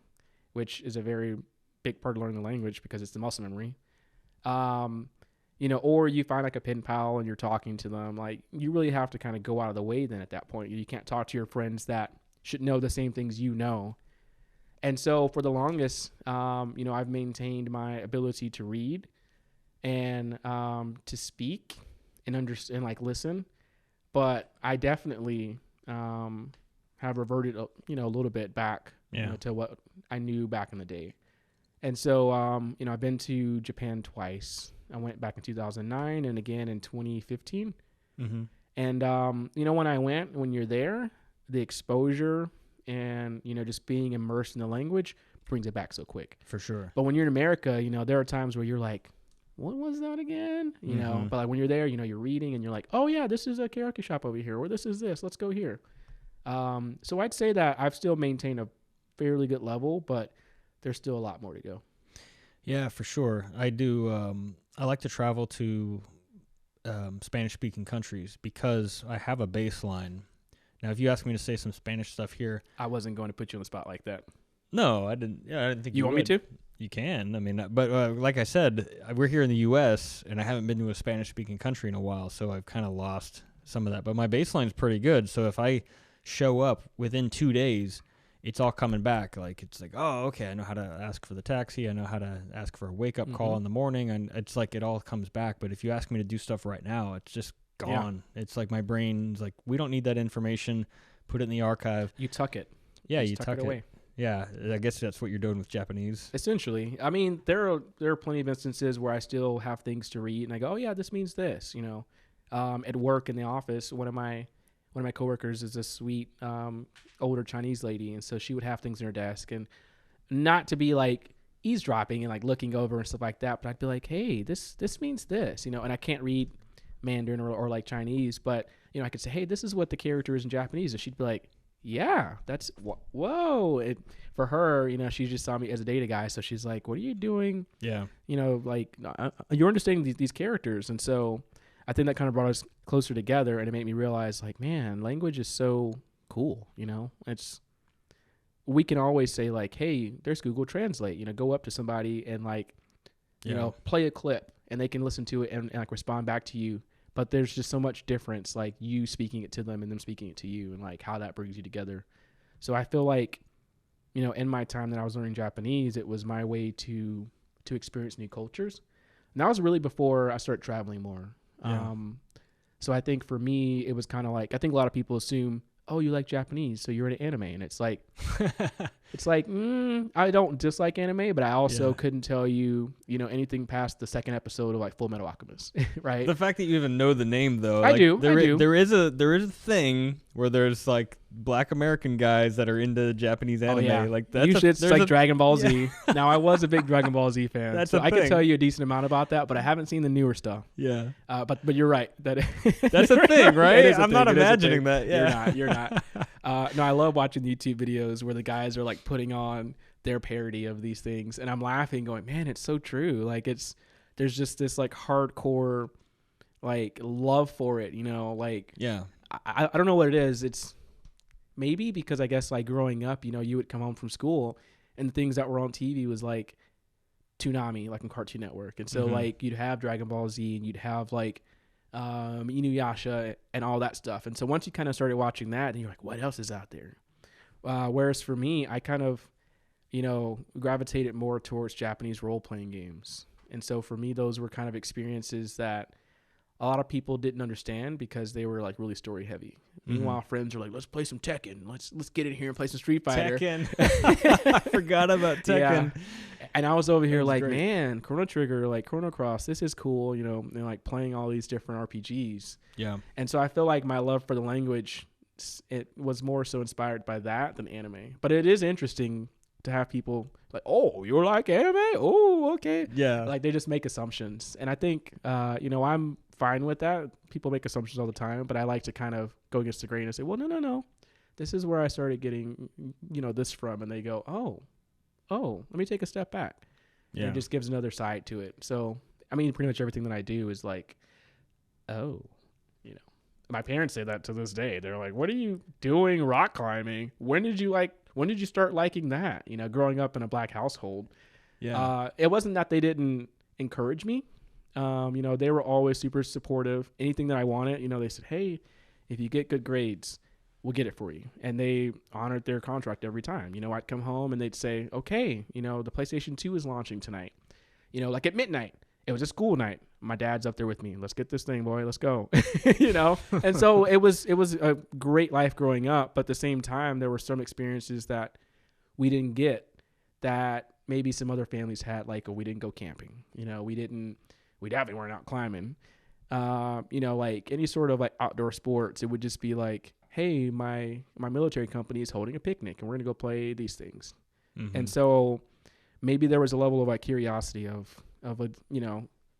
which is a very big part of learning the language because it's the muscle memory. Or you find like a pen pal and you're talking to them. Like you really have to kind of go out of the way then at that point. You can't talk to your friends that should know the same things you know. And so for the longest, I've maintained my ability to read and to speak and understand, like listen. But I definitely have reverted, a little bit back to what I knew back in the day. And so, I've been to Japan twice. I went back in 2009 and again in 2015. Mm-hmm. And, when you're there, the exposure and, just being immersed in the language brings it back so quick. For sure. But when you're in America, there are times where you're like, what was that again? But like when you're there, you're reading and you're like, oh yeah, this is a karaoke shop over here, or this is this, let's go here. So I'd say that I've still maintained a fairly good level, but there's still a lot more to go. Yeah, for sure. I do. I like to travel to Spanish speaking countries because I have a baseline. Now, if you ask me to say some Spanish stuff here, I wasn't going to put you on the spot like that. No, I didn't. Yeah, I didn't think you want me to. You can. I mean, but like I said, we're here in the U.S., and I haven't been to a Spanish-speaking country in a while, so I've kind of lost some of that. But my baseline's pretty good, so if I show up within 2 days, it's all coming back. Like, it's like, oh, okay, I know how to ask for the taxi. I know how to ask for a wake-up call in the morning, and it's like it all comes back. But if you ask me to do stuff right now, it's just gone. Yeah. It's like my brain's like, we don't need that information. Put it in the archive. You tuck it. Yeah, you tuck it away. Yeah, I guess that's what you're doing with Japanese. Essentially. I mean, there are plenty of instances where I still have things to read, and I go, oh, yeah, this means this, At work in the office, one of my coworkers is a sweet older Chinese lady, and so she would have things in her desk, and not to be like eavesdropping and like looking over and stuff like that, but I'd be like, hey, this means this, and I can't read Mandarin or like Chinese, but, I could say, hey, this is what the character is in Japanese, and she'd be like, yeah, that's whoa. For her, she just saw me as a data guy, so she's like, "What are you doing?" Yeah. Like you're understanding these characters, and so I think that kind of brought us closer together, and it made me realize, like, man, language is so cool. It's we can always say like, "Hey, there's Google Translate." Go up to somebody and like, play a clip, and they can listen to it and like respond back to you. But there's just so much difference, like you speaking it to them and them speaking it to you, and like how that brings you together. So I feel like, in my time that I was learning Japanese, it was my way to experience new cultures. And that was really before I started traveling more. Yeah. So I think for me, it was kind of like, I think a lot of people assume, oh, you like Japanese, so you're into anime. And it's like, I don't dislike anime, but I also couldn't tell you, anything past the second episode of like Full Metal Alchemist, right? The fact that you even know the name, though, I do. There is a thing where there's like Black American guys that are into Japanese anime. Oh, yeah. Like that's usually it's like Dragon Ball Z. Yeah. Now I was a big Dragon Ball Z fan, That's so a I can thing. tell you a decent amount about that, but I haven't seen the newer stuff. Yeah. But you're right. That's a thing, right? It is a I'm not thing. It is a imagining thing. that. Yeah. You're not. No, I love watching the YouTube videos where the guys are like putting on their parody of these things, and I'm laughing, going, "Man, it's so true." Like there's just this like hardcore like love for it, like Yeah. I don't know what it is. It's maybe because I guess like growing up, you would come home from school and the things that were on TV was like Toonami, like on Cartoon Network. And so like you'd have Dragon Ball Z and you'd have like Inuyasha and all that stuff. And so once you kind of started watching that, then you're like, what else is out there? Whereas for me, I kind of, gravitated more towards Japanese role-playing games. And so for me, those were kind of experiences that a lot of people didn't understand because they were like really story heavy. Meanwhile, friends are like, let's play some Tekken. Let's get in here and play some Street Fighter. Tekken. I forgot about Tekken. Yeah. And I was over here like, great. man, Chrono Trigger, like Chrono Cross, this is cool, and like playing all these different RPGs. Yeah. And so I feel like my love for the language, it was more so inspired by that than anime. But it is interesting to have people like, oh, you're like anime? Oh, okay. Yeah. Like they just make assumptions. And I think, I'm fine with that. People make assumptions all the time, but I like to kind of go against the grain and say, well, no. This is where I started getting, this from. And they go, oh, let me take a step back. Yeah. And it just gives another side to it. So, I mean, pretty much everything that I do is like, oh, my parents say that to this day. They're like, what are you doing rock climbing? When did you start liking that? Growing up in a Black household. Yeah. It wasn't that they didn't encourage me. They were always super supportive. Anything that I wanted, they said, hey, if you get good grades, we'll get it for you. And they honored their contract every time. I'd come home and they'd say, okay, the PlayStation 2 is launching tonight. Like at midnight. It was a school night. My dad's up there with me. Let's get this thing, boy. Let's go. And so it was a great life growing up. But at the same time, there were some experiences that we didn't get that maybe some other families had. Like, we didn't go camping. We definitely weren't out climbing. Like any sort of like outdoor sports, it would just be like, hey, my military company is holding a picnic and we're going to go play these things. Mm-hmm. And so maybe there was a level of like curiosity of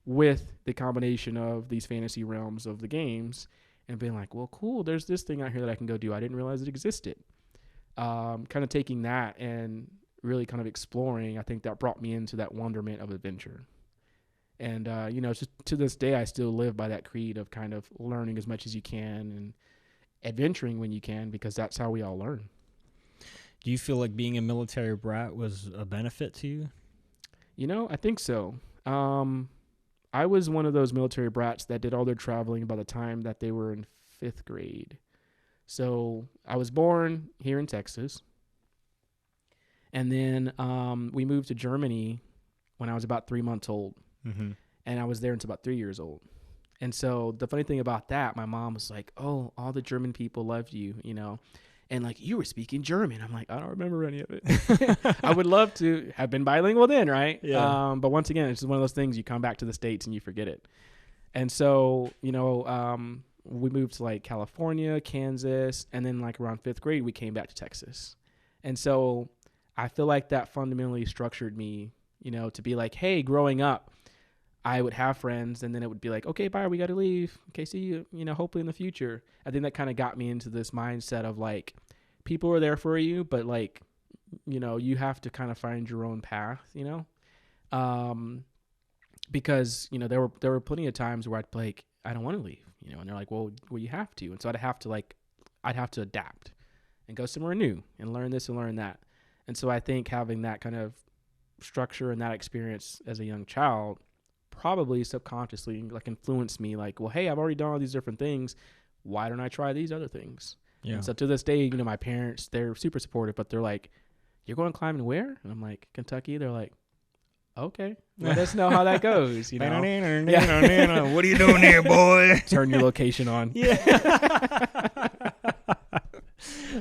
with the combination of these fantasy realms of the games and being like, well, cool, there's this thing out here that I can go do. I didn't realize it existed. Kind of taking that and really kind of exploring, I think that brought me into that wonderment of adventure. And, just to this day, I still live by that creed of kind of learning as much as you can and adventuring when you can, because that's how we all learn. Do you feel like being a military brat was a benefit to you? I think so. I was one of those military brats that did all their traveling by the time that they were in 5th grade. So I was born here in Texas. And then we moved to Germany when I was about 3 months old. Mm-hmm. And I was there until about 3 years old. And so the funny thing about that, my mom was like, oh, all the German people loved you, and like, you were speaking German. I'm like, I don't remember any of it. I would love to have been bilingual then, right? Yeah. But once again, it's just one of those things, you come back to the States and you forget it. And so, we moved to like California, Kansas, and then like around 5th grade, we came back to Texas. And so I feel like that fundamentally structured me, to be like, hey, growing up, I would have friends, and then it would be like, okay, bye, we got to leave. Okay, see you, hopefully in the future. I think that kind of got me into this mindset of like, people are there for you, but like, you have to kind of find your own path, because, there were plenty of times where I'd be like, I don't want to leave, and they're like, well, you have to. And so I'd have to adapt and go somewhere new and learn this and learn that. And so I think having that kind of structure and that experience as a young child probably subconsciously like influenced me, like, well, hey, I've already done all these different things. Why don't I try these other things? Yeah. And so to this day, my parents, they're super supportive, but they're like, you're going climbing where? And I'm like, Kentucky. They're like, okay, let us know how that goes. What are you doing here, boy? Turn your location on. Yeah.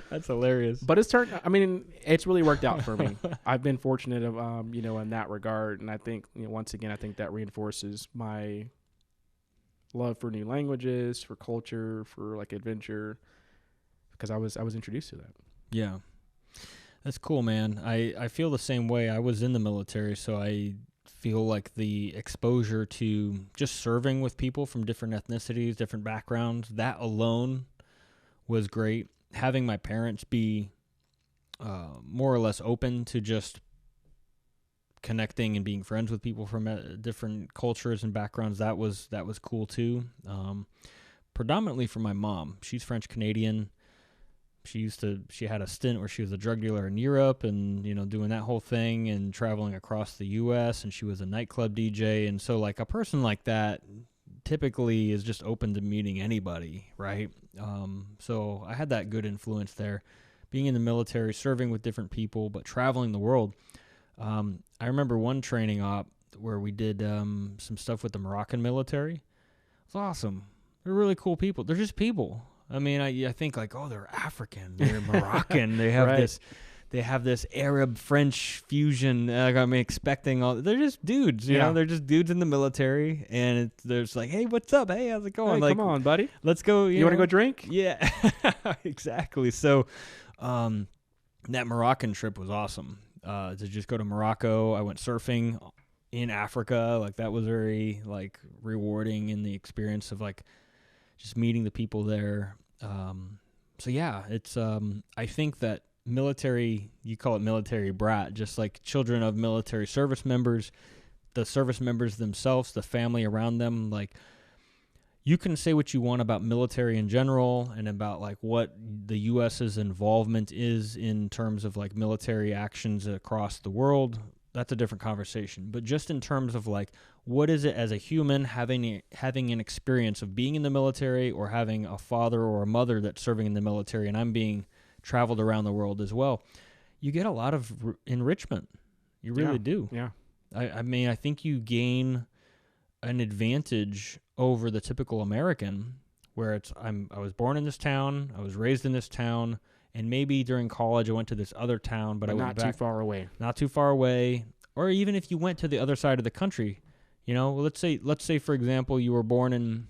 That's hilarious. But it's really worked out for me. I've been fortunate of, in that regard. And I think, once again, I think that reinforces my love for new languages, for culture, for like adventure, because I was introduced to that. Yeah. That's cool, man. I feel the same way. I was in the military, so I feel like the exposure to just serving with people from different ethnicities, different backgrounds, that alone was great. Having my parents be more or less open to just connecting and being friends with people from different cultures and backgrounds, that was cool too. Predominantly for my mom. She's French Canadian. She had a stint where she was a drug dealer in Europe and, doing that whole thing and traveling across the U.S. and she was a nightclub DJ. And so like a person like that typically is just open to meeting anybody, right? So I had that good influence there, being in the military, serving with different people, but traveling the world. I remember one training op where we did some stuff with the Moroccan military. It was awesome. They're really cool people. They're just people. I mean, I think like, oh, they're African, they're Moroccan, they have right. They have this Arab French fusion. I'm expecting they're just dudes, you know. They're just dudes in the military, and there's like, hey, what's up? Hey, how's it going? Hey, like, come on, buddy. Let's go. You want to go drink? Yeah, exactly. So, that Moroccan trip was awesome. To just go to Morocco, I went surfing in Africa. Like that was very like rewarding in the experience of like just meeting the people there. So yeah, it's I think that military, you call it military brat, just like children of military service members, the service members themselves, the family around them, like you can say what you want about military in general and about like what the U.S.'s involvement is in terms of like military actions across the world. That's a different conversation. But just in terms of like, what is it as a human having an experience of being in the military or having a father or a mother that's serving in the military, and I'm being traveled around the world as well, you get a lot of enrichment. You really do. Yeah. I mean, I think you gain an advantage over the typical American where it's I was born in this town, I was raised in this town, and maybe during college I went to this other town, but I went back. Not too far away. Not too far away. Or even if you went to the other side of the country, you know, let's say for example you were born in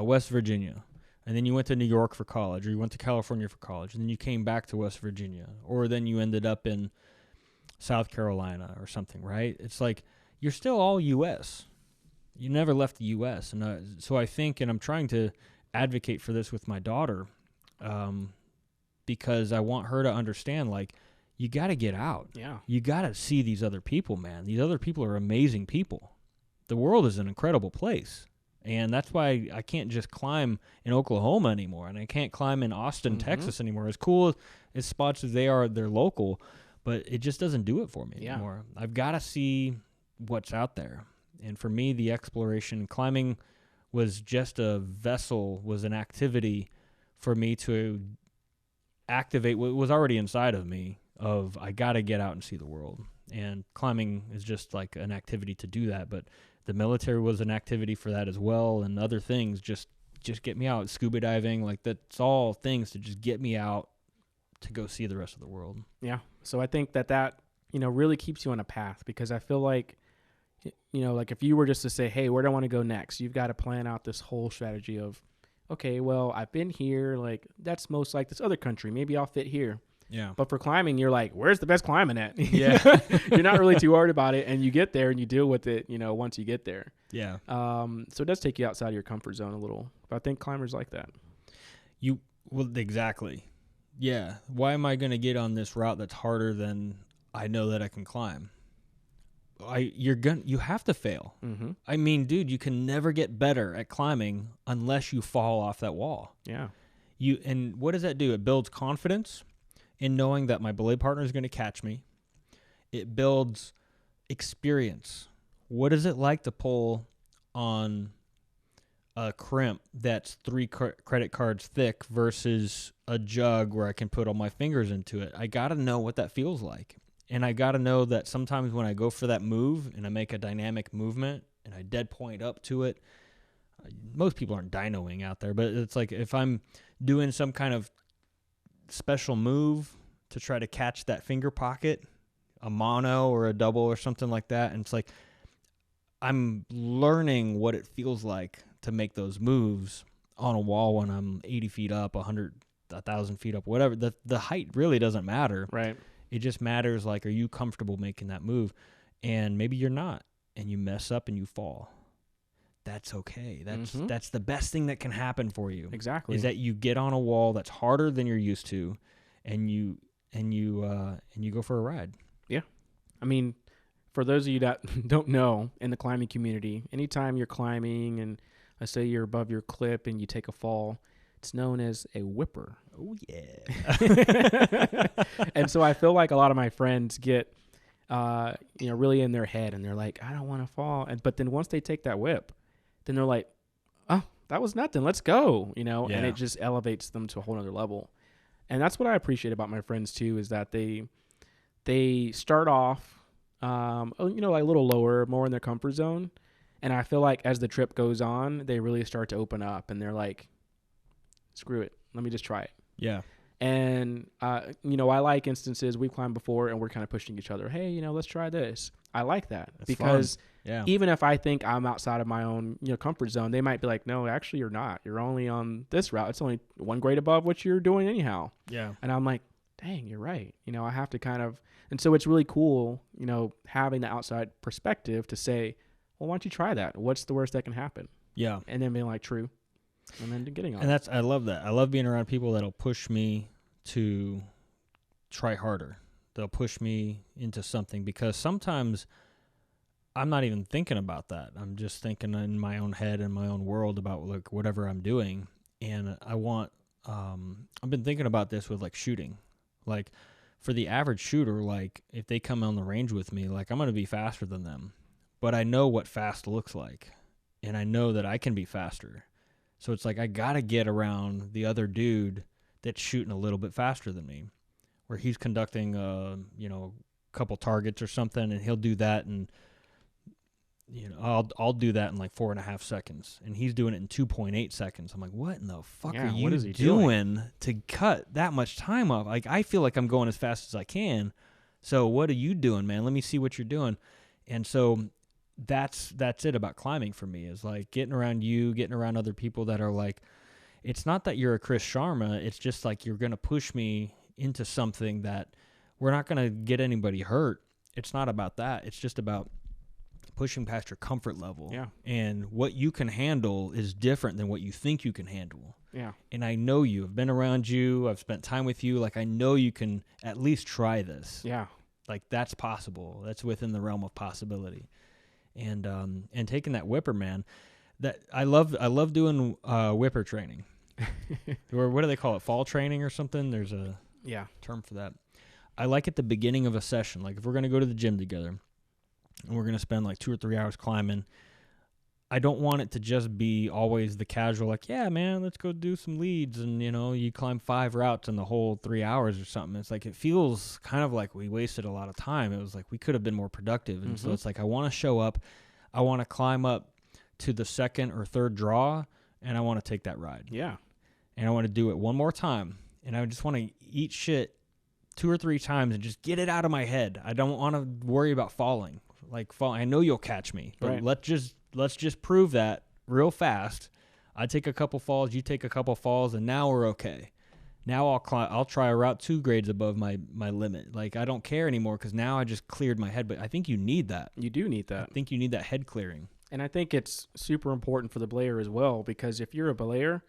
West Virginia, and then you went to New York for college, or you went to California for college, and then you came back to West Virginia, or then you ended up in South Carolina or something, right? It's like you're still all U.S. You never left the U.S. And so I think, and I'm trying to advocate for this with my daughter, because I want her to understand, like, you got to get out. Yeah. You got to see these other people, man. These other people are amazing people. The world is an incredible place. And that's why I can't just climb in Oklahoma anymore, and I can't climb in Austin, Texas anymore. As cool as spots as they are, they're local, but it just doesn't do it for me anymore. I've got to see what's out there. And for me, the exploration, climbing was just a vessel, was an activity for me to activate what was already inside of me of I got to get out and see the world. And climbing is just like an activity to do that. But the military was an activity for that as well, and other things just get me out. Scuba diving, like that's all things to just get me out to go see the rest of the world. Yeah. So I think that really keeps you on a path, because I feel like, like if you were just to say, hey, where do I want to go next? You've got to plan out this whole strategy of, okay, well, I've been here. Like that's most like this other country. Maybe I'll fit here. Yeah. But for climbing, you're like, where's the best climbing at? Yeah. You're not really too worried about it. And you get there and you deal with it, once you get there. Yeah. So it does take you outside of your comfort zone a little. But I think climbers like that. Well, exactly. Yeah. Why am I going to get on this route that's harder than I know that I can climb? You have to fail. Mm-hmm. I mean, dude, you can never get better at climbing unless you fall off that wall. Yeah. And what does that do? It builds confidence in knowing that my belay partner is going to catch me. It builds experience. What is it like to pull on a crimp that's 3 credit cards thick versus a jug where I can put all my fingers into it? I got to know what that feels like. And I got to know that sometimes when I go for that move and I make a dynamic movement and I dead point up to it, most people aren't dynoing out there, but it's like if I'm doing some kind of special move to try to catch that finger pocket, a mono or a double or something like that, and it's like I'm learning what it feels like to make those moves on a wall when I'm 80 feet up, 100, 1,000 feet up, whatever. The height really doesn't matter. Right. It just matters, like, are you comfortable making that move? And maybe you're not, and you mess up and you fall. That's okay. That's the best thing that can happen for you. Exactly. Is that you get on a wall that's harder than you're used to, and you go for a ride. Yeah. I mean, for those of you that don't know, in the climbing community, anytime you're climbing and let's say you're above your clip and you take a fall, it's known as a whipper. Oh, yeah. And so I feel like a lot of my friends get, really in their head and they're like, I don't want to fall. But then once they take that whip, then they're like, oh, that was nothing. Let's go, and it just elevates them to a whole nother level. And that's what I appreciate about my friends too, is that they start off, a little lower, more in their comfort zone. And I feel like as the trip goes on, they really start to open up and they're like, screw it. Let me just try it. Yeah. And, I like instances we've climbed before and we're kind of pushing each other. Hey, let's try this. I like that. That's because fun. Yeah. Even if I think I'm outside of my own, comfort zone, they might be like, no, actually you're not. You're only on this route. It's only 1 grade above what you're doing anyhow. Yeah. And I'm like, dang, you're right. I have to kind of, and so it's really cool, having the outside perspective to say, well, why don't you try that? What's the worst that can happen? Yeah. And then being like, true. And then getting on. And I love that. I love being around people that'll push me to try harder. They'll push me into something, because sometimes I'm not even thinking about that. I'm just thinking in my own head and my own world about like whatever I'm doing. And I've been thinking about this with like shooting. Like for the average shooter, like if they come on the range with me, like I'm going to be faster than them. But I know what fast looks like. And I know that I can be faster. So it's like I got to get around the other dude that's shooting a little bit faster than me, where he's conducting a couple targets or something, and he'll do that, and I'll do that in like 4.5 seconds, and he's doing it in 2.8 seconds. I'm like, what in the fuck are you doing to cut that much time off? Like, I feel like I'm going as fast as I can. So what are you doing, man? Let me see what you're doing. And so that's it about climbing for me, is like getting around you, getting around other people that are like, it's not that you're a Chris Sharma. It's just like you're going to push me into something that we're not going to get anybody hurt. It's not about that. It's just about pushing past your comfort level. Yeah. And what you can handle is different than what you think you can handle. Yeah. And I know you. I've been around you. I've spent time with you. Like, I know you can at least try this. Yeah. Like, that's possible. That's within the realm of possibility. And taking that whipper, man, that I love doing whipper training. Or what do they call it? Fall training or something? There's a term for that. I like at the beginning of a session, like if we're going to go to the gym together and we're going to spend like 2 or 3 hours climbing, I don't want it to just be always the casual, like, yeah, man, let's go do some leads. And, you climb 5 routes in the whole 3 hours or something. It's like, it feels kind of like we wasted a lot of time. It was like we could have been more productive. And so it's like, I want to show up. I want to climb up to the 2nd or 3rd draw, and I want to take that ride. Yeah. And I want to do it one more time. And I just want to eat shit 2 or 3 times and just get it out of my head. I don't want to worry about falling. I know you'll catch me, but right. let's just prove that real fast. I take a couple falls, you take a couple falls, and now we're okay. Now I'll try a route 2 grades above my limit. Like, I don't care anymore because now I just cleared my head. But I think you need that. You do need that. I think you need that head clearing. And I think it's super important for the belayer as well, because if you're a belayer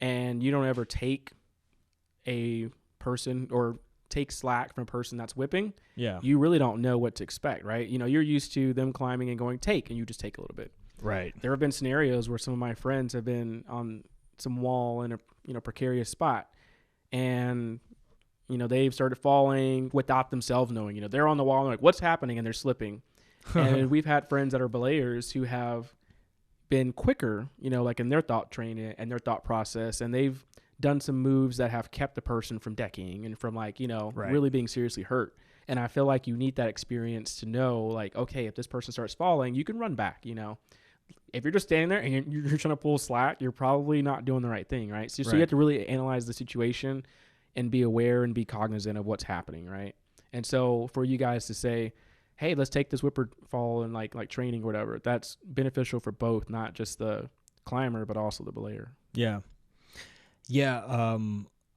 and you don't ever take a person or take slack from a person that's whipping, Yeah. you really don't know what to expect, right? You know, you're used to them climbing and going take, and you just take a little bit. Right. There have been scenarios where some of my friends have been on some wall in a, you know, precarious spot, and, you know, they've started falling without themselves knowing. You know, they're on the wall and like, what's happening? And they're slipping. And we've had friends that are belayers who have been quicker, you know, like in their thought train and their thought process, and they've done some moves that have kept the person from decking and from, like, you know, Right. really being seriously hurt. And I feel like you need that experience to know, like, okay, if this person starts falling, you can run back, you know. If you're just standing there and you're trying to pull slack, you're probably not doing the right thing, right? So you have to really analyze the situation and be aware and be cognizant of what's happening, right? And so for you guys to say, hey, let's take this whipper fall and like training or whatever, that's beneficial for both, not just the climber, but also the belayer. Yeah. Yeah.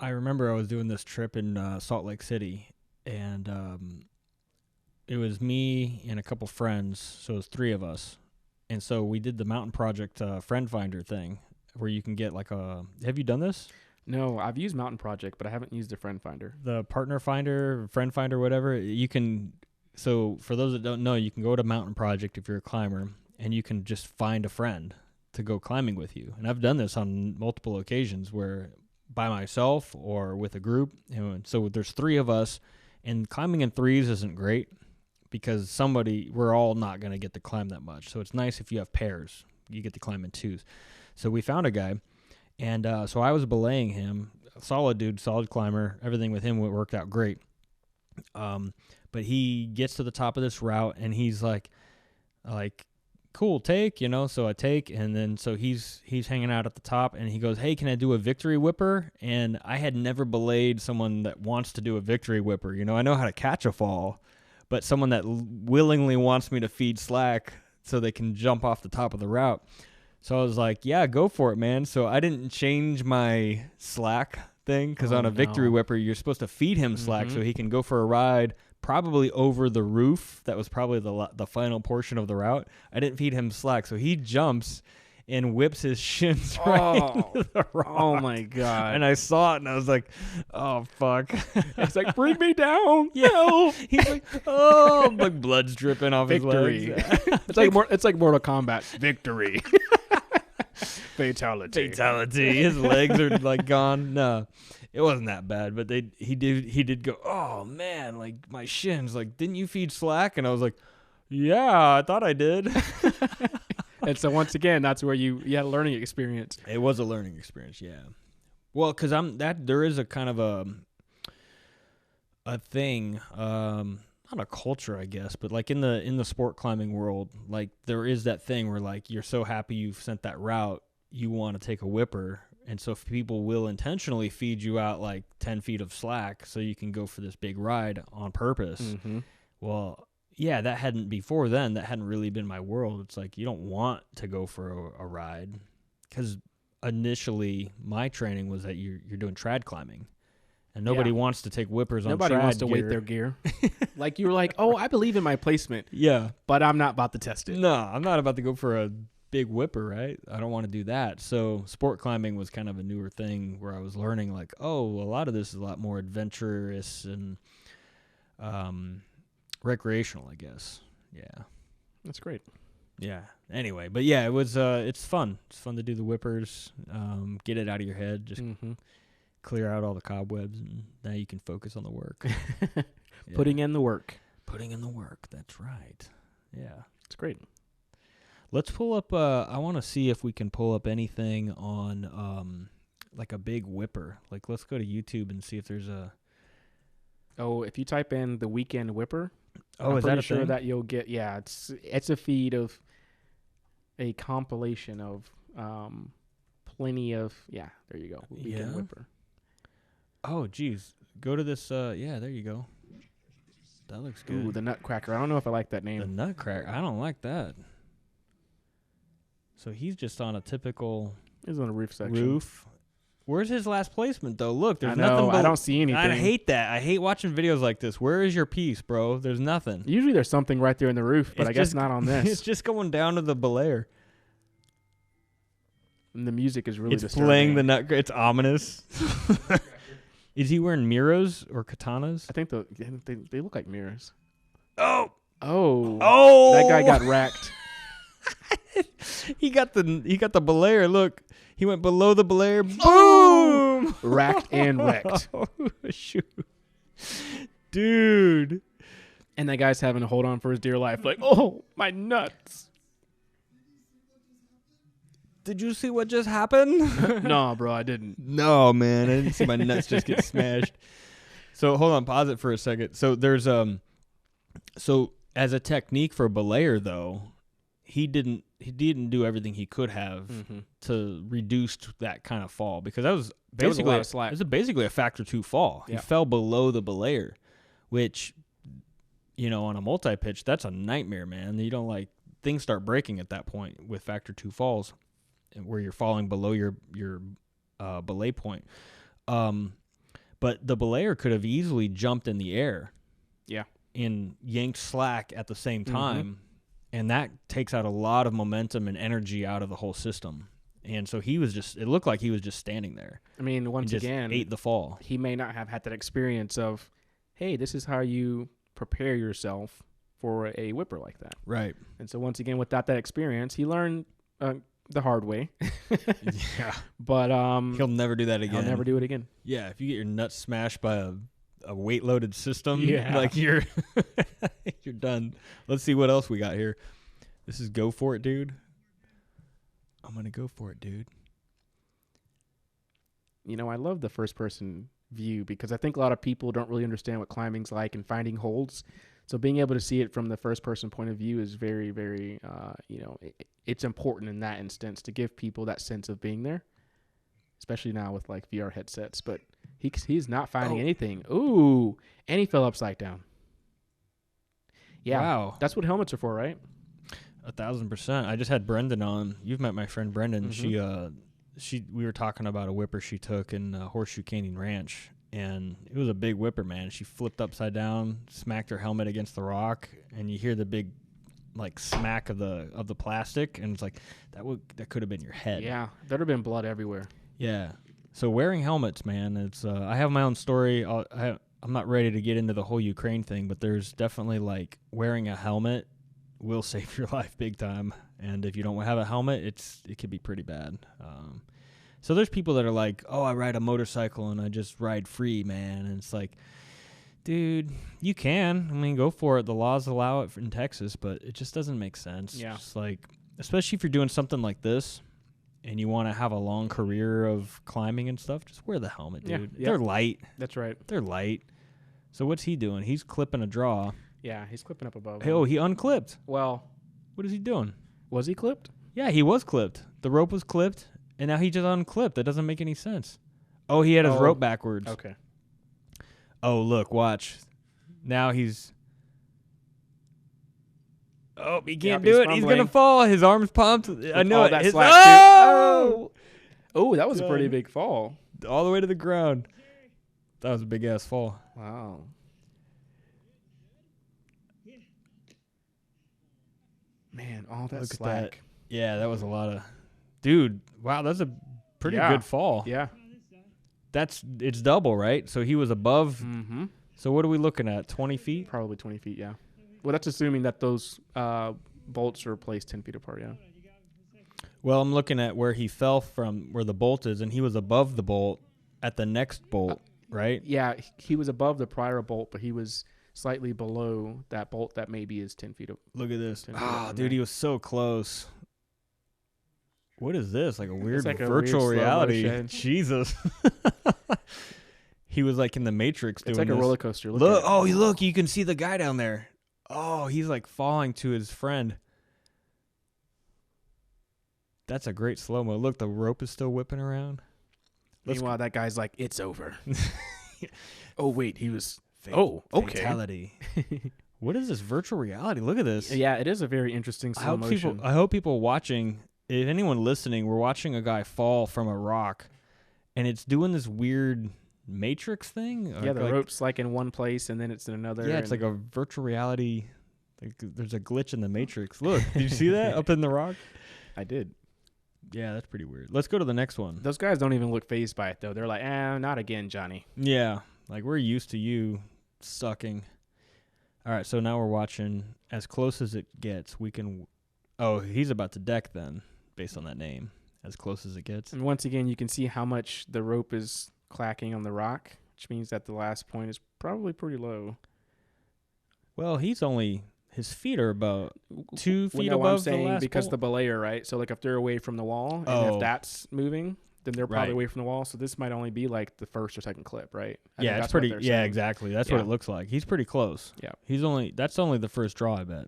I remember I was doing this trip in Salt Lake City, and it was me and a couple friends, so it was 3 of us. And so we did the mountain project friend finder thing, where you can get like a. Have you done this? No, I've used Mountain Project, but I haven't used the friend finder. The partner finder, friend finder, whatever. You can. So for those that don't know, you can go to Mountain Project if you're a climber, and you can just find a friend to go climbing with you. And I've done this on multiple occasions, where by myself or with a group. And so there's 3 of us, and climbing in threes isn't great, because we're all not going to get to climb that much. So it's nice if you have pairs. You get to climb in 2s. So we found a guy, and so I was belaying him. Solid dude, solid climber. Everything with him worked out great. But he gets to the top of this route, and he's like, cool, take, you know. So I take, and then so he's hanging out at the top, and he goes, hey, can I do a victory whipper? And I had never belayed someone that wants to do a victory whipper. You know, I know how to catch a fall, but someone that willingly wants me to feed slack so they can jump off the top of the route. So I was like, yeah, go for it, man. So I didn't change my slack thing, because on a victory whipper, you're supposed to feed him slack so he can go for a ride, probably over the roof. That was probably the final portion of the route. I didn't feed him slack, so he jumps and whips his shins right into the rock. Oh, my God. And I saw it, and I was like, oh, fuck. It's like, bring me down. Yeah. No. He's like, oh, like blood's dripping off Victory. his legs. It's like Mortal Kombat. Victory. Fatality. His legs are like gone. No, it wasn't that bad, but he did go, oh man, like my shins, like, didn't you feed slack? And I was like, yeah, I thought I did. And so once again, that's where you had a learning experience. It was a learning experience, yeah. Well, because there is a kind of a thing, not a culture, I guess, but like in the sport climbing world, like there is that thing where like you're so happy you've sent that route, you want to take a whipper, and so people will intentionally feed you out like 10 feet of slack so you can go for this big ride on purpose. Mm-hmm. Well, yeah, that hadn't really been my world. It's like you don't want to go for a ride, because initially my training was that you're doing trad climbing. And nobody wants to take whippers on trad Nobody wants to gear. weight their gear. Like, you were like, oh, I believe in my placement. Yeah. But I'm not about to test it. No, I'm not about to go for a big whipper, right? I don't want to do that. So sport climbing was kind of a newer thing where I was learning, like, oh, a lot of this is a lot more adventurous and recreational, I guess. Yeah. That's great. Yeah. Anyway, but yeah, it was it's fun. It's fun to do the whippers, get it out of your head, just clear out all the cobwebs, and now you can focus on the work. Yeah. Putting in the work. Putting in the work. That's right. Yeah. It's great. Let's pull up, I want to see if we can pull up anything on, like a big whipper. Like, let's go to YouTube and see if there's a... Oh, if you type in the weekend whipper, Oh, I'm is that pretty a sure thing? that you'll get, it's a feed of a compilation of plenty of, there you go. Weekend Yeah? whipper. Oh, geez. Go to this, yeah, there you go. That looks good. Ooh, the Nutcracker. I don't know if I like that name. The Nutcracker. I don't like that. So he's just on a typical It's on a roof section. roof. Where's his last placement, though? Look, there's I know, nothing. I don't see anything. I hate that. I hate watching videos like this. Where is your piece, bro? There's nothing. Usually there's something right there in the roof, but It's I guess just- not on this. It's just going down to the belayer. And the music is really It's disturbing. playing the Nutcracker. It's ominous. Is he wearing miros or katanas? I think they look like mirrors. Oh, That guy got racked. he got the belayer. Look, he went below the belayer. Boom! Racked and wrecked. Oh, shoot. Dude. And that guy's having to hold on for his dear life. Like, oh, my nuts. Did you see what just happened? No, bro, I didn't. No, man. I didn't see my nuts just get smashed. So hold on, pause it for a second. So there's so as a technique for belayer though, he didn't do everything he could have to reduce that kind of fall, because that was basically a slack. It was basically a factor 2 fall. Yeah. He fell below the belayer, which, you know, on a multi-pitch, that's a nightmare, man. You don't like, things start breaking at that point with factor 2 falls, where you're falling below your belay point. But the belayer could have easily jumped in the air. Yeah. And yanked slack at the same time. And that takes out a lot of momentum and energy out of the whole system. And so it looked like he was just standing there. I mean, once just again, ate the fall. He may not have had that experience of, hey, this is how you prepare yourself for a whipper like that. Right. And so once again, without that experience, he learned the hard way. Yeah. But he'll never do that again. He'll never do it again. Yeah, if you get your nuts smashed by a weight-loaded system, Yeah. like you're done. Let's see what else we got here. This is go for it, dude. I'm going to go for it, dude. You know, I love the first-person view because I think a lot of people don't really understand what climbing's like and finding holds. So being able to see it from the first-person point of view is very, very, it's important in that instance to give people that sense of being there, especially now with like VR headsets. But he's not finding anything. Ooh, and he fell upside down. Yeah, wow. That's what helmets are for, right? 1,000%. I just had Brendan on. You've met my friend Brendan. We were talking about a whipper she took in Horseshoe Canyon Ranch, and it was a big whipper, man. She flipped upside down, smacked her helmet against the rock, and you hear the big like smack of the plastic, and it's like that could have been your head. Yeah, there'd have been blood everywhere. Yeah. So wearing helmets, man, it's I have my own story. I'm not ready to get into the whole Ukraine thing, but there's definitely like wearing a helmet will save your life big time. And if you don't have a helmet, it could be pretty bad. So there's people that are like, oh, I ride a motorcycle and I just ride free, man. And it's like, dude, you can. I mean, go for it. The laws allow it in Texas, but it just doesn't make sense. Yeah. It's like, especially if you're doing something like this and you want to have a long career of climbing and stuff, just wear the helmet, dude. Yeah. They're light. That's right. They're light. So what's he doing? He's clipping a draw. Yeah, he's clipping up above. Hey, he unclipped. Well, What is he doing? was he clipped? Yeah, he was clipped. The rope was clipped, and now he just unclipped. That doesn't make any sense. Oh, he had his rope backwards. Okay. Oh, look, watch. Now he's... Oh, he can't do it. He's going to fall. His arm's pumped. I know it. That His... slack Oh! Oh, that was a pretty Done. big fall. All the way to the ground. That was a big-ass fall. Wow. Man, all that Look at slack. that. Yeah, that was a lot of... Dude, wow, that's a pretty good fall. Yeah. It's double, right? So he was above... Mm-hmm. So what are we looking at? 20 feet? Probably 20 feet, yeah. Well, that's assuming that those bolts are placed 10 feet apart, yeah. Well, I'm looking at where he fell from, where the bolt is, and he was above the bolt at the next bolt, right? Yeah, he was above the prior bolt, but he was slightly below that bolt that maybe is 10 feet. Look at this. 10 feet Oh, up dude, there. he was so close. What is this? Like a weird like a virtual weird slow reality. motion. Jesus. He was like in the Matrix doing It's like this. a roller coaster. Look, at it. look, you can see the guy down there. Oh, he's like falling to his friend. That's a great slow-mo. Look, the rope is still whipping around. Meanwhile, that guy's like, it's over. Oh, wait, he was... okay. Fatality. What is this virtual reality? Look at this. Yeah, it is a very interesting slow motion. I hope people watching, if anyone listening, we're watching a guy fall from a rock, and it's doing this weird Matrix thing. Yeah, the rope's like in one place, and then it's in another. Yeah, it's like a virtual reality. Like there's a glitch in the Matrix. Look, did you see that up in the rock? I did. Yeah, that's pretty weird. Let's go to the next one. Those guys don't even look fazed by it, though. They're like, not again, Johnny. Yeah, like we're used to you sucking. All right, so now we're watching As Close as It Gets. We can... Oh, he's about to deck then, based on that name. As Close as It Gets. And once again, you can see how much the rope is clacking on the rock, which means that the last point is probably pretty low. Well, he's only... His feet are about 2 feet no, above I'm saying the last because bolt. the belayer, right? So like if they're away from the wall, and if that's moving, then they're probably Right. away from the wall. So this might only be like the first or second clip, right? I Yeah, think it's that's what pretty. they're Yeah, saying. exactly. That's what Yeah. it looks like. He's pretty close. Yeah. That's only the first draw, I bet.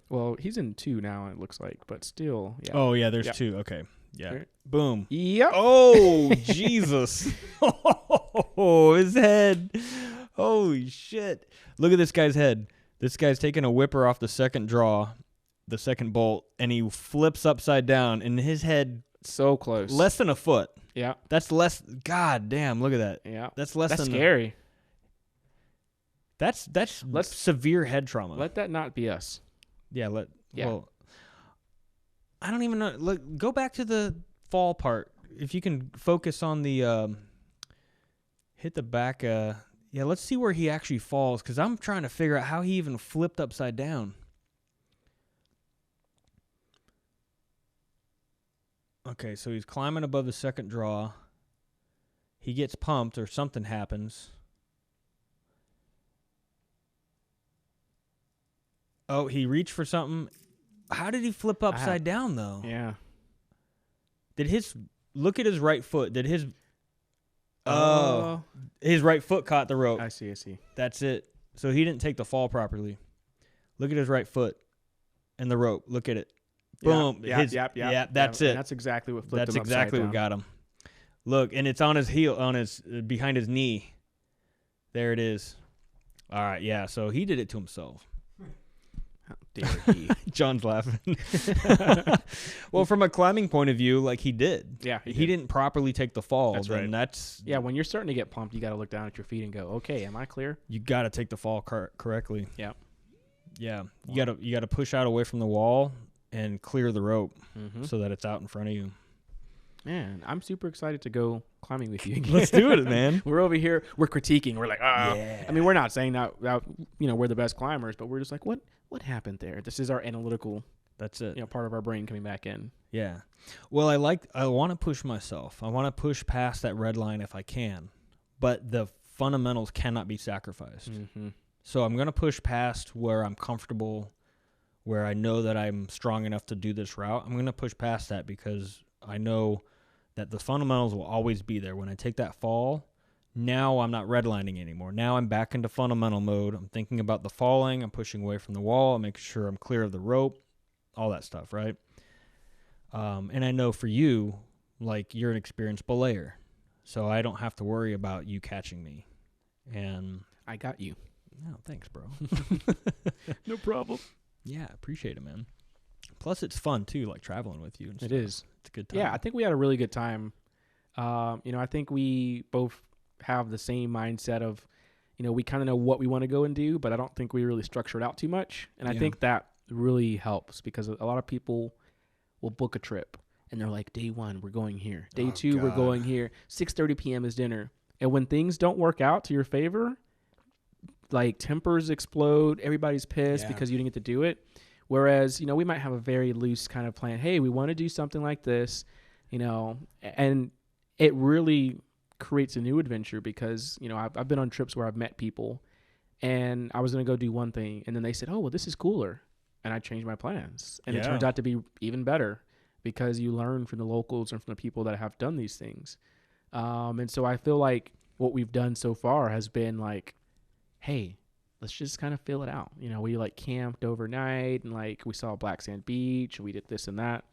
Well, he's in 2 now, it looks like, but still, yeah. Oh yeah, there's Yep. 2. Okay. Yeah. Okay. Boom. Yep. Oh Jesus. Oh, his head. Holy shit. Look at this guy's head. This guy's taking a whipper off the second draw, the second bolt, and he flips upside down, and his head So close. less than a foot. Yeah. That's less. God damn! Look at that. Yeah. That's less That's than. scary. That's Let's- severe head trauma. Let that not be us. Yeah. Yeah. Well, I don't even know. Look, go back to the fall part. If you can focus on the hit the back. Yeah, let's see where he actually falls, because I'm trying to figure out how he even flipped upside down. Okay, so he's climbing above the second draw. He gets pumped or something happens. Oh, he reached for something. How did he flip upside down, though? Yeah. Look at his right foot. Did his... Oh, his right foot caught the rope. I see. That's it. So he didn't take the fall properly. Look at his right foot and the rope. Look at it. Boom. Yeah, Yeah, that's it. And that's exactly what flipped That's him upside exactly what down. got him. Look, and it's on his heel, behind his knee. There it is. All right, yeah. So he did it to himself. How dare he? John's laughing. Well, from a climbing point of view, like he did. Yeah, He didn't properly take the fall. That's then right. That's Yeah, when you're starting to get pumped, you got to look down at your feet and go, "Okay, am I clear?" you got to take the fall correctly. Yeah. Yeah. You got to push out away from the wall and clear the rope Mm-hmm. so that it's out in front of you. Man, I'm super excited to go climbing with you again. Let's do it, man. We're over here, we're critiquing. We're like, Yeah. I mean, we're not saying that we're the best climbers, but we're just like, what happened there? This is our analytical, That's it. part of our brain coming back in. Yeah. Well, I want to push myself. I want to push past that red line if I can, but the fundamentals cannot be sacrificed. Mm-hmm. So I'm going to push past where I'm comfortable, where I know that I'm strong enough to do this route. I'm going to push past that because I know that the fundamentals will always be there. When I take that fall, now I'm not redlining anymore. Now I'm back into fundamental mode. I'm thinking about the falling. I'm pushing away from the wall. I'm making sure I'm clear of the rope, all that stuff, right? And I know for you, like, you're an experienced belayer, so I don't have to worry about you catching me. And I got you. no, thanks, bro. No problem. Yeah, appreciate it, man. Plus, it's fun too, like traveling with you. And It stuff. is. It's a good time. Yeah, I think we had a really good time. I think we both have the same mindset of, we kind of know what we want to go and do, but I don't think we really structure it out too much. And I Yeah. think that really helps because a lot of people will book a trip and they're like, day 1, we're going here. Day Oh, 2, we're God. going here. 6:30 p.m. is dinner. And when things don't work out to your favor, like tempers explode, everybody's pissed Yeah. because you didn't get to do it. Whereas, we might have a very loose kind of plan. Hey, we want to do something like this, and it really creates a new adventure because, I've been on trips where I've met people and I was going to go do one thing and then they said, oh, well, this is cooler. And I changed my plans. And it Yeah. turns out to be even better because you learn from the locals and from the people that have done these things. And so I feel like what we've done so far has been like, hey, let's just kind of feel it out. We like camped overnight and like we saw Black Sand Beach and we did this and that.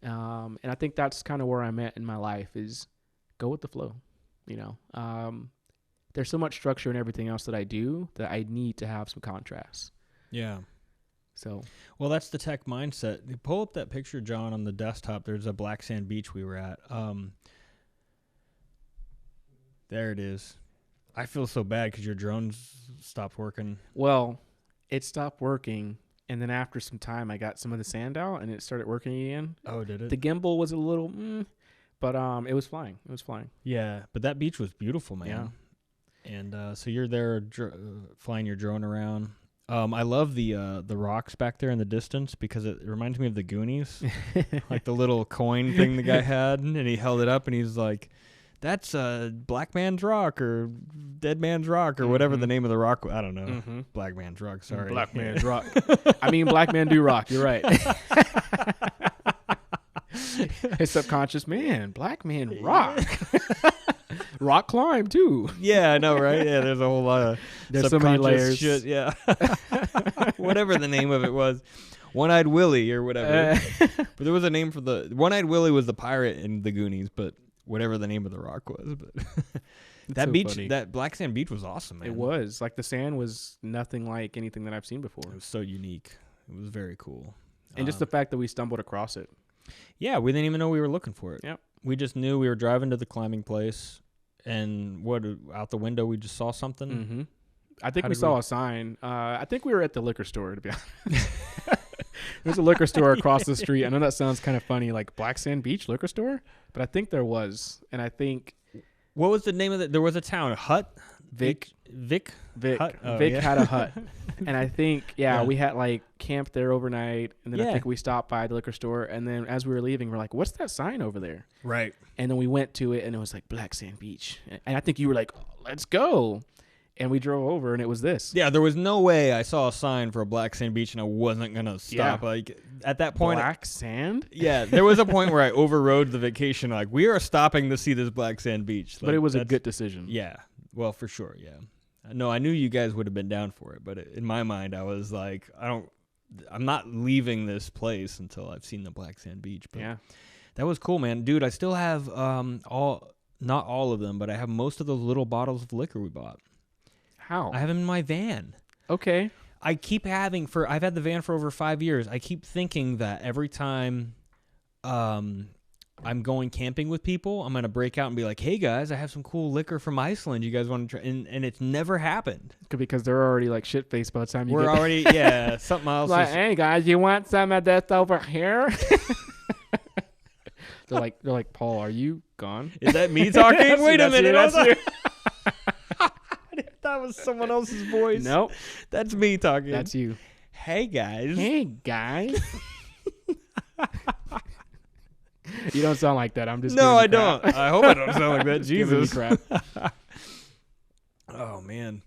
And I think that's kind of where I'm at in my life is go with the flow. There's so much structure in everything else that I do that I need to have some contrast. Yeah. So, Well, that's the tech mindset. You pull up that picture, John, on the desktop. There's a Black Sand Beach we were at. There it is. I feel so bad because your drones stopped working. well, it stopped working And then after some time, I got some of the sand out, and it started working again. Oh, did it? The gimbal was a little, but it was flying. It was flying. Yeah, but that beach was beautiful, man. Yeah. And so you're there flying your drone around. I love the rocks back there in the distance because it reminds me of the Goonies, like the little coin thing the guy had, and he held it up and he's like, "That's a black man's rock or dead man's rock or whatever the name of the rock." I don't know. Black man's rock. Sorry, Black man's rock. I mean, black men do rock. You're right. His subconscious, man, black man rock. Rock climb too. Yeah, I know, right? Yeah, there's a whole lot of there's so many layers. Shit, yeah. Whatever the name of it was. One-Eyed Willie or whatever. But there was a name for the... One-Eyed Willie was the pirate in the Goonies, but whatever the name of the rock was. But that so beach, funny. that black sand beach was awesome, man. It was. Like, the sand was nothing like anything that I've seen before. It was so unique. It was very cool. And just the fact that we stumbled across it. Yeah, we didn't even know we were looking for it. Yep. We just knew we were driving to the climbing place, and out the window we just saw something. Mm-hmm. I think How we did saw we- a sign. I think we were at the liquor store, to be honest. There's a liquor store across the street. I know that sounds kind of funny, like Black Sand Beach liquor store, but I think there was. And I think What was the name of it? There was a town, Hut? Vic Hut? Oh, Vic yeah. had a hut. And I think, Yeah. we had like camped there overnight. And then I Yeah. think we stopped by the liquor store. And then as we were leaving, we're like, what's that sign over there? Right. And then we went to it and it was like Black Sand Beach. And I think you were like, oh, let's go. And we drove over and it was this. Yeah, there was no way I saw a sign for a black sand beach and I wasn't going to stop. Yeah. Like, at that point... Black sand? Yeah, there was a point where I overrode the vacation. Like, we are stopping to see this black sand beach. Like, But it was a that's- good decision. Yeah, well, for sure, yeah. No, I knew you guys would have been down for it, but in my mind, I was like, I'm not leaving this place until I've seen the black sand beach. But Yeah. that was cool, man. Dude, I still have not all of them, but I have most of those little bottles of liquor we bought. How? I have them in my van. Okay. I keep I've had the van for over 5 years. I keep thinking that every time I'm going camping with people, I'm going to break out and be like, hey guys, I have some cool liquor from Iceland. You guys want to try? And it's never happened. Because they're already like shit faced by the time you We're get there. already, yeah, something else. Like, hey guys, you want some of this over here? they're like, Paul, are you gone? Is that me talking? That's Wait you, a that's you, minute. that's you. That was someone else's voice. Nope. That's me talking. That's you. Hey guys. Hey guys. You don't sound like that. I'm just No, I giving you crap. don't. I hope I don't sound like that. Giving you Jesus. crap. Oh man,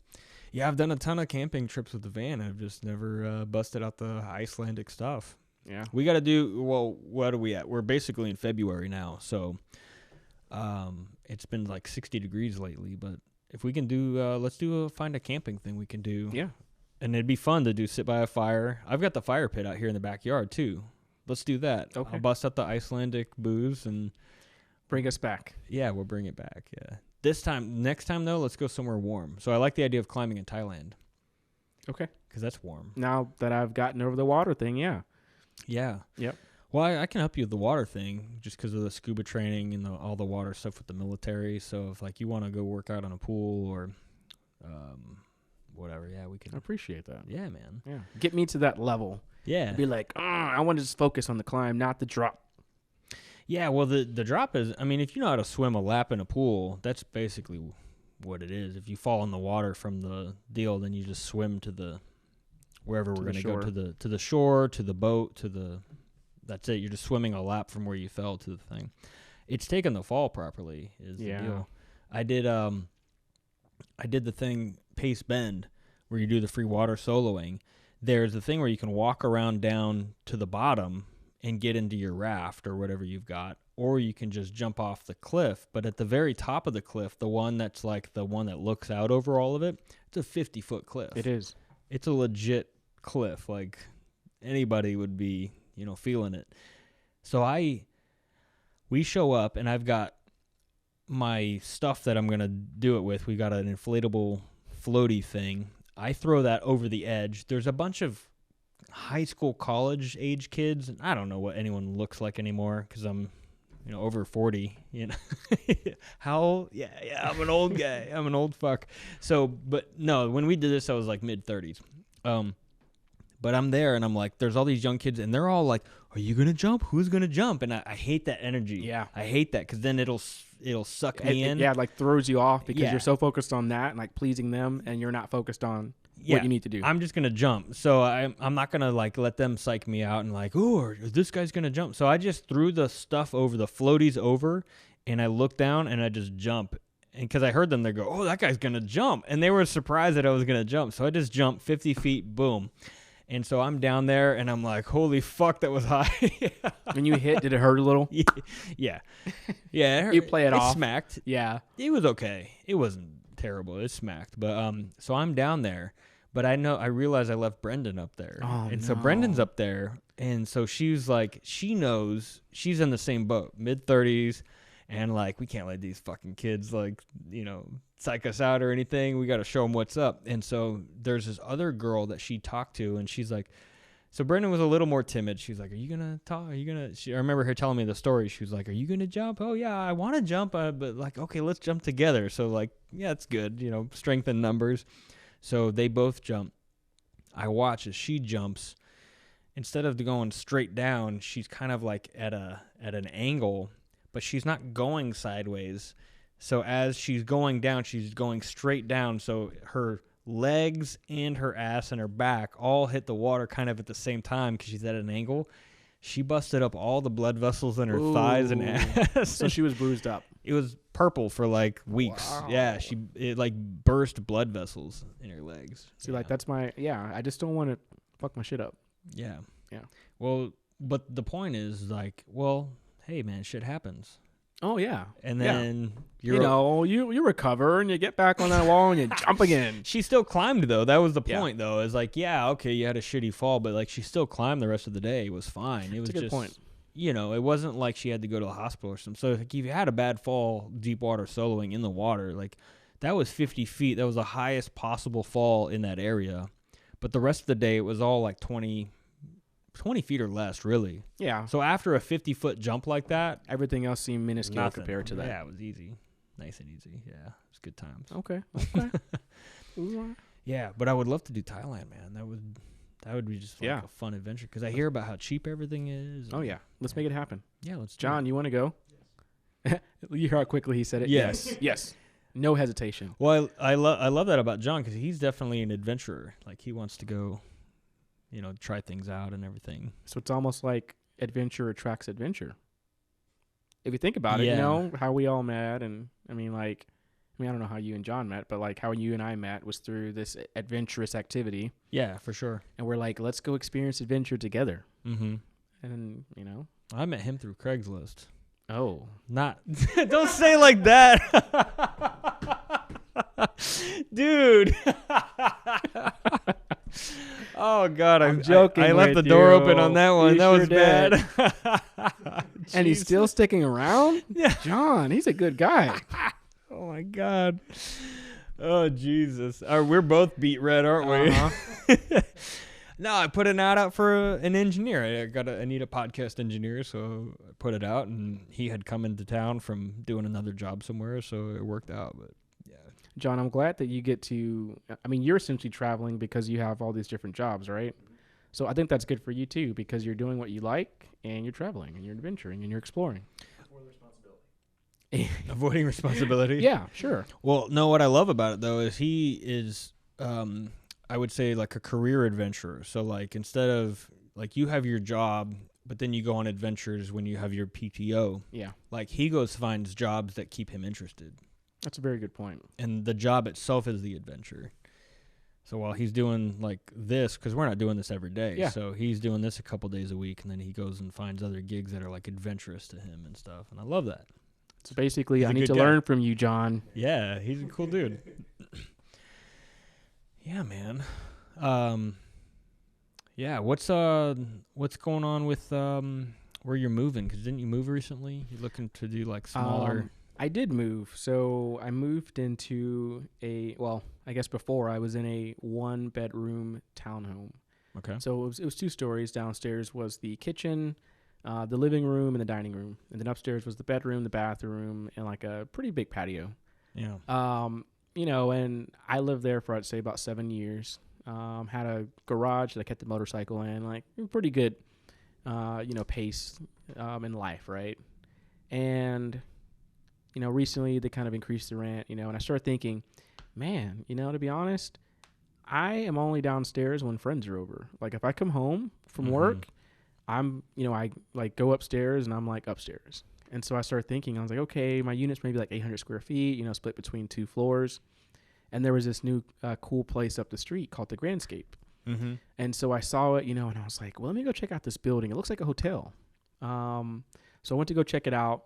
yeah, I've done a ton of camping trips with the van. I've just never busted out the Icelandic stuff. Yeah. We got to do well. What are we at? We're basically in February now, so it's been like 60 degrees lately. But if we can do, let's find a camping thing we can do. Yeah. And it'd be fun to sit by a fire. I've got the fire pit out here in the backyard too. Let's do that. Okay. I'll bust out the Icelandic booze and Bring us back. yeah, we'll bring it back. Yeah. Next time though, let's go somewhere warm. So I like the idea of climbing in Thailand Okay. because that's warm. Now that I've gotten over the water thing, yeah. Yeah. Yep. Well, I can help you with the water thing just because of the scuba training and all the water stuff with the military. So if like you want to go work out on a pool or whatever, yeah, we I can. appreciate that. Yeah, man. Yeah. Get me to that level. Yeah. Be like, I want to just focus on the climb, not the drop. Yeah, well, the drop is, I mean, if you know how to swim a lap in a pool, that's basically what it is. If you fall in the water from the deal, then you just swim to wherever we're going to go, to the shore, to the boat, that's it. You're just swimming a lap from where you fell to the thing. It's taken the fall properly is the deal. I did the thing Pace Bend where you do the free water soloing. There's a thing where you can walk around down to the bottom and get into your raft or whatever you've got, or you can just jump off the cliff. But at the very top of the cliff, the one that's like the one that looks out over all of it, it's a 50-foot cliff. It is. It's a legit cliff. Like anybody would be, feeling it. So we show up and I've got my stuff that I'm going to do it with. We got an inflatable floaty thing. I throw that over the edge. There's a bunch of high school, college age kids. And I don't know what anyone looks like anymore because I'm, over 40. How? Yeah, I'm an old guy. I'm an old fuck. So, but no, when we did this, I was like mid 30s. But I'm there, and I'm like, there's all these young kids, and they're all like, "Are you gonna jump? Who's gonna jump?" And I hate that energy. Yeah. I hate that because then it'll suck me in. Yeah, it, like throws you off because Yeah. you're so focused on that and like pleasing them, and you're not focused on what you need to do. I'm just gonna jump, so I'm not gonna like let them psych me out and like, oh, this guy's gonna jump. So I just threw the stuff over the floaties over, and I looked down and I just jump. And because I heard them, they go, "Oh, that guy's gonna jump," and they were surprised that I was gonna jump. So I just jumped 50 feet, boom. And so I'm down there, and I'm like, "Holy fuck, that was high!" When you hit, did it hurt a little? Yeah. It hurt. You play it off. It smacked. Yeah. It was okay. It wasn't terrible. It smacked. But so I'm down there, but I realized I left Brendan up there. Oh, and so Brendan's up there, and so she's like, she knows she's in the same boat, mid-30s, and like, we can't let these fucking kids like, psych us out or anything. We got to show them what's up. And so there's this other girl that she talked to, and she's like, so Brendan was a little more timid. She's like, "Are you gonna talk? Are you gonna?" I remember her telling me the story. She was like, "Are you gonna jump?" "Oh yeah, I want to jump, but like, okay, let's jump together." So like, yeah, it's good, strength in numbers. So they both jump. I watch as she jumps. Instead of going straight down, she's kind of like at an angle, but she's not going sideways. So as she's going down, she's going straight down. So her legs and her ass and her back all hit the water kind of at the same time because she's at an angle. She busted up all the blood vessels in her thighs and ass. So she was bruised up. It was purple for like weeks. Wow. Yeah, it like burst blood vessels in her legs. See, like that's I just don't want to fuck my shit up. Yeah. Yeah. Well, but the point is like, well, hey man, shit happens. Oh yeah. And then you recover and you get back on that wall and you jump again. She still climbed though. That was the point though. Is like, yeah, okay, you had a shitty fall, but like she still climbed the rest of the day. It was fine. It was That's a good just point. It wasn't like she had to go to the hospital or something. So like, if you had a bad fall, deep water soloing in the water, like that was 50 feet. That was the highest possible fall in that area. But the rest of the day, it was all like 20 feet or less, really. Yeah. So after a 50-foot jump like that, Everything else seemed minuscule nothing compared to that. Yeah, it was easy. Nice and easy. Yeah, it was good times. Okay. Yeah, but I would love to do Thailand, man. That would be just like a fun adventure because I hear about how cheap everything is. Oh yeah. Let's make it happen. Yeah, let's do John, it. you want to go? You hear how quickly he said it? Yes. Yes. No hesitation. Well, I love that about John because he's definitely an adventurer. Like he wants to go, try things out and everything. So it's almost like adventure attracts adventure. If you think about it, Yeah. how we all met, and I don't know how you and John met, but like how you and I met was through this adventurous activity, Yeah, for sure. and we're like, let's go experience adventure together. Mm-hmm. And I met him through Craigslist. oh, Not. Don't say like that, dude. Oh God, I'm joking I left the with door you. open on that one. You That sure was bad. and he's Jeez. still sticking around. Yeah. John, he's a good guy. Oh my God. Oh Jesus. We're both beat red, aren't we? Uh-huh. No, I put an ad out for an engineer. I need a podcast engineer, so I put it out, and he had come into town from doing another job somewhere, so it worked out. But yeah, John, I'm glad that you get to. You're essentially traveling because you have all these different jobs, right? So I think that's good for you too because you're doing what you like and you're traveling and you're adventuring and you're exploring. avoiding responsibility. Yeah, sure. Well, no, what I love about it though is he is, I would say like a career adventurer. So like instead of like you have your job, but then you go on adventures when you have your PTO. Yeah, Like he finds jobs that keep him interested, that's a very good point. and the job itself is the adventure. So while he's doing like this, because we're not doing this every day, Yeah. so he's doing this a couple days a week, and then he goes and finds other gigs that are like adventurous to him and stuff, and I love that. So basically, He's I a need good to guy. learn from you, John. Yeah, he's a cool dude. Yeah, man. Yeah, what's going on with where you're moving? Because didn't you move recently? You're looking to do like smaller. I did move. So I moved into I guess before I was in a 1-bedroom townhome. Okay. So it was 2 stories. Downstairs was the kitchen, the living room, and the dining room. And then upstairs was the bedroom, the bathroom, and like a pretty big patio. Yeah. And I lived there for, I'd say, about 7 years. Had a garage that I kept the motorcycle in, like pretty good, pace in life, right? And, recently they kind of increased the rent, and I started thinking, man, to be honest, I am only downstairs when friends are over. Like if I come home from work, I'm, I like go upstairs and I'm like upstairs. And so I started thinking, I was like, okay, my unit's maybe like 800 square feet, split between 2 floors. And there was this new cool place up the street called the Grandscape. Mm-hmm. And so I saw it, and I was like, well, let me go check out this building. It looks like a hotel. So I went to go check it out,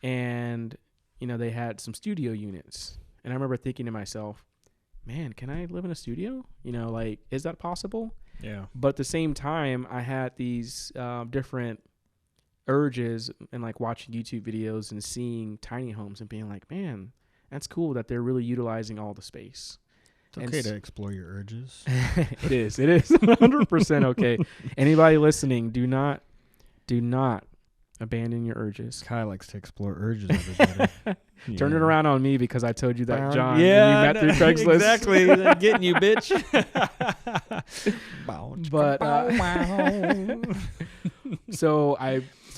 and, they had some studio units. And I remember thinking to myself, man, can I live in a studio? Like, is that possible? Yeah. But at the same time, I had these different urges and like watching YouTube videos and seeing tiny homes and being like, man, that's cool that they're really utilizing all the space. It's okay to explore your urges. It is 100% okay. Anybody listening, do not abandon your urges. Kai likes to explore urges, everybody. Turn it around on me because I told you that, John. Yeah, when you met through Craigslist. Exactly. They're getting you, bitch. But so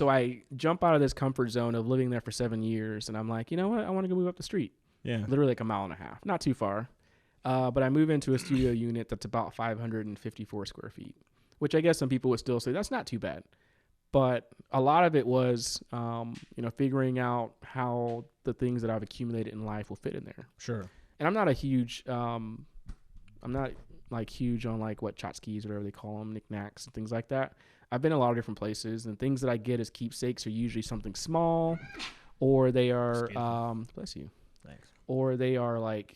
I jump out of this comfort zone of living there for 7 years, and I'm like, you know what? I want to go move up the street. Yeah. Literally like a mile and a half, not too far. But I move into a studio unit that's about 554 square feet, which I guess some people would still say that's not too bad. But a lot of it was, figuring out how the things that I've accumulated in life will fit in there. Sure. And I'm not huge on like what tchotchkes or whatever they call them, knickknacks and things like that. I've been a lot of different places, and things that I get as keepsakes are usually something small, or they are, bless you. Thanks. Or they are like,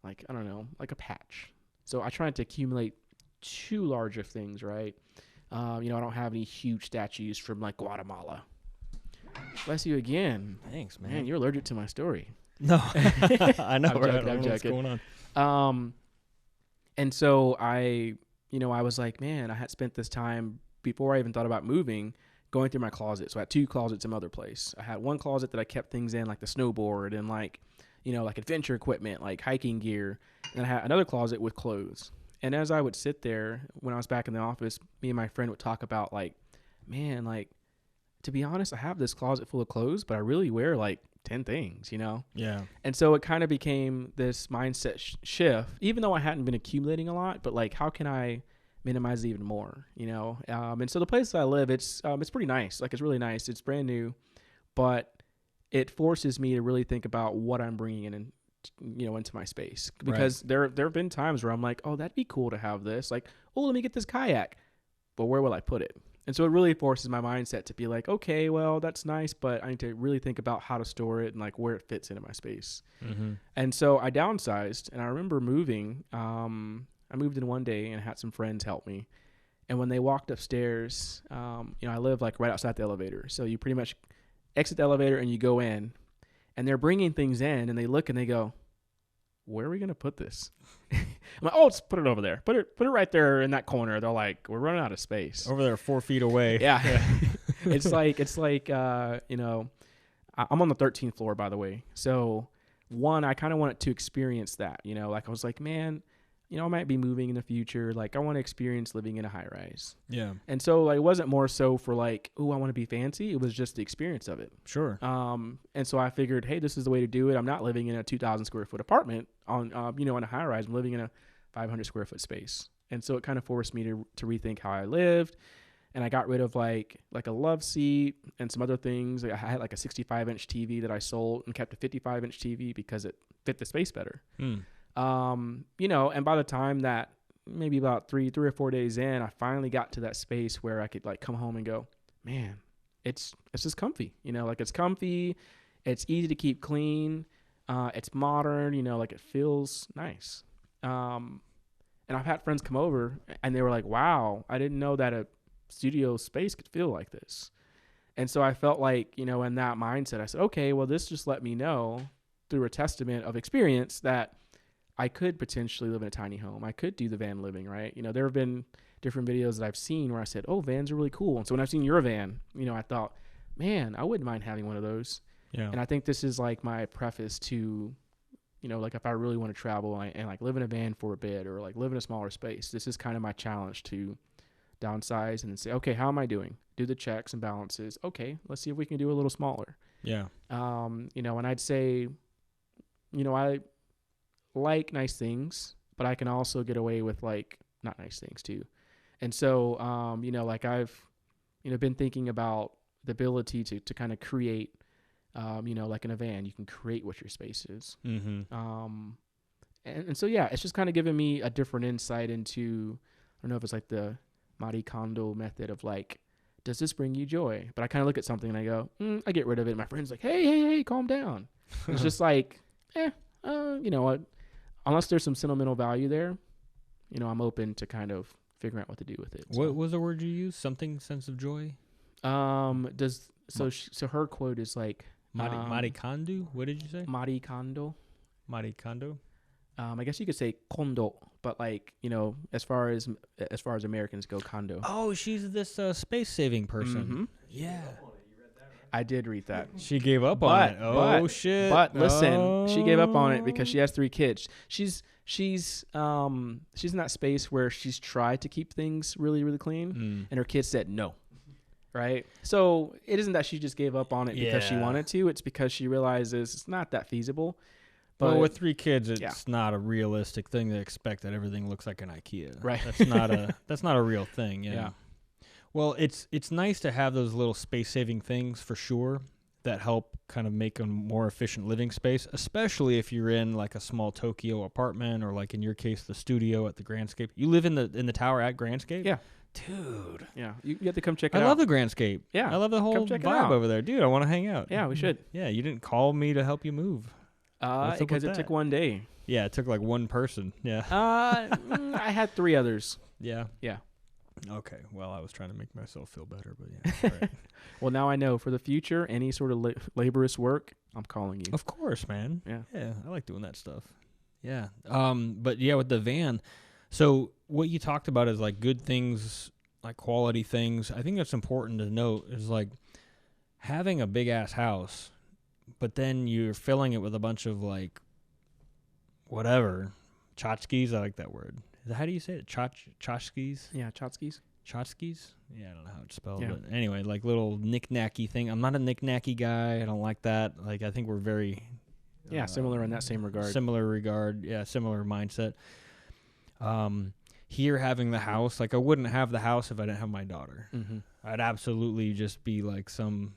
I don't know, like a patch. So I try not to accumulate too large of things, right? I don't have any huge statues from like Guatemala. Bless you again. Thanks, man. Man, you're allergic to my story. No, I know. I'm Right? joking, I don't know what's going on. And so I was like, man, I had spent this time before I even thought about moving, going through my closet. So I had 2 closets in my other place. I had one closet that I kept things in, like the snowboard and like adventure equipment, like hiking gear. And I had another closet with clothes. And as I would sit there, when I was back in the office, me and my friend would talk about like, man, like, to be honest, I have this closet full of clothes, but I really wear like 10 things, Yeah. And so it kind of became this mindset shift, even though I hadn't been accumulating a lot, but like, how can I minimize it even more, And so the place that I live, it's pretty nice. Like, it's really nice. It's brand new, but it forces me to really think about what I'm bringing in, into my space, because there have been times where I'm like, oh, that'd be cool to have this. Like, oh, let me get this kayak, but where will I put it? And so it really forces my mindset to be like, okay, well, that's nice, but I need to really think about how to store it and like where it fits into my space. Mm-hmm. And so I downsized, and I remember moving. I moved in one day and had some friends help me. And when they walked upstairs, I live like right outside the elevator. So you pretty much exit the elevator and you go in, and they're bringing things in, and they look and they go, where are we going to put this? I'm like, oh, let's put it over there. Put it right there in that corner. They're like, we're running out of space. Over there, 4 feet away. Yeah. It's like, I'm on the 13th floor, by the way. So one, I kind of wanted to experience that, like I was like, man, I might be moving in the future. Like, I want to experience living in a high rise. Yeah. And so like, it wasn't more so for like, oh, I want to be fancy. It was just the experience of it. Sure. And so I figured, hey, this is the way to do it. I'm not living in a 2,000 square foot apartment on, in a high rise. I'm living in a 500 square foot space. And so it kind of forced me to rethink how I lived. And I got rid of like a love seat and some other things. I had like a 65-inch TV that I sold and kept a 55-inch TV because it fit the space better. And by the time that maybe about three or 4 days in, I finally got to that space where I could like come home and go, man, it's just comfy, like it's comfy. It's easy to keep clean. It's modern, like it feels nice. And I've had friends come over and they were like, wow, I didn't know that a studio space could feel like this. And so I felt like, in that mindset, I said, okay, well, this just let me know through a testament of experience that I could potentially live in a tiny home. I could do the van living, right? There have been different videos that I've seen where I said, oh, vans are really cool. And so when I've seen your van, I thought, man, I wouldn't mind having one of those. Yeah. And I think this is like my preface to like if I really want to travel and like live in a van for a bit or like live in a smaller space, this is kind of my challenge to downsize and then say, okay, how am I doing? Do the checks and balances. Okay, let's see if we can do a little smaller. Yeah. And I'd say, I like nice things, but I can also get away with like not nice things too. And so, like I've, been thinking about the ability to kind of create, like in a van, you can create what your space is. Mm-hmm. And so, yeah, it's just kind of giving me a different insight into, I don't know if it's like the Marie Kondo method of like, does this bring you joy? But I kind of look at something and I go, I get rid of it. My friend's like, hey, calm down. It's just like, unless there's some sentimental value there, I'm open to kind of figuring out what to do with it. What was the word you used? Something sense of joy? So her quote is like, Marie Kondo? What did you say? Marie Kondo. Marie Kondo? I guess you could say kondo, but like, as far as Americans go, kondo. Oh, she's this space saving person. Mm-hmm. Yeah. I did read that. She gave up on it. Oh shit. But listen, she gave up on it because she has 3 kids. She's in that space where she's tried to keep things really, really clean, and her kids said no. Right? So it isn't that she just gave up on it because she wanted to. It's because she realizes it's not that feasible. But well, with 3 kids, it's not a realistic thing to expect that everything looks like an IKEA. Right. That's not a real thing. Yeah. Well, it's nice to have those little space-saving things for sure that help kind of make a more efficient living space, especially if you're in like a small Tokyo apartment or like in your case the studio at the Grandscape. You live in the tower at Grandscape? Yeah. Dude. Yeah. You have to come check it out. I love the Grandscape. Yeah. I love the whole vibe over there. Dude, I want to hang out. Yeah, we should. Yeah, you didn't call me to help you move. Because it took one day. Yeah, it took like one person. Yeah. I had 3 others. Yeah. Yeah. Okay. Well, I was trying to make myself feel better, but yeah. Right. Well, now I know for the future, any sort of laborious work, I'm calling you. Of course, man. Yeah. Yeah, I like doing that stuff. Yeah. But yeah, with the van, so what you talked about is like good things, like quality things. I think that's important to note is like having a big ass house, but then you're filling it with a bunch of like whatever tchotchkes. I like that word. How do you say it? Tchotchkes? Yeah, tchotchkes. Tchotchkes? Yeah, I don't know how it's spelled. Yeah. But anyway, like little knick-knacky thing. I'm not a knick-knacky guy. I don't like that. Like, I think we're very... similar in that same regard. Similar regard. Yeah, similar mindset. Here, having the house, like I wouldn't have the house if I didn't have my daughter. Mm-hmm. I'd absolutely just be like some...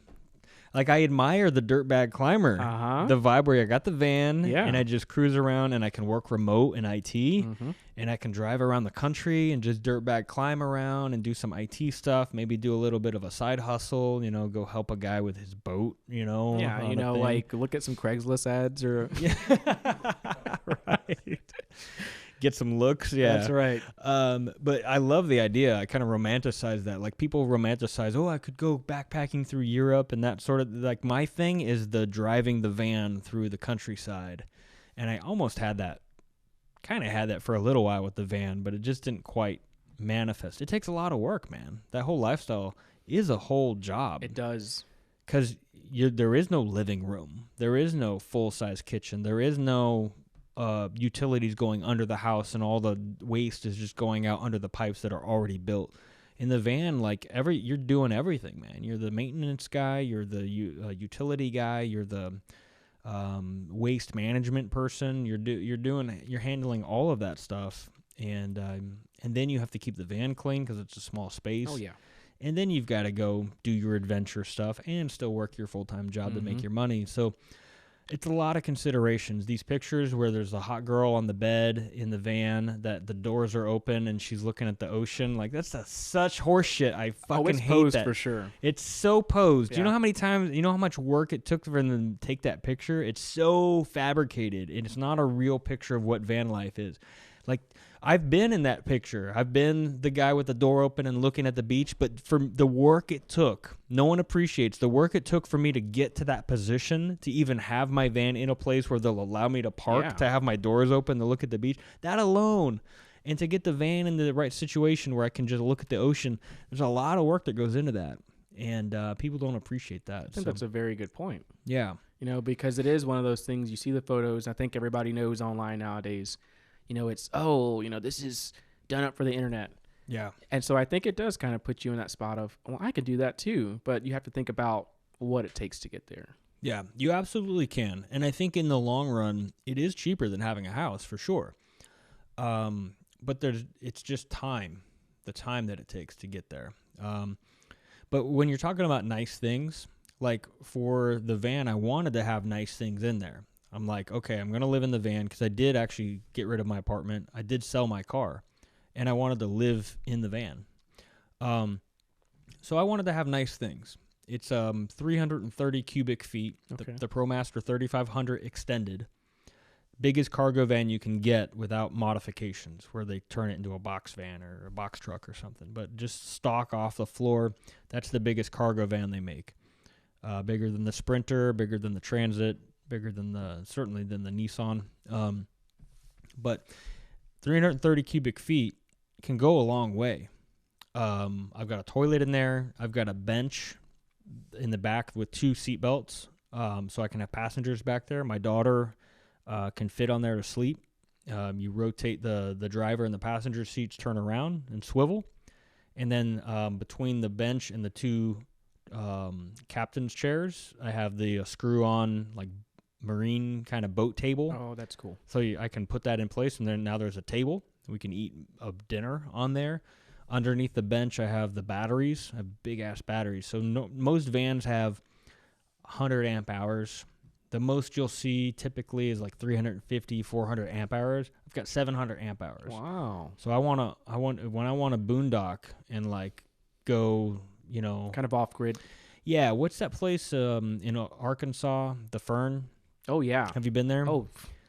Like, I admire the dirtbag climber. Uh-huh. The vibe where I got the van, Yeah. and I just cruise around, and I can work remote in IT, Mm-hmm. and I can drive around the country and just dirtbag climb around and do some IT stuff, maybe do a little bit of a side hustle, go help a guy with his boat, Yeah, on a thing. like look at some Craigslist ads or... Right. Get some looks, yeah. That's right. But I love the idea. I kind of romanticize that. Like, people romanticize, I could go backpacking through Europe and that sort of... Like, my thing is the driving the van through the countryside. And I almost had that... Kind of had that for a little while with the van, but it just didn't quite manifest. It takes a lot of work, man. That whole lifestyle is a whole job. It does. Because there is no living room. There is no full-size kitchen. There is no... utilities going under the house, and all the waste is just going out under the pipes that are already built. In the van, like you're doing everything, man. You're the maintenance guy, you're the utility guy, you're the waste management person. You're handling all of that stuff, and then you have to keep the van clean because it's a small space. Oh yeah. And then you've got to go do your adventure stuff and still work your full-time job to make your money. So it's a lot of considerations. These pictures where there's a hot girl on the bed in the van, that the doors are open and she's looking at the ocean. Like, that's such horse shit. I fucking it's hate posed that. For sure. It's so posed. Yeah. Do you know how many times, how much work it took for them to take that picture? It's so fabricated, and it's not a real picture of what van life is. Like, I've been in that picture. I've been the guy with the door open and looking at the beach, but for the work it took, no one appreciates the work it took for me to get to that position, to even have my van in a place where they'll allow me to park, to have my doors open to look at the beach. That alone, and to get the van in the right situation where I can just look at the ocean, there's a lot of work that goes into that, and people don't appreciate that. I think that's a very good point. Yeah. because it is one of those things. You see the photos. I think everybody knows online nowadays. It's this is done up for the internet. Yeah. And so I think it does kind of put you in that spot of, well, I could do that too, but you have to think about what it takes to get there. Yeah, you absolutely can. And I think in the long run, it is cheaper than having a house for sure. But it's just time, the time that it takes to get there. But when you're talking about nice things, like for the van, I wanted to have nice things in there. I'm like, okay, I'm going to live in the van because I did actually get rid of my apartment. I did sell my car, and I wanted to live in the van. So I wanted to have nice things. It's 330 cubic feet, Okay. the ProMaster 3500 extended. Biggest cargo van you can get without modifications, where they turn it into a box van or a box truck or something. But just stock off the floor, that's the biggest cargo van they make. Bigger than the Sprinter, bigger than the Transit, bigger than certainly than the Nissan. But 330 cubic feet can go a long way. I've got a toilet in there. I've got a bench in the back with 2 seat belts, so I can have passengers back there. My daughter can fit on there to sleep. You rotate the driver and the passenger seats, turn around and swivel. And then between the bench and the 2 captain's chairs, I have the screw-on like marine kind of boat table. Oh, that's cool. So I can put that in place, and then now there's a table. We can eat a dinner on there. Underneath the bench, I have the batteries. I have big-ass batteries. So most vans have 100 amp hours. The most you'll see typically is like 350, 400 amp hours. I've got 700 amp hours. Wow. So when I want to boondock and like go, Kind of off-grid. yeah. What's that place in Arkansas? The Fern. Oh, yeah. Have you been there? Oh,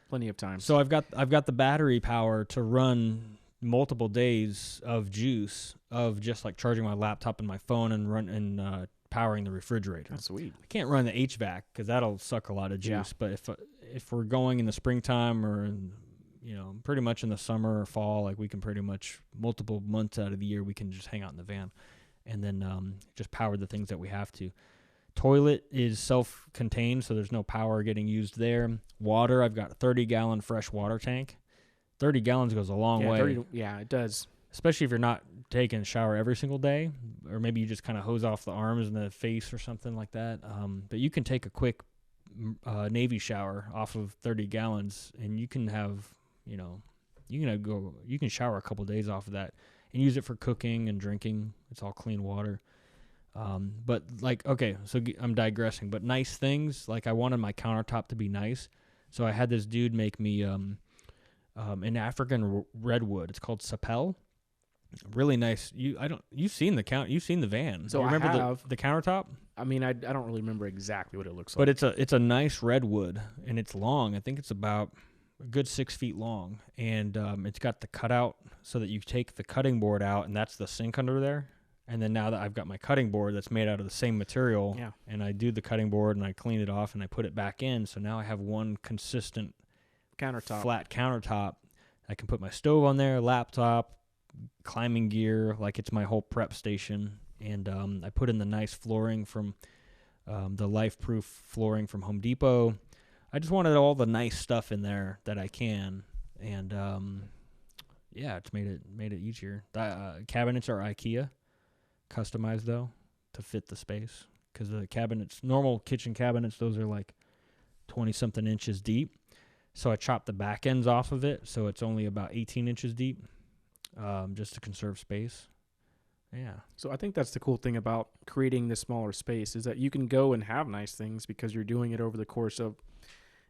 plenty of times. So I've got the battery power to run multiple days of juice of just like charging my laptop and my phone and powering the refrigerator. That's sweet. I can't run the HVAC because that'll suck a lot of juice. Yeah. But if we're going in the springtime or pretty much in the summer or fall, like we can pretty much multiple months out of the year we can just hang out in the van and then just power the things that we have to. Toilet is self-contained, so there's no power getting used there. Water, I've got a 30-gallon fresh water tank. 30 gallons goes a long way. Yeah, it does. Especially if you're not taking a shower every single day, or maybe you just kind of hose off the arms and the face or something like that. But you can take a quick Navy shower off of 30 gallons, and you can have, you can shower a couple days off of that and use it for cooking and drinking. It's all clean water. But like, okay, so I'm digressing, but nice things, like I wanted my countertop to be nice. So I had this dude make me an African redwood. It's called sapel. Really nice. You've seen the van. So you remember I have. the countertop? I mean, I don't really remember exactly what it looks But like. it's a nice redwood, and it's long. I think it's about a good 6 feet long, and it's got the cutout so that you take the cutting board out, and that's the sink under there. And then now that I've got my cutting board that's made out of the same material, Yeah. and I do the cutting board and I clean it off and I put it back in, so now I have one consistent Countertop. flat countertop. I can put my stove on there, laptop, climbing gear, like it's my whole prep station. And I put in the nice flooring from the Life-Proof flooring from Home Depot. I just wanted all the nice stuff in there that I can, and it's made it easier. Cabinets are IKEA, customized though to fit the space, because the cabinets, normal kitchen cabinets, those are like 20-something inches deep. So I chopped the back ends off of it, so it's only about 18 inches deep, just to conserve space. Yeah. So I think that's the cool thing about creating this smaller space is that you can go and have nice things because you're doing it over the course of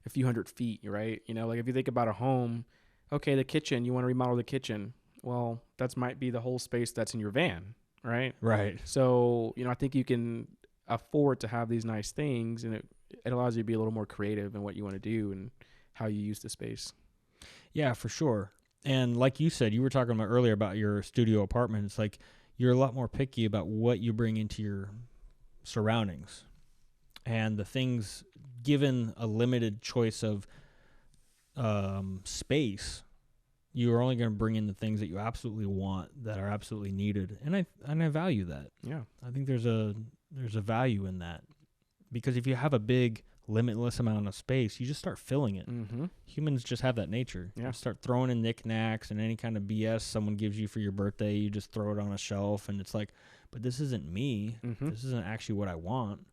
a few hundred feet, right? Like if you think about a home, okay, the kitchen, you want to remodel the kitchen. Well, that might be the whole space that's in your van, right? Right. So, I think you can afford to have these nice things, and it allows you to be a little more creative in what you want to do and how you use the space. Yeah, for sure. And like you said, you were talking about earlier about your studio apartment. It's like you're a lot more picky about what you bring into your surroundings. And the things, given a limited choice of space, you are only going to bring in the things that you absolutely want, that are absolutely needed. And I value that. Yeah. I think there's a value in that. Because if you have a big limitless amount of space, you just start filling it. Mm-hmm. Humans just have that nature. Yeah. You start throwing in knickknacks and any kind of BS someone gives you for your birthday, you just throw it on a shelf, and it's like, but this isn't me. Mm-hmm. This isn't actually what I want.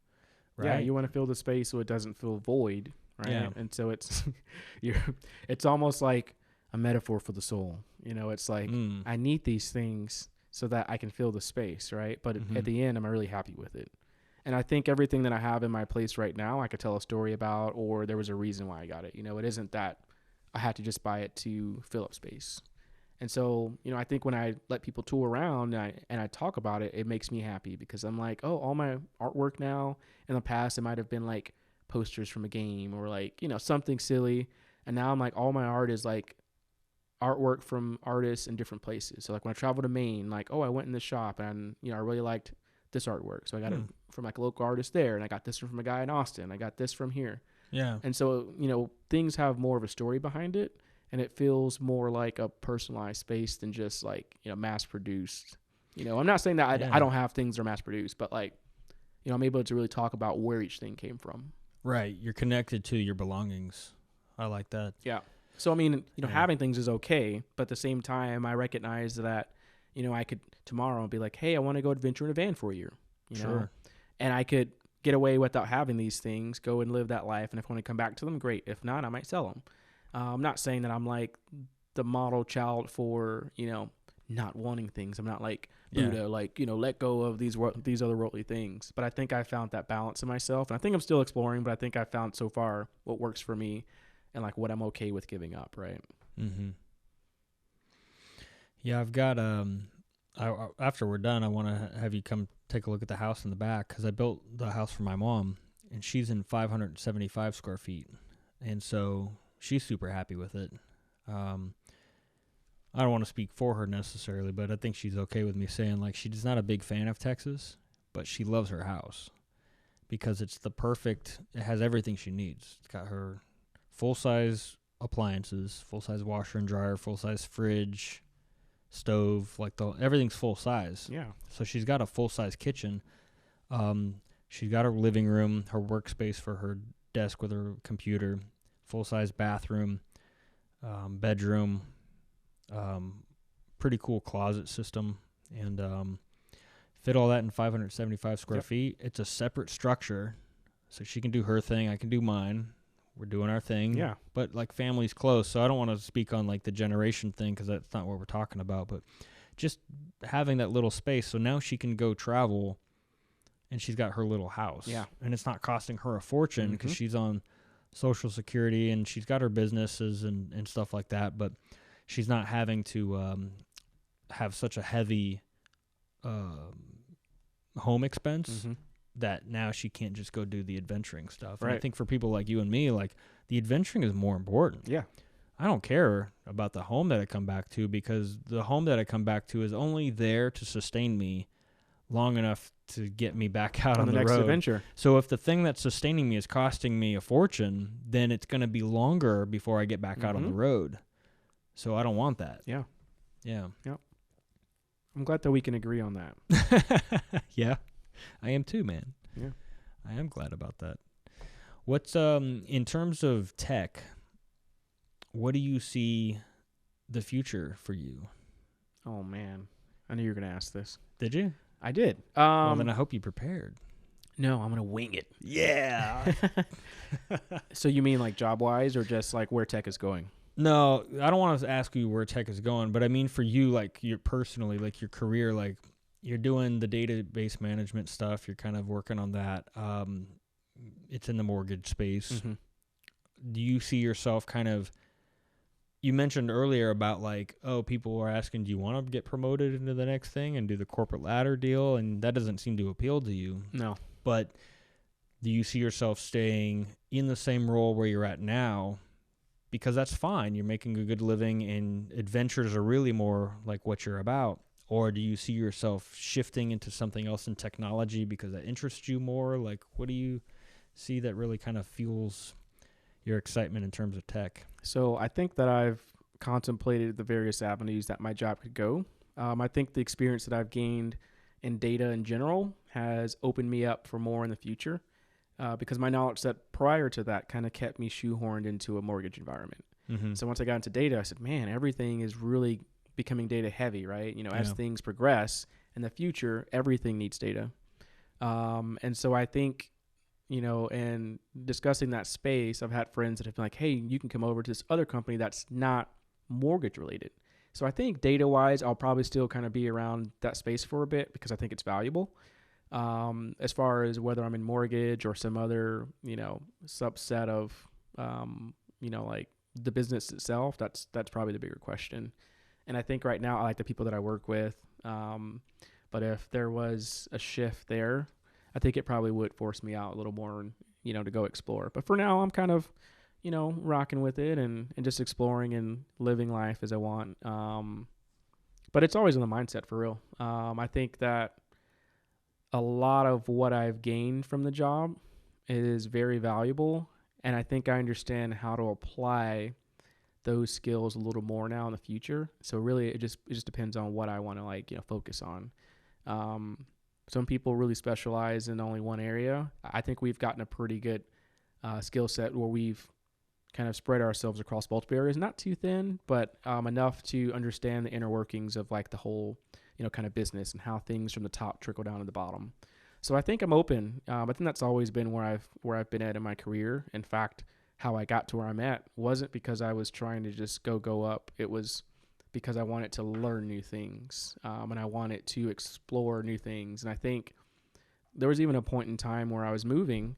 Right? Yeah, you want to fill the space so it doesn't feel void, right? Yeah. And so it's it's almost like a metaphor for the soul. It's like I need these things so that I can fill the space, right? But at the end, I'm really happy with it. And I think everything that I have in my place right now, I could tell a story about, or there was a reason why I got it. It isn't that I had to just buy it to fill up space. And so, I think when I let people tour around and I talk about it, it makes me happy because I'm like, oh, all my artwork now, in the past, it might have been like posters from a game or like, something silly. And now I'm like, all my art is like artwork from artists in different places. So like when I travel to Maine, like, oh, I went in this shop and, I really liked this artwork. So I got it from like a local artist there. And I got this from a guy in Austin. I got this from here. Yeah. And so, things have more of a story behind it. And it feels more like a personalized space than just like, mass produced. I'm not saying that I don't have things that are mass produced, but like, I'm able to really talk about where each thing came from. Right. You're connected to your belongings. I like that. Yeah. So, I mean, having things is okay. But at the same time, I recognize that, I could tomorrow be like, hey, I want to go adventure in a van for a year. Sure. And I could get away without having these things, go and live that life. And if I want to come back to them, great. If not, I might sell them. I'm not saying that I'm like the model child for, not wanting things. I'm not like Buddha, like, let go of these other worldly things. But I think I found that balance in myself. And I think I'm still exploring, but I think I found so far what works for me and like what I'm okay with giving up, right? Mm-hmm. Yeah, I've got, after we're done, I want to have you come take a look at the house in the back because I built the house for my mom, and she's in 575 square feet. And so she's super happy with it. I don't want to speak for her necessarily, but I think she's okay with me saying, like, she's not a big fan of Texas, but she loves her house because it has everything she needs. It's got her full-size appliances, full-size washer and dryer, full-size fridge, stove, like everything's full-size. Yeah. So she's got a full-size kitchen. She's got her living room, her workspace for her desk with her computer, full-size bathroom, bedroom, pretty cool closet system, and fit all that in 575 square feet. It's a separate structure, so she can do her thing, I can do mine. We're doing our thing. Yeah. But, like, family's close, so I don't want to speak on, like, the generation thing because that's not what we're talking about, but just having that little space, so now she can go travel, and she's got her little house. Yeah. And it's not costing her a fortune because she's on Social Security, and she's got her businesses and stuff like that, but she's not having to have such a heavy home expense that now she can't just go do the adventuring stuff. Right. And I think for people like you and me, like, the adventuring is more important. Yeah. I don't care about the home that I come back to because the home that I come back to is only there to sustain me long enough to get me back out on the next road. adventure. So if the thing that's sustaining me is costing me a fortune, then it's going to be longer before I get back out on the road. So I don't want that. Yeah. Yeah. Yep. I'm glad that we can agree on that. Yeah. I am too, man. Yeah. I am glad about that. What's in terms of tech, what do you see the future for you? Oh man. I knew you were gonna ask this. Did you? I did. Well, then I hope you prepared. No, I'm gonna wing it. Yeah. So you mean like job wise or just like where tech is going? No, I don't want to ask you where tech is going, but I mean for you, like your personally, like your career, like you're doing the database management stuff. You're kind of working on that. It's in the mortgage space. Do you see yourself kind of, you mentioned earlier about like, oh, people are asking, do you want to get promoted into the next thing and do the corporate ladder deal? And that doesn't seem to appeal to you. No. But do you see yourself staying in the same role where you're at now? Because that's fine. You're making a good living and adventures are really more like what you're about. Or do you see yourself shifting into something else in technology because that interests you more? Like, what do you see that really kind of fuels your excitement in terms of tech? So I think that I've contemplated the various avenues that my job could go. I think the experience that I've gained in data in general has opened me up for more in the future. because my knowledge set prior to that kind of kept me shoehorned into a mortgage environment. Mm-hmm. So once I got into data, I said, man, everything is really becoming data heavy, right? You know, as Yeah. things progress in the future, everything needs data. And so I think, you know, and discussing that space, I've had friends that have been like, hey, you can come over to this other company that's not mortgage related. So I think data wise, I'll probably still kind of be around that space for a bit because I think it's valuable. As far as whether I'm in mortgage or some other, you know, subset of, you know, like the business itself, that's probably the bigger question. And I think right now I like the people that I work with. But if there was a shift there, I think it probably would force me out a little more, and, you know, to go explore. But for now, I'm kind of, you know, rocking with it and just exploring and living life as I want. But it's always in the mindset for real. I think that a lot of what I've gained from the job is very valuable. And I think I understand how to apply those skills a little more now in the future. So really it just depends on what I want to, like, you know, focus on. Some people really specialize in only one area. I think we've gotten a pretty good skill set where we've kind of spread ourselves across multiple areas, not too thin, but enough to understand the inner workings of like the whole, you know, kind of business and how things from the top trickle down to the bottom. So I think I'm open. I think that's always been where I've been at in my career. In fact, how I got to where I'm at wasn't because I was trying to just go up. It was because I wanted to learn new things, and I wanted to explore new things. And I think there was even a point in time where I was moving,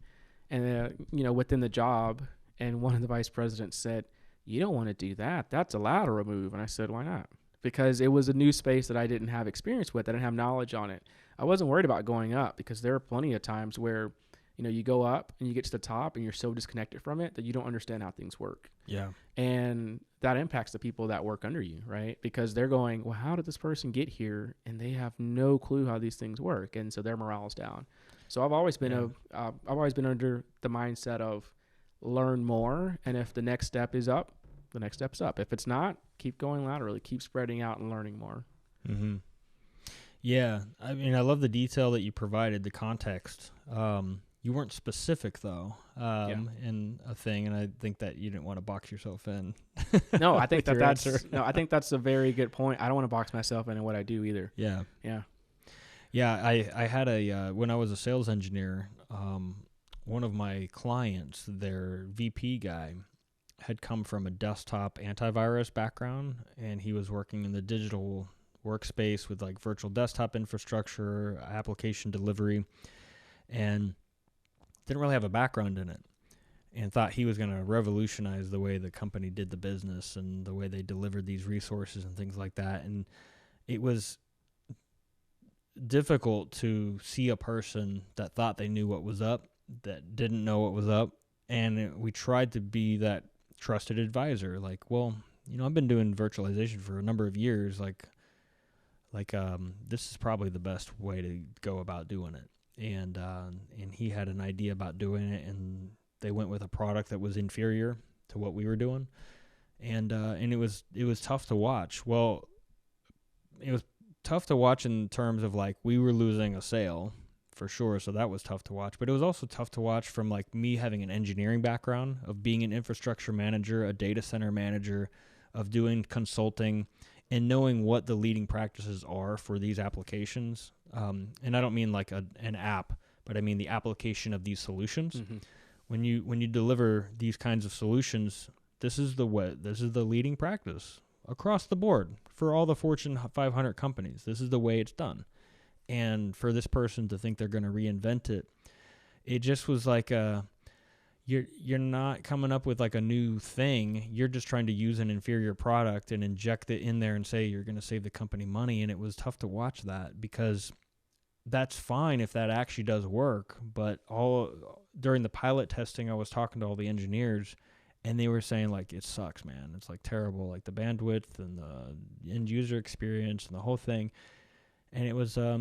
and you know, within the job, and one of the vice presidents said, "You don't want to do that. That's a lateral move." And I said, "Why not?" Because it was a new space that I didn't have experience with. I didn't have knowledge on it. I wasn't worried about going up because there are plenty of times where, you know, you go up and you get to the top and you're so disconnected from it that you don't understand how things work. Yeah. And that impacts the people that work under you, right? Because they're going, well, how did this person get here? And they have no clue how these things work. And so their morale's down. So I've always been I've always been under the mindset of learn more. And if the next step is up, the next step's up. If it's not, keep going laterally, keep spreading out and learning more. Mm-hmm. Yeah. I mean, I love the detail that you provided, the context. You weren't specific though, in a thing, and I think that you didn't want to box yourself in. No, I think I think that's a very good point. I don't want to box myself in what I do either. Yeah. Yeah. Yeah. I had when I was a sales engineer, one of my clients, their VP guy, had come from a desktop antivirus background, and he was working in the digital workspace with like virtual desktop infrastructure, application delivery, and didn't really have a background in it, and thought he was going to revolutionize the way the company did the business and the way they delivered these resources and things like that. And it was difficult to see a person that thought they knew what was up that didn't know what was up. And we tried to be that trusted advisor. Like, well, you know, I've been doing virtualization for a number of years. Like this is probably the best way to go about doing it. And he had an idea about doing it, and they went with a product that was inferior to what we were doing. And it was tough to watch. Well, it was tough to watch in terms of like we were losing a sale for sure, so that was tough to watch. But it was also tough to watch from like me having an engineering background of being an infrastructure manager, a data center manager, of doing consulting, and knowing what the leading practices are for these applications. And I don't mean like an app, but I mean the application of these solutions. Mm-hmm. When you deliver these kinds of solutions, this is the leading practice across the board for all the Fortune 500 companies. This is the way it's done. And for this person to think they're going to reinvent it, it just was like you're not coming up with like a new thing. You're just trying to use an inferior product and inject it in there and say you're going to save the company money. And it was tough to watch that, because that's fine if that actually does work. But during the pilot testing, I was talking to all the engineers, and they were saying like, it sucks, man. It's like terrible, like the bandwidth and the end user experience and the whole thing. And it was, I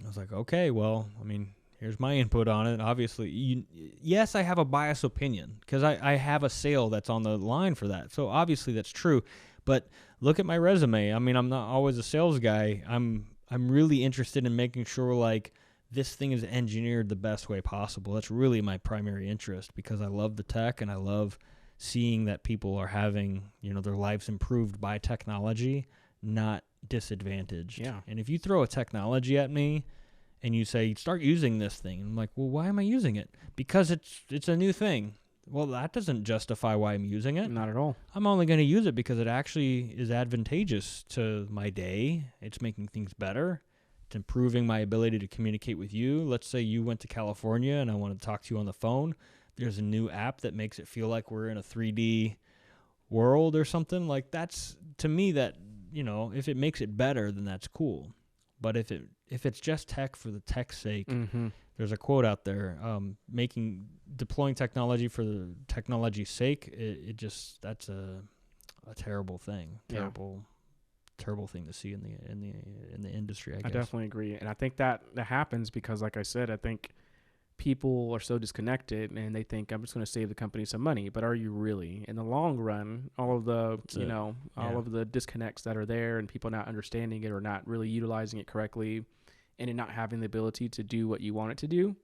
was like, okay, well, I mean, here's my input on it. Obviously, yes, I have a biased opinion because I have a sale that's on the line for that. So obviously that's true. But look at my resume. I mean, I'm not always a sales guy. I'm really interested in making sure like this thing is engineered the best way possible. That's really my primary interest, because I love the tech and I love seeing that people are having, their lives improved by technology, not disadvantaged. Yeah. And if you throw a technology at me and you say, start using this thing, I'm like, well, why am I using it? Because it's a new thing. Well, that doesn't justify why I'm using it. Not at all. I'm only going to use it because it actually is advantageous to my day. It's making things better. It's improving my ability to communicate with you. Let's say you went to California and I want to talk to you on the phone. There's a new app that makes it feel like we're in a 3D world or something. Like, that's, to me, that, if it makes it better, then that's cool. But if it's just tech for the tech's sake, there's a quote out there, deploying technology for the technology's sake, that's a terrible thing. Terrible thing to see in the industry, I guess. I definitely agree. And I think that happens because, like I said, I think people are so disconnected and they think, I'm just going to save the company some money. But are you really? In the long run, all of the, all of the disconnects that are there and people not understanding it or not really utilizing it correctly and it not having the ability to do what you want it to do,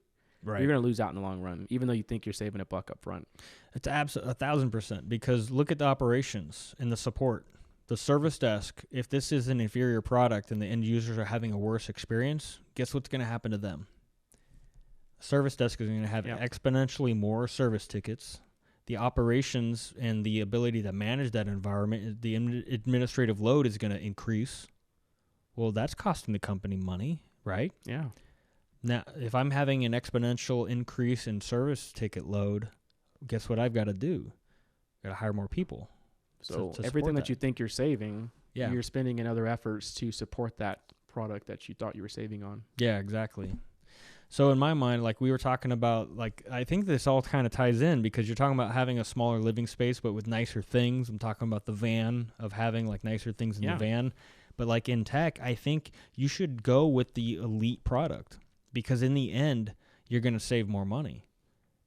right, you're going to lose out in the long run, even though you think you're saving $1 up front. It's 1,000%, because look at the operations and the support. The service desk, if this is an inferior product and the end users are having a worse experience, guess what's going to happen to them? Service desk is going to have exponentially more service tickets. The operations and the ability to manage that environment, the administrative load is going to increase. Well, that's costing the company money, right? Yeah. Now, if I'm having an exponential increase in service ticket load, guess what I've got to do? Got to hire more people. So to everything support that you think you're saving, Yeah. you're spending in other efforts to support that product that you thought you were saving on. Yeah, exactly. So in my mind, like we were talking about, like I think this all kind of ties in, because you're talking about having a smaller living space but with nicer things. I'm talking about the van, of having like nicer things in the van. But like in tech, I think you should go with the elite product, because in the end, you're going to save more money,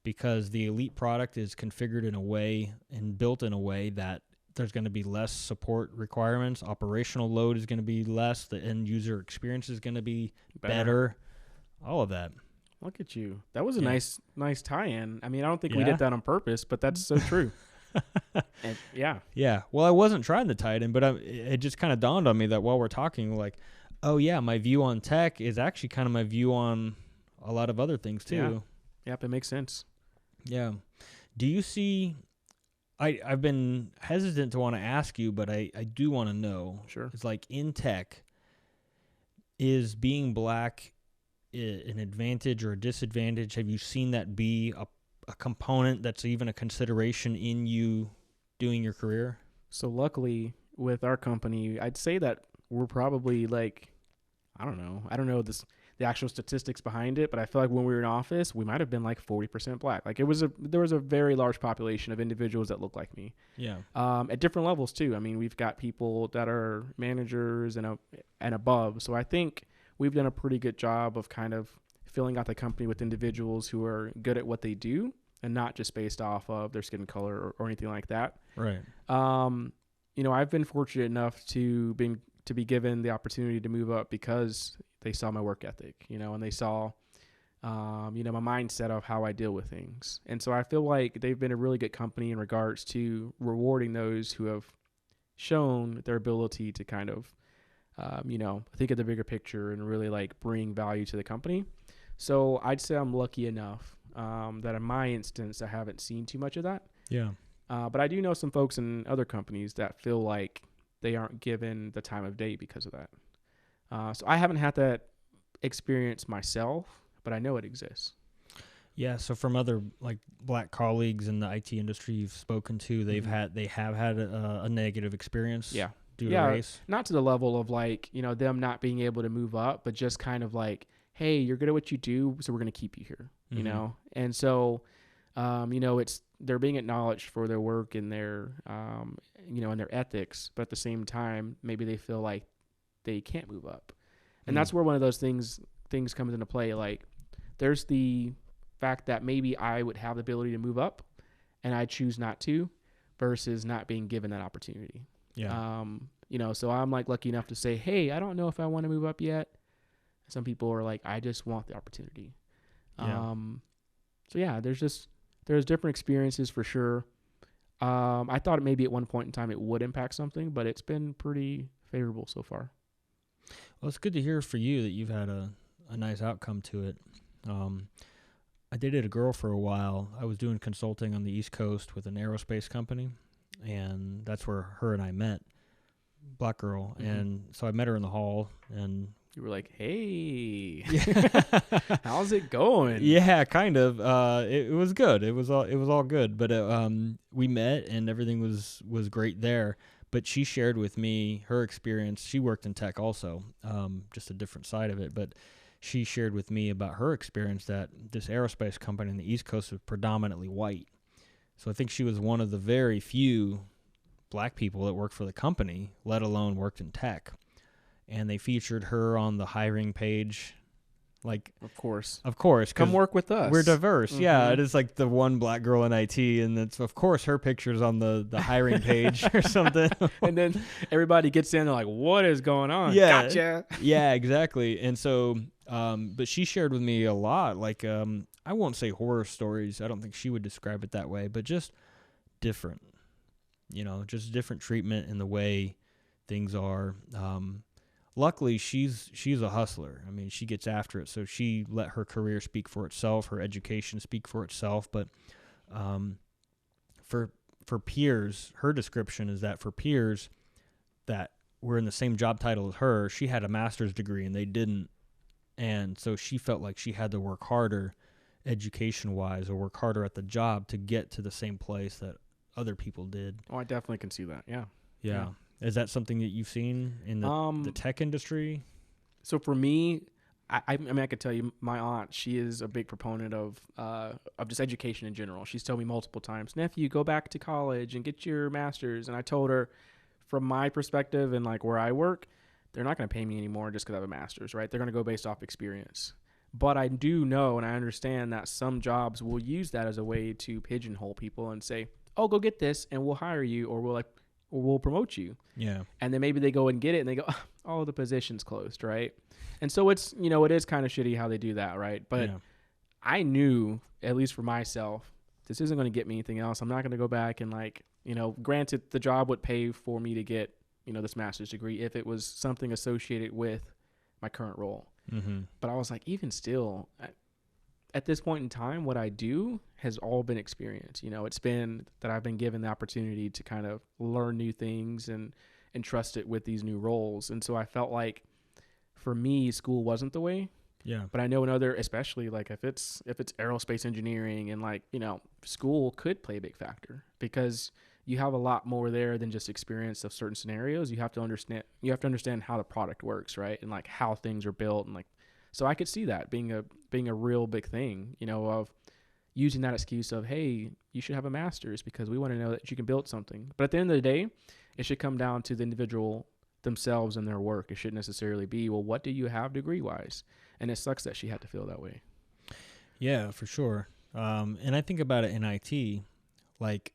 because the elite product is configured in a way and built in a way that there's going to be less support requirements. Operational load is going to be less. The end user experience is going to be better. All of that. Look at you. That was a nice tie-in. I mean, I don't think we did that on purpose, but that's so true. And Yeah. Well, I wasn't trying to tie it in, but it just kind of dawned on me that while we're talking, like, oh yeah, my view on tech is actually kind of my view on a lot of other things too. Yeah. Yep, it makes sense. Yeah. Do you see... I've been hesitant to want to ask you, but I do want to know. Sure. It's like, in tech, is being black an advantage or a disadvantage? Have you seen that be a component that's even a consideration in you doing your career? So luckily with our company, I'd say that we're probably like, I don't know the actual statistics behind it, but I feel like when we were in office, we might have been like 40% black. Like there was a very large population of individuals that look like me. Yeah. At different levels too. I mean, we've got people that are managers and above. So I think we've done a pretty good job of kind of filling out the company with individuals who are good at what they do and not just based off of their skin color or anything like that. Right. I've been fortunate enough to be given the opportunity to move up because they saw my work ethic, and they saw, my mindset of how I deal with things. And so I feel like they've been a really good company in regards to rewarding those who have shown their ability to kind of, think of the bigger picture and really like bring value to the company. So I'd say I'm lucky enough that in my instance, I haven't seen too much of that. Yeah. But I do know some folks in other companies that feel like they aren't given the time of day because of that. So I haven't had that experience myself, but I know it exists. Yeah. So from other like black colleagues in the IT industry you've spoken to, they have had a negative experience. Yeah. Due to race. Not to the level of like, them not being able to move up, but just kind of like, hey, you're good at what you do, so we're going to keep you here, And so, they're being acknowledged for their work and their, and their ethics, but at the same time, maybe they feel like they can't move up. And that's where one of those things comes into play. Like, there's the fact that maybe I would have the ability to move up and I choose not to, versus not being given that opportunity. Yeah. So I'm like lucky enough to say, hey, I don't know if I want to move up yet. Some people are like, I just want the opportunity. Yeah. So yeah, there's different experiences for sure. I thought maybe at one point in time it would impact something, but it's been pretty favorable so far. Well, it's good to hear for you that you've had a nice outcome to it. I dated a girl for a while. I was doing consulting on the East Coast with an aerospace company, and that's where her and I met. Black girl. Mhm. And so I met her in the hall, and You were like, hey, how's it going? yeah, kind of. It was good. It was all good. But we met, and everything was great there. But she shared with me her experience. She worked in tech also, just a different side of it. But she shared with me about her experience that this aerospace company in the East Coast was predominantly white. So I think she was one of the very few black people that worked for the company, let alone worked in tech. And they featured her on the hiring page. Like, Of course. 'cause Come work with us. we're diverse. Yeah, Mhm. it is like the one black girl in IT, and it's, of course, her picture's on the hiring page or something. And then everybody gets in, they're like, what is going on? Yeah. Gotcha. Yeah, exactly. And so, but she shared with me a lot, like, I won't say horror stories. I don't think she would describe it that way, but just different, just different treatment in the way things are. Luckily, she's a hustler. I mean, she gets after it. So she let her career speak for itself, her education speak for itself. But for peers, her description is that for peers that were in the same job title as her, she had a master's degree and they didn't. And so she felt like she had to work harder education-wise or work harder at the job to get to the same place that other people did. Oh, I definitely can see that. Yeah. Yeah. Is that something that you've seen in the tech industry? So for me, I mean, I could tell you, my aunt, she is a big proponent of just education in general. She's told me multiple times, nephew, go back to college and get your master's. And I told her, from my perspective and like where I work, they're not going to pay me anymore just because I have a master's, right? They're going to go based off experience. But I do know and I understand that some jobs will use that as a way to pigeonhole people and say, oh, go get this and we'll hire you, or we'll promote you. Yeah. And then maybe they go and get it and they go, oh, the position's closed, right? And so it's, it is kind of shitty how they do that, right? But Yeah. I knew, at least for myself, this isn't going to get me anything else. I'm not going to go back and granted, the job would pay for me to get, this master's degree if it was something associated with my current role. Mm-hmm. But I was like, even still, at this point in time, what I do has all been experience. It's been that I've been given the opportunity to kind of learn new things and trust it with these new roles. And so I felt like for me, school wasn't the way. Yeah. But I know in other, especially like if it's aerospace engineering and school could play a big factor because you have a lot more there than just experience of certain scenarios. You have to understand how the product works, right? And like how things are built and so I could see that being a real big thing, of using that excuse of, hey, you should have a master's because we want to know that you can build something. But at the end of the day, it should come down to the individual themselves and their work. It shouldn't necessarily be, well, what do you have degree-wise? And it sucks that she had to feel that way. Yeah, for sure. And I think about it in IT, like,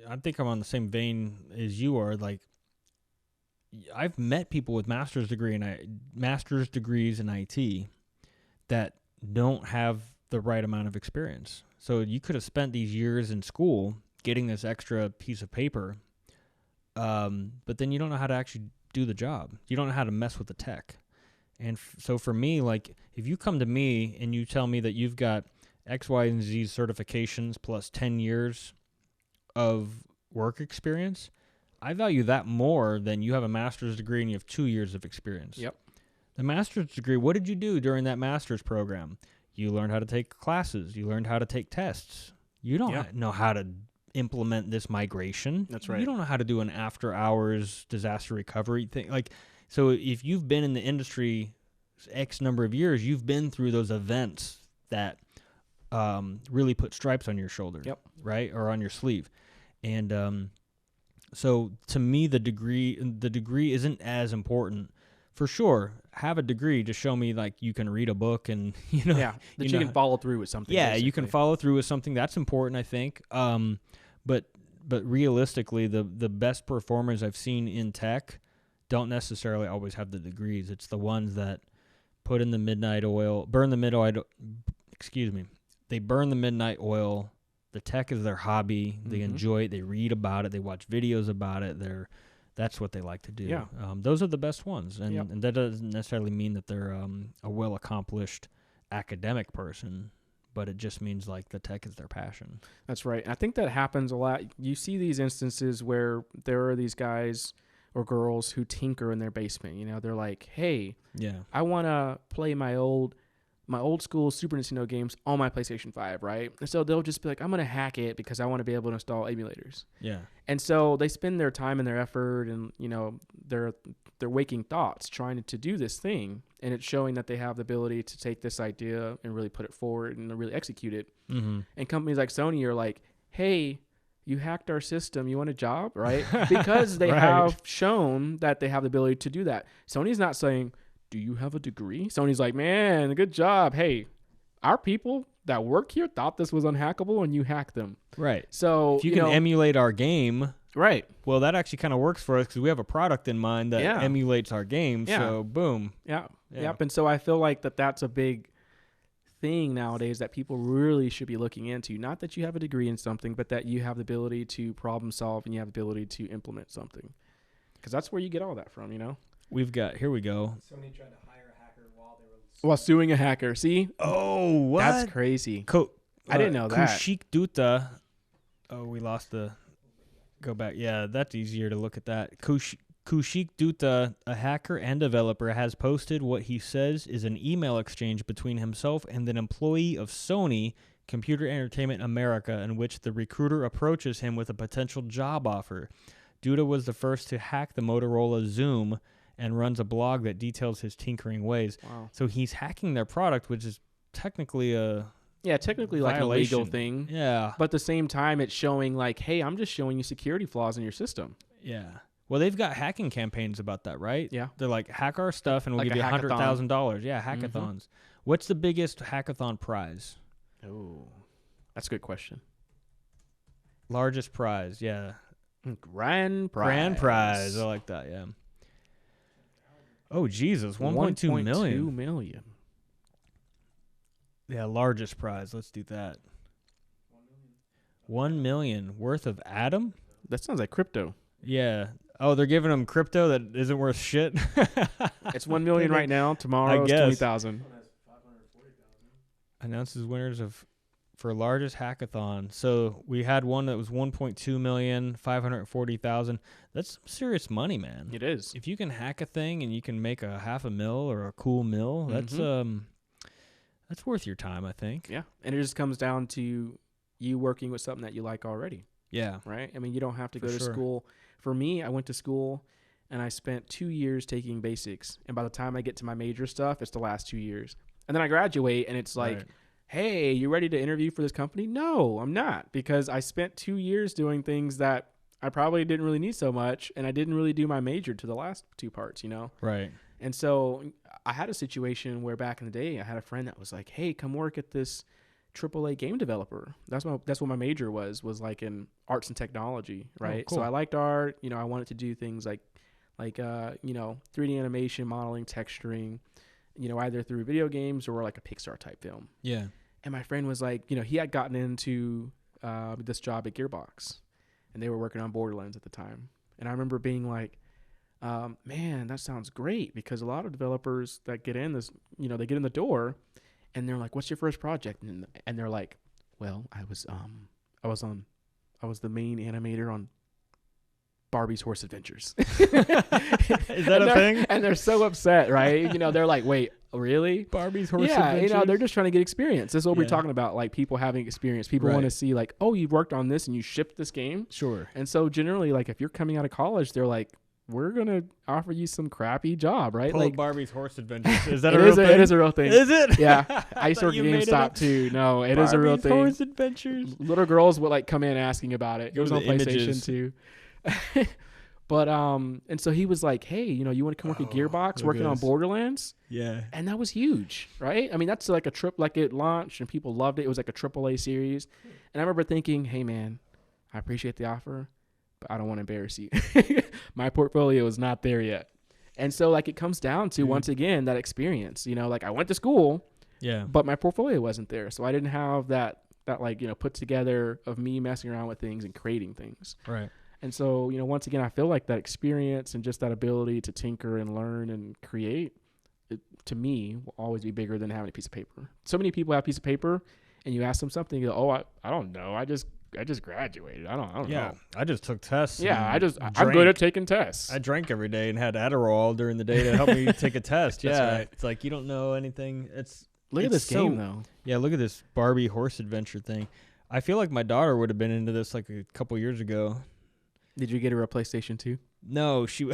I think I'm on the same vein as you are. Like, I've met people with master's degrees in IT that don't have the right amount of experience. So you could have spent these years in school getting this extra piece of paper, but then you don't know how to actually do the job. You don't know how to mess with the tech. And so for me, like, if you come to me and you tell me that you've got X, Y, and Z certifications plus 10 years of work experience, I value that more than you have a master's degree and you have 2 years of experience. Yep. The master's degree, what did you do during that master's program? You learned how to take classes. You learned how to take tests. You don't know how to implement this migration. That's right. You don't know how to do an after-hours disaster recovery thing. Like, so if you've been in the industry X number of years, you've been through those events that really put stripes on your shoulder, right, or on your sleeve. And so to me, the degree isn't as important. For sure, have a degree to show me like you can read a book and you can follow through with something. Yeah, basically. you can follow through with something. That's important, I think. But realistically, the best performers I've seen in tech don't necessarily always have the degrees. It's the ones that put in the midnight oil, burn the midnight. Excuse me. They burn the midnight oil. The tech is their hobby. They enjoy it. They read about it. They watch videos about it. That's what they like to do. Yeah. Those are the best ones, and that doesn't necessarily mean that they're a well-accomplished academic person, but it just means like the tech is their passion. That's right. I think that happens a lot. You see these instances where there are these guys or girls who tinker in their basement. You know, they're like, hey, I want to play my old school Super Nintendo games on my PlayStation 5, right? And so they'll just be like, I'm going to hack it because I want to be able to install emulators. Yeah. And so they spend their time and their effort and, you know, their waking thoughts trying to do this thing. And it's showing that they have the ability to take this idea and really put it forward and really execute it. Mm-hmm. And companies like Sony are like, hey, you hacked our system. You want a job, right? Because they have shown that they have the ability to do that. Sony's not saying, do you have a degree? Sony's like, man, good job. Hey, our people that work here thought this was unhackable and you hacked them. Right. So if you can emulate our game, right. Well, that actually kind of works for us because we have a product in mind that emulates our game. Yeah. So boom. Yeah. Yep. And so I feel like that's a big thing nowadays that people really should be looking into. Not that you have a degree in something, but that you have the ability to problem solve and you have the ability to implement something. Because that's where you get all that from, you know? Here we go. Sony tried to hire a hacker while suing a hacker. See? Oh, what? That's crazy. I didn't know that. Kaushik Dutta. Oh, we lost the... Go back. Yeah, that's easier to look at that. Kaushik Dutta, a hacker and developer, has posted what he says is an email exchange between himself and an employee of Sony Computer Entertainment America in which the recruiter approaches him with a potential job offer. Dutta was the first to hack the Motorola Zoom and runs a blog that details his tinkering ways. Wow. So he's hacking their product, which is technically a technically violation. Like a legal thing. Yeah. But at the same time, it's showing like, hey, I'm just showing you security flaws in your system. Yeah. Well, they've got hacking campaigns about that, right? Yeah. They're like, hack our stuff and we'll Like give you a hackathon. $100,000. Yeah, hackathons. Mm-hmm. What's the biggest hackathon prize? Oh, that's a good question. Largest prize, yeah. Grand prize. Grand prize. I like that, yeah. Oh, Jesus. 1.2 million. 1.2 million. Yeah, largest prize. Let's do that. 1 million worth of Atom? That sounds like crypto. Yeah. Oh, they're giving them crypto that isn't worth shit? It's 1 million right now. Tomorrow it's 20,000. Announces winners for largest hackathon. So we had one that was 1.2 million, 540,000. That's some serious money, man. It is. If you can hack a thing and you can make a $500,000 or a cool mill, that's worth your time, I think. Yeah. And it just comes down to you working with something that you like already. Yeah. Right? I mean, you don't have to go to school. For me, I went to school and I spent 2 years taking basics. And by the time I get to my major stuff, it's the last 2 years. And then I graduate and it's like, hey, you ready to interview for this company? No, I'm not, because I spent 2 years doing things that I probably didn't really need so much. And I didn't really do my major to the last two parts, you know? Right. And so I had a situation where back in the day, I had a friend that was like, hey, come work at this AAA game developer. That's what my major was like in arts and technology, right? Oh, cool. So I liked art. You know, I wanted to do things like 3D animation, modeling, texturing, you know, either through video games or like a Pixar type film. Yeah. And my friend was like, you know, he had gotten into this job at Gearbox, and they were working on Borderlands at the time. And I remember being like, man, that sounds great, because a lot of developers that get in this, you know, they get in the door and they're like, what's your first project? And they're like, well, I was the main animator on Barbie's Horse Adventures. Is that a thing? And they're so upset, right? You know, they're like, wait, really? Barbie's Horse Adventures? Yeah, you know, they're just trying to get experience. This is what we're talking about, like people having experience. People want to see like, oh, you worked on this and you shipped this game. Sure. And so generally, like if you're coming out of college, they're like, we're going to offer you some crappy job, right? Pull like Barbie's Horse Adventures. Is that a real thing? It is a real thing. Is it? Yeah. I used to work at GameStop too. No, it is a real thing. Barbie's Horse Adventures. Little girls would like come in asking about it. It was on PlayStation too. But and so he was like, hey, you know, you want to come work at Gearbox working on Borderlands? Yeah. And that was huge, right? I mean, that's like a trip, like it launched and people loved it. It was like a AAA series. And I remember thinking, hey man, I appreciate the offer, but I don't want to embarrass you. My portfolio is not there yet. And so like it comes down to once again that experience. You know, like I went to school, but my portfolio wasn't there, so I didn't have that like, you know, put together of me messing around with things and creating things. Right. And so, you know, once again, I feel like that experience and just that ability to tinker and learn and create, it, to me, will always be bigger than having a piece of paper. So many people have a piece of paper, and you ask them something, you go, "Oh, I don't know. I just graduated. I don't know. I just took tests. Yeah, I'm good at taking tests. I drank every day and had Adderall during the day to help me take a test. That's Yeah, right. it's like you don't know anything. Look at this game, though. Yeah, look at this Barbie horse adventure thing. I feel like my daughter would have been into this like a couple years ago. Did you get her a PlayStation 2? No, she.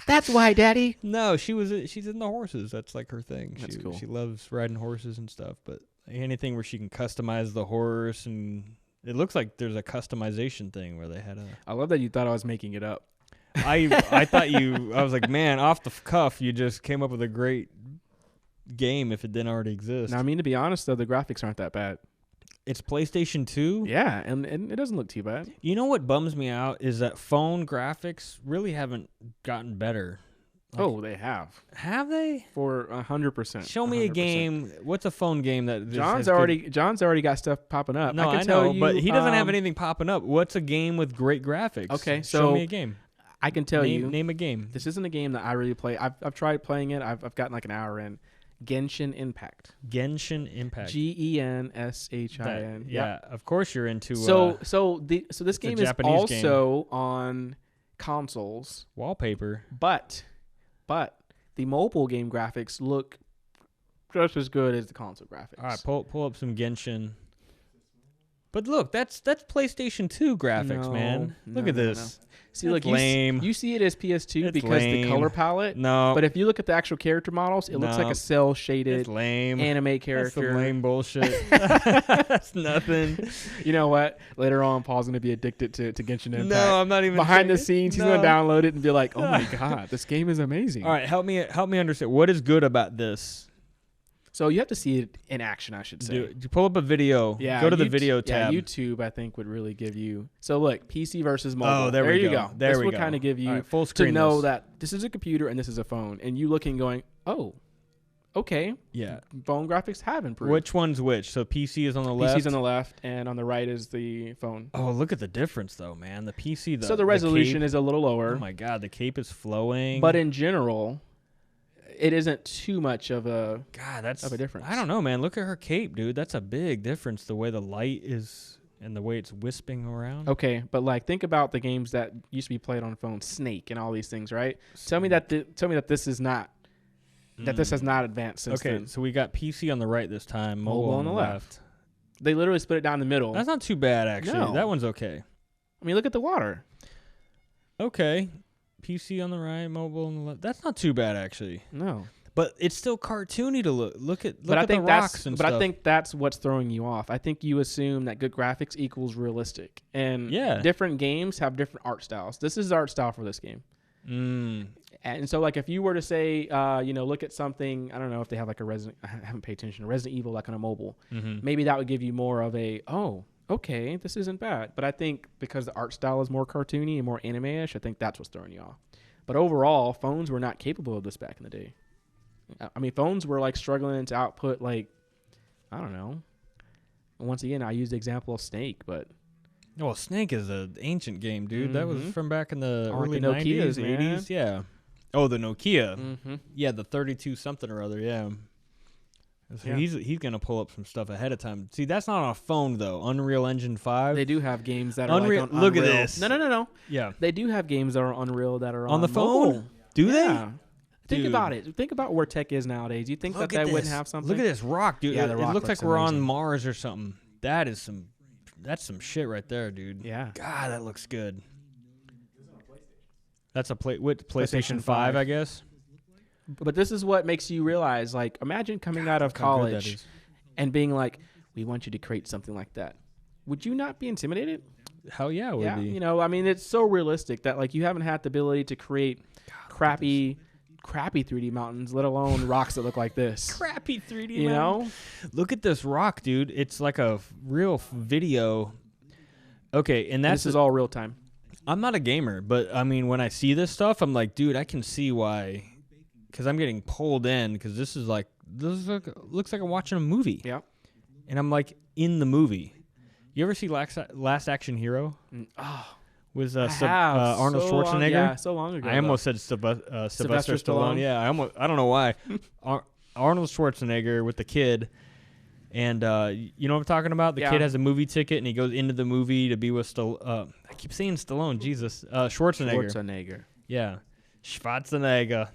That's why, Daddy. No, she's in the horses. That's like her thing. That's cool. She loves riding horses and stuff. But anything where she can customize the horse, and it looks like there's a customization thing where they had a. I love that you thought I was making it up. I thought I was like, man, off the cuff, you just came up with a great game if it didn't already exist. Now, I mean, to be honest, though, the graphics aren't that bad. It's PlayStation 2. Yeah, and it doesn't look too bad. You know what bums me out is that phone graphics really haven't gotten better. Like, they have. Have they? For 100%. Show me 100%. a game. What's a phone game that John's already got stuff popping up. No, I know, tell you, but he doesn't have anything popping up. What's a game with great graphics? Okay, show so me a game. I can tell you. Name a game. This isn't a game that I really play. I've tried playing it. I've gotten like an hour in. Genshin Impact. Genshin Impact. GENSHIN. Yeah, of course you're into. So this game is Japanese also on consoles. Wallpaper. But the mobile game graphics look just as good as the console graphics. All right, pull up some Genshin. But look, that's PlayStation 2 graphics, man. Look at this. See, look, lame. You see it as PS2 It's because lame. the color palette. No. But if you look at the actual character models, it looks like a cell shaded It's lame. anime character. That's some lame bullshit. That's nothing. You know what? Later on, Paul's gonna be addicted to Genshin Impact. No, I'm not even behind the saying- scenes. He's No. gonna download it and be like, "Oh my god, this game is amazing." All right, help me understand. What is good about this? So you have to see it in action, I should say. Do pull up a video. Yeah, Go to the video tab. Yeah, YouTube, I think, would really give you. So look, PC versus mobile. Oh, there we you go. go. There this we will go. kind of give you All right, full screen to know this. that this is a computer and this is a phone, and you looking going, oh, okay, Yeah. phone graphics have improved. Which one's which? So PC is on the left. PC's on the left, and on the right is the phone. Oh, look at the difference, though, man. The PC. So the resolution is a little lower. Oh my God, the cape is flowing. But in general, it isn't too much of a of a difference. I don't know, man. Look at her cape, dude. That's a big difference. The way the light is and the way it's wisping around. Okay, but like think about the games that used to be played on phone, Snake and all these things, right? Tell me that this is not that this has not advanced since Okay, then. so we got PC on the right this time, mobile on the left. They literally split it down the middle. That's not too bad, actually. No. That one's okay. I mean, look at the water. Okay. PC on the right, mobile on the left. That's not too bad, actually. No. But it's still cartoony to look. Look at But I the think rocks and stuff. I think that's what's throwing you off. I think you assume that good graphics equals realistic. And Yeah. different games have different art styles. This is the art style for this game. And so, like, if you were to say, look at something, I don't know if they have like I haven't paid attention to Resident Evil, like on a mobile, maybe that would give you more of a, oh, okay, this isn't bad. But I think because the art style is more cartoony and more anime-ish, I think that's what's throwing you off. But overall, phones were not capable of this back in the day. I mean, phones were like struggling to output, like, I don't know. Once again, I used the example of Snake, but Well, Snake is an ancient game, dude. That was from back in the Or like early the Nokias, 90s, man. 80s. Yeah. Oh, the Nokia. mm-hmm. Yeah, the 32 something or other. Yeah. So Yeah. he's gonna pull up some stuff ahead of time. See, that's not on a phone though. Unreal Engine 5. They do have games that are Unreal. like on Look at Unreal. this. No. Yeah. They do have games that are Unreal that are On the phone? mobile. Do Yeah. Think Dude. about it. Think about where tech is nowadays. You think Look that at wouldn't this. have something? Look at this rock, dude. Yeah, it the rock looks like looks we're on amazing. Mars or something. That's some shit right there, dude. Yeah. God, that looks good. That's a PlayStation PlayStation 5, 5. I guess. But this is what makes you realize, like, imagine coming out of Look how good that college is. and being like, we want you to create something like that. Would you not be intimidated? Hell yeah, it would Yeah. be. You know, I mean, it's so realistic that, like, you haven't had the ability to create crappy 3D mountains, let alone rocks that look like this. Crappy 3D. You know? Look at this rock, dude. It's like a real video. Okay, and This is all real time. I'm not a gamer, but I mean, when I see this stuff, I'm like, dude, I can see why. Because I'm getting pulled in. Because this looks like I'm watching a movie. Yeah. And I'm like in the movie. You ever see Last Action Hero? Oh, With I have. Arnold So Schwarzenegger? Yeah, so long ago. I almost said Sylvester Stallone. Yeah, I don't know why. Arnold Schwarzenegger with the kid. And you know what I'm talking about? The kid has a movie ticket, and he goes into the movie to be with I keep saying Stallone. Jesus. Schwarzenegger. Yeah. Schwarzenegger.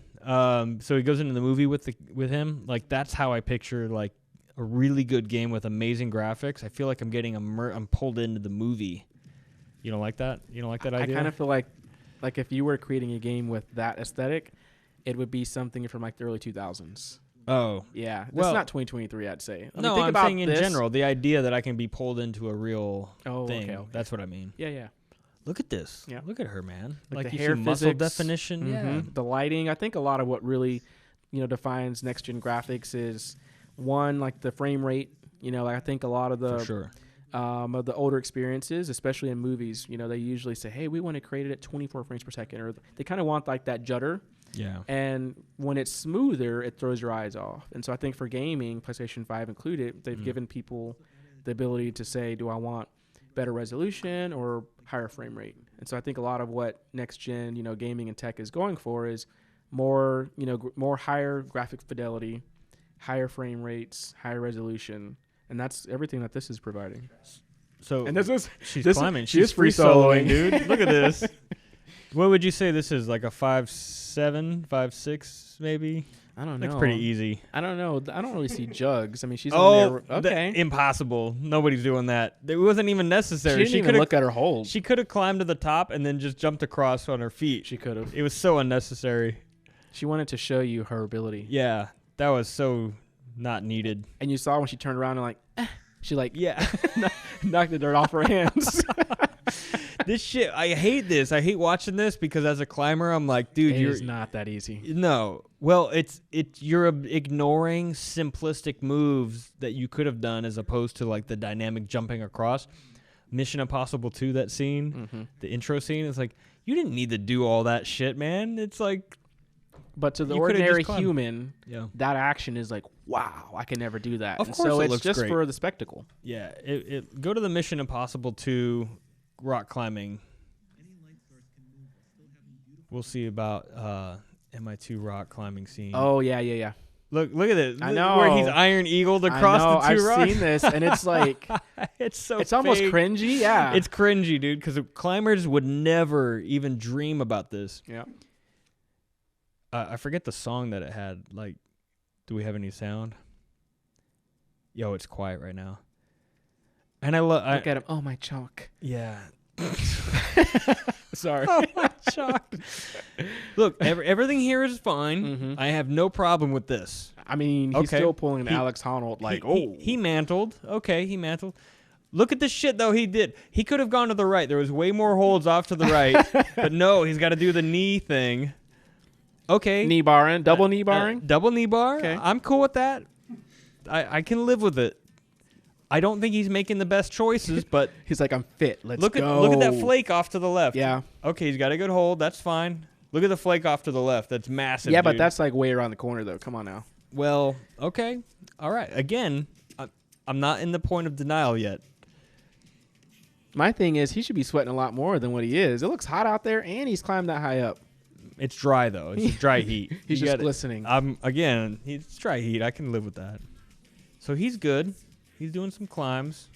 So he goes into the movie with him. Like, that's how I picture, like, a really good game with amazing graphics. I feel like I'm getting I'm pulled into the movie. You don't like that? You don't like that idea? I kind of feel like if you were creating a game with that aesthetic, it would be something from like the early 2000s. Oh. Yeah. That's Well, not 2023, I'd say. No, I'm saying in general, the idea that I can be pulled into a real thing. Okay. That's what I mean. Yeah. Look at this. Yeah. Look at her, man. Like the you hair see muscle physics. definition. Mm-hmm. Yeah. The lighting. I think a lot of what really, defines next gen graphics is one, like the frame rate. I think a lot of the For sure. Of the older experiences, especially in movies, they usually say, hey, we want to create it at 24 frames per second, or they kind of want like that judder. Yeah. And when it's smoother, it throws your eyes off. And so I think for gaming, PlayStation 5 included, they've given people the ability to say, do I want better resolution or higher frame rate? And so I think a lot of what next gen, gaming and tech is going for is more, more higher graphic fidelity, higher frame rates, higher resolution. And that's everything that this is providing. So and she's climbing. She's She's free soloing, dude. Look at this. What would you say this is? Like a 5'7", 5'6", maybe? I don't know. That's pretty easy. I don't know. I don't really see jugs. I mean, she's on there. Okay. Impossible. Nobody's doing that. It wasn't even necessary. She didn't even look at her hold. She could have climbed to the top and then just jumped across on her feet. She could have. It was so unnecessary. She wanted to show you her ability. Yeah, that was so not needed. And you saw when she turned around and she yeah, knocked the dirt off her hands. This shit, I hate this. I hate watching this because as a climber, I'm like, dude, it's not that easy. No. Well, you're ignoring simplistic moves that you could have done as opposed to like the dynamic jumping across. Mission Impossible 2, that scene, the intro scene, it's like, you didn't need to do all that shit, man. It's like, but to the ordinary human, that action is like, wow, I can never do that. Of course, so it it's looks just great. for the spectacle. Yeah, go to the Mission Impossible 2 rock climbing. We'll see about MI2 rock climbing scene. Oh yeah. Look at this. I know where he's Iron Eagled across the two rocks. I've seen this, and it's like it's almost cringy. Yeah, it's cringy, dude. Because climbers would never even dream about this. Yeah. I forget the song that it had. Like, do we have any sound? Yo, it's quiet right now. And look at him. Oh, my chalk. Yeah. Sorry. Oh, my chalk. Look, everything here is fine. Mm-hmm. I have no problem with this. I mean, he's still pulling Alex Honnold. He mantled. Okay, he mantled. Look at the shit, though, he did. He could have gone to the right. There was way more holds off to the right. But no, he's got to do the knee thing. Okay. Knee barring. Double knee barring? Double knee bar. Okay. I'm cool with that. I can live with it. I don't think he's making the best choices, but he's like, I'm fit. Let's go. Look at that flake off to the left. Yeah. Okay, he's got a good hold. That's fine. Look at the flake off to the left. That's massive. Yeah, dude. but that's like way around the corner, though. Come on now. Well, okay. All right. Again, I'm not in the point of denial yet. My thing is, he should be sweating a lot more than what he is. It looks hot out there, and he's climbed that high up. It's dry, though. It's dry heat. He's just glistening. It's dry heat. I can live with that. So he's good. He's doing some climbs.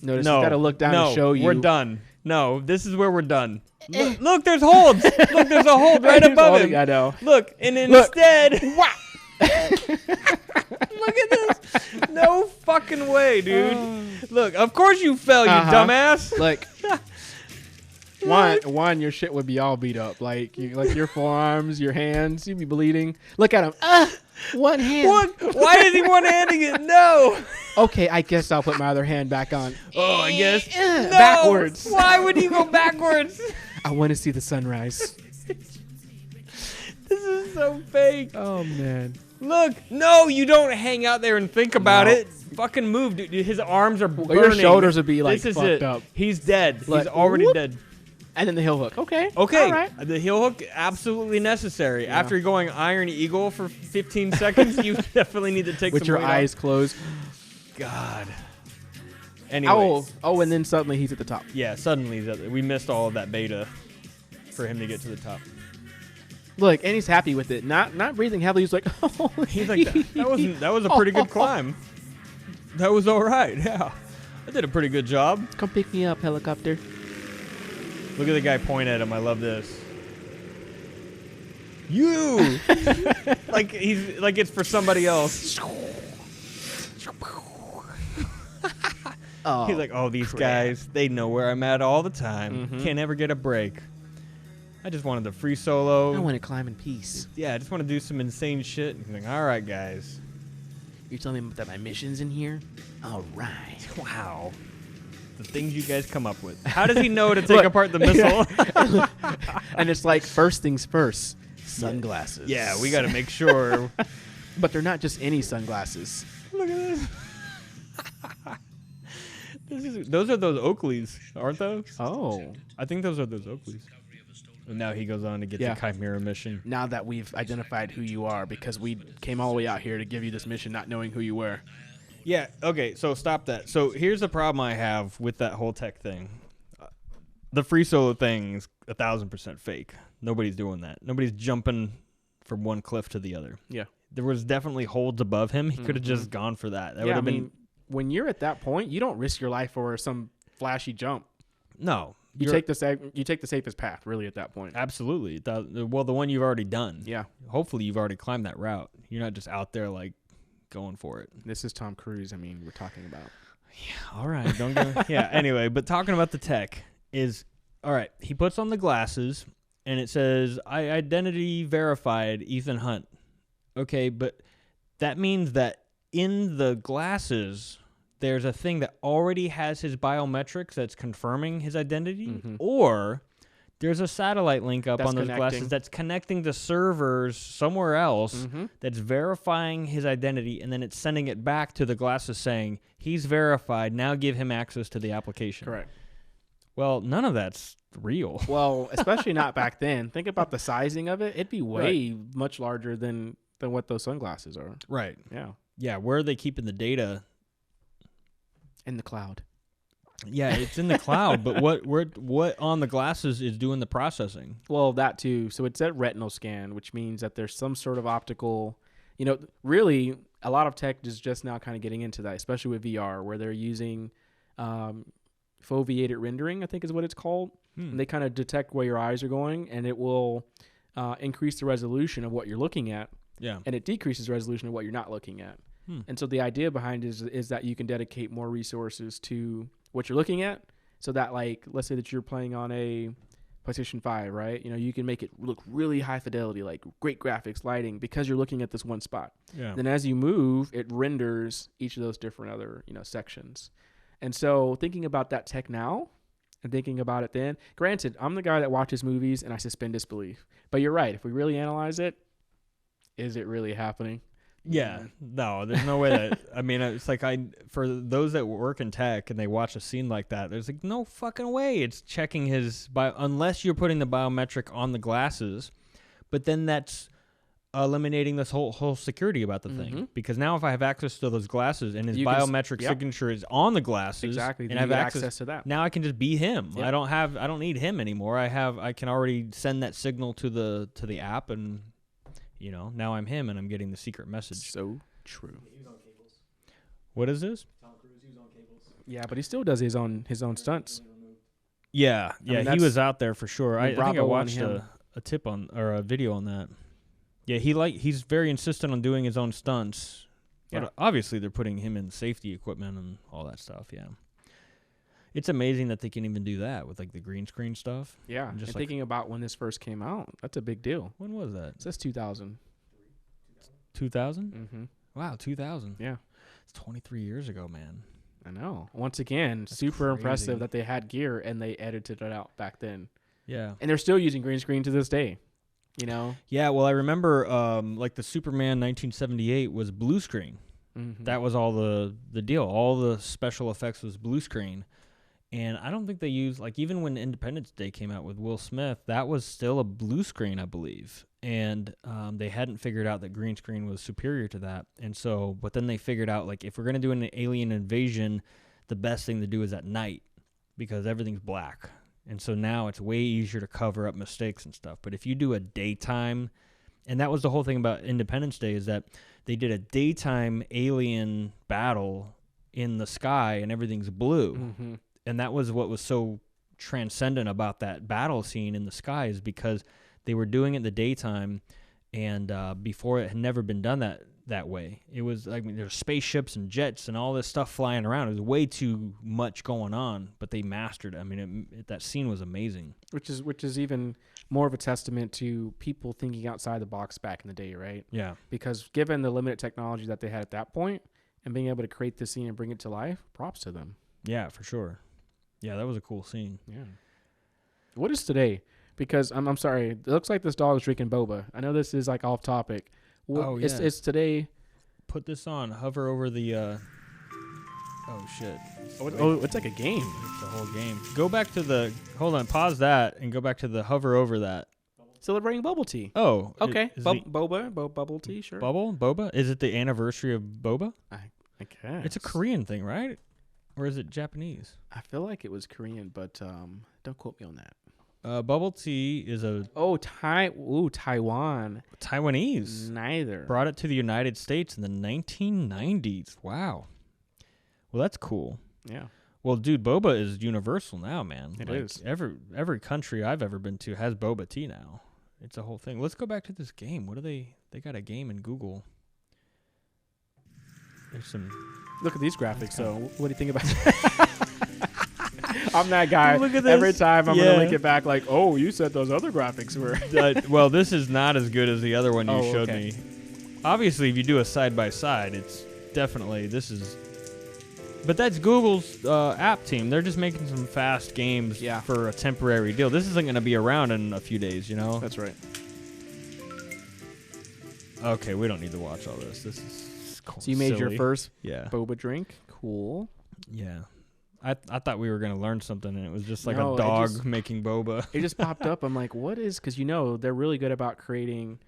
Notice he's got to look down and show you. We're done. No, this is where we're done. Look, there's holds. Look, there's a hold right above him. I know. Look, and instead... Wow. Look at this. No fucking way, dude. Look, of course you fell, you dumbass. Look. One, your shit would be all beat up. Like your forearms, your hands, you'd be bleeding. Look at him. One hand. Why is he one-handing it? No. Okay, I guess I'll put my other hand back on. Oh, I guess. No. Backwards. Why would you go backwards? I want to see the sunrise. This is so fake. Oh, man. Look, no, you don't hang out there and think about No. it. Fucking move, dude. His arms are burning. Your shoulders would be like this is fucked it. up. He's dead. Like, He's already whoop. dead. And then the heel hook. Okay. Okay, All right. the heel hook, absolutely necessary. Yeah. After going Iron Eagle for 15 seconds, you definitely need to take With some your weight eyes closed. off. God. Anyway, Oh, and then suddenly he's at the top. yeah, suddenly we missed all of that beta for him to get to the top. Look, and he's happy with it. Not breathing heavily. He's like, oh. He's like, that was a pretty good climb. That was all right, yeah. I did a pretty good job. Come pick me up, helicopter. Look at the guy point at him. I love this. You! like it's for somebody else. Oh, He's like, oh, these crap. guys, they know where I'm at all the time. Mhm. Can't ever get a break. I just wanted the free solo. I want to climb in peace. Yeah, I just want to do some insane shit. He's like, all right, guys. You're telling me that my mission's in here? All right. Wow. The things you guys come up with. How does he know to take Look. apart the missile? And it's like, first things first, sunglasses. Yeah, we got to make sure. But they're not just any sunglasses. Look at this. Those are those Oakleys, aren't those? Oh. I think those are those Oakleys. And now he goes on to get Yeah. the Chimera mission. Now that we've identified who you are, because we came all the way out here to give you this mission not knowing who you were. Yeah, okay, so stop that. So here's the problem I have with that whole tech thing. The free solo thing is 1,000% fake. Nobody's doing that. Nobody's jumping from one cliff to the other. Yeah. There was definitely holds above him. He could have just gone for that. That would Yeah, I have been mean, when you're at that point, you don't risk your life for some flashy jump. no. You you're- take the safest path, really, at that point. absolutely. Well, the one you've already done. Yeah. Hopefully you've already climbed that route. You're not just out there like going for it. This is Tom Cruise. I mean, we're talking about. All right, don't go. Yeah, anyway, but talking about the tech is all right. He puts on the glasses and it says, "I identity verified Ethan Hunt." Okay, but that means that in the glasses there's a thing that already has his biometrics that's confirming his identity, Mhm. or there's a satellite link up That's on those glasses connecting. that's connecting to servers somewhere else Mm-hmm. that's verifying his identity, and then it's sending it back to the glasses saying, he's verified, now give him access to the application. Correct. Well, none of that's real. Well, especially not back then. Think about the sizing of it. It'd be way much larger than what those sunglasses are. Right. Yeah. Yeah, where are they keeping the data? In the cloud. Yeah, it's in the cloud, but what on the glasses is doing the processing? Well, that too. So it's at retinal scan, which means that there's some sort of optical, really a lot of tech is just now kind of getting into that, especially with VR, where they're using foveated rendering, I think is what it's called. And they kind of detect where your eyes are going, and it will increase the resolution of what you're looking at, Yeah. and it decreases the resolution of what you're not looking at. And so the idea behind it is that you can dedicate more resources to what you're looking at, so that, like, let's say that you're playing on a PlayStation 5, right? You can make it look really high fidelity, like great graphics, lighting, because you're looking at this one spot. Yeah. Then as you move, it renders each of those different other, sections. And so thinking about that tech now and thinking about it then, granted, I'm the guy that watches movies and I suspend disbelief. But you're right. If we really analyze it, is it really happening? Yeah, no, there's no way that. I mean, it's like for those that work in tech and they watch a scene like that, there's like no fucking way it's checking his unless you're putting the biometric on the glasses. But then that's eliminating this whole security about the thing, because now if I have access to those glasses and his You can biometric signature is on the glasses, Exactly. and Then I you have get access to that. now I can just be him. Yep. I don't need him anymore. I can already send that signal to the app, and now I'm him and I'm getting the secret message. So true. What is this? Yeah, but he still does his own stunts. Yeah, mean, he that's- was out there for sure. I think I bravo on watched him. a tip on or a video on that. Yeah, he's very insistent on doing his own stunts. But Yeah. obviously they're putting him in safety equipment and all that stuff, yeah. It's amazing that they can even do that with like the green screen stuff. Yeah, Just and like- thinking about when this first came out, that's a big deal. When was that? It says 2000. 2000? Mm-hmm. Wow, 2000. Yeah, It's 23 years ago, man. I know. Once again, super crazy. impressive that they had gear and they edited it out back then. Yeah. And they're still using green screen to this day. You know? Yeah, well, I remember like the Superman 1978 was blue screen. Mm-hmm. That was all the deal. All the special effects was blue screen. And I don't think they used, like, even when Independence Day came out with Will Smith, that was still a blue screen, I believe. And they hadn't figured out that green screen was superior to that. And so, but then they figured out, like, if we're going to do an alien invasion, the best thing to do is at night because everything's black. And so now it's way easier to cover up mistakes and stuff. But if you do a daytime, and that was the whole thing about Independence Day, is that they did a daytime alien battle in the sky and everything's blue. Mm-hmm. And that was what was so transcendent about that battle scene in the sky, is because they were doing it in the daytime, and before it had never been done that way. It was like, I mean, there's spaceships and jets and all this stuff flying around. It was way too much going on, but they mastered it. I mean, that scene was amazing. Which is even more of a testament to people thinking outside the box back in the day, right? Yeah. Because given the limited technology that they had at that point and being able to create this scene and bring it to life, props to them. Yeah, for sure. Yeah, that was a cool scene. Yeah. What is today? Because I'm sorry, it looks like this dog's drinking boba. I know this is like off topic. It's today. Put this on. Hover over the. Oh shit! It's like a game. It's a whole game. Go back to the. Hold on. Pause that and go back to the hover over that. Celebrating bubble tea. Oh, okay. Is Bubble tea, sure. Boba? Is it the anniversary of boba? I guess. It's a Korean thing, right? Or is it Japanese? I feel like it was Korean, but don't quote me on that. Bubble tea is a Taiwan. Taiwanese. Neither. Brought it to the United States in the 1990s. Wow. Well, that's cool. Yeah. Well, dude, boba is universal now, man. It is. Every country I've ever been to has boba tea now. It's a whole thing. Let's go back to this game. What are they got a game in Google. There's some. Look at these graphics. So, what do you think about that? I'm that guy. Look at this. Every time I'm going to link it back like, oh, you said those other graphics were. Well, this is not as good as the other one you showed okay. me. Obviously, if you do a side-by-side, it's definitely, this is... But that's Google's app team. They're just making some fast games for a temporary deal. This isn't going to be around in a few days, you know? That's right. Okay, we don't need to watch all this. This is cool. So you made your first boba drink? Cool. Yeah. I thought we were going to learn something, and it was just like No, a dog making boba. It just popped up. I'm like, what is... Because, they're really good about creating,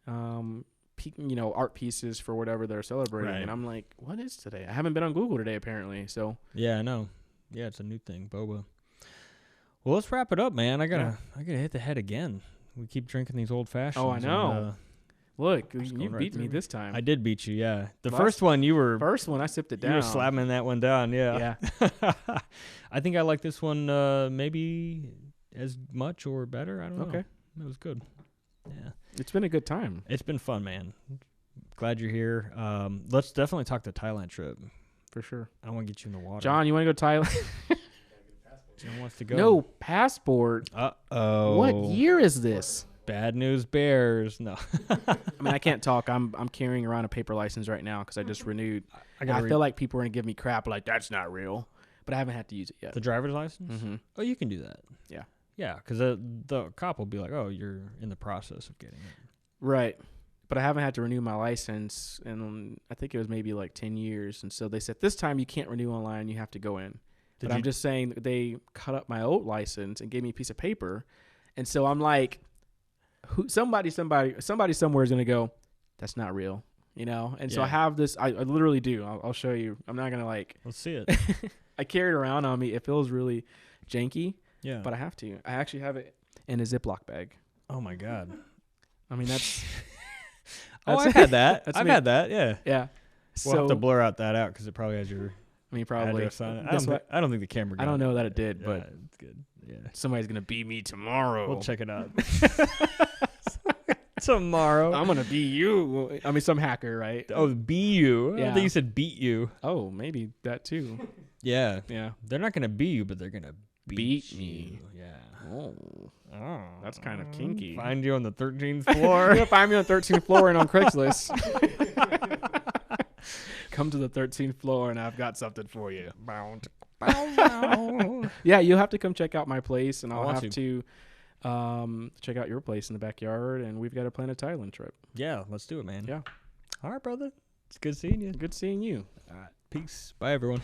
art pieces for whatever they're celebrating. Right. And I'm like, what is today? I haven't been on Google today, apparently. So Yeah, I know. Yeah, it's a new thing, boba. Well, let's wrap it up, man. I gotta hit the head again. We keep drinking these old fashions. Oh, I know. Look, you going right beat me through. this time. I did beat you, yeah. The Last- first one you were... First one, I sipped it down. You were slamming that one down, yeah. Yeah. I think I like this one maybe as much or better. I don't know. Okay. It was good. Yeah. It's been a good time. It's been fun, man. Glad you're here. Let's definitely talk the Thailand trip. For sure. I want to get you in the water. John, you want to go to Thailand? John wants to go. No passport. Uh-oh. What year is this? Bad news bears. No. I mean, I can't talk. I'm carrying around a paper license right now because I just renewed. I feel like people are going to give me crap like, that's not real. But I haven't had to use it yet. The driver's license? Mm-hmm. Oh, you can do that. Yeah. Yeah, because the cop will be like, oh, you're in the process of getting it. Right. But I haven't had to renew my license in, I think it was maybe like 10 years. And so they said, this time you can't renew online. You have to go in. But I'm just saying that they cut up my old license and gave me a piece of paper. And so I'm like, somebody somewhere is going to go, that's not real, And so I have this, I literally do. I'll show you. I'm not going to Let's see it. I carry it around on me. It feels really janky. Yeah. But I have to. I actually have it in a Ziploc bag. Oh, my God. I mean, that's... I've had that. That's I've me. had that, yeah. Yeah. We'll have to blur out that out because it probably has your probably. address on it. I don't think the camera got I don't it. know that it did, but it's good. Yeah. Somebody's going to beat me tomorrow. We'll check it out. Tomorrow. I'm going to be you. I mean, some hacker, right? Oh, be you. Yeah. I think you said beat you. Oh, maybe that too. Yeah. Yeah. They're not going to be you, but they're going to beat me. You. Yeah. Oh, that's kind of kinky. Find you on the 13th floor. You're gonna find me on the 13th floor and on Craigslist. Come to the 13th floor and I've got something for you. Yeah, you'll have to come check out my place, and I'll have to check out your place in the backyard, and we've got to plan a Thailand trip. Yeah, let's do it, man. Yeah. All right, brother. It's good seeing you. Good seeing you. All right. Peace. Bye, everyone.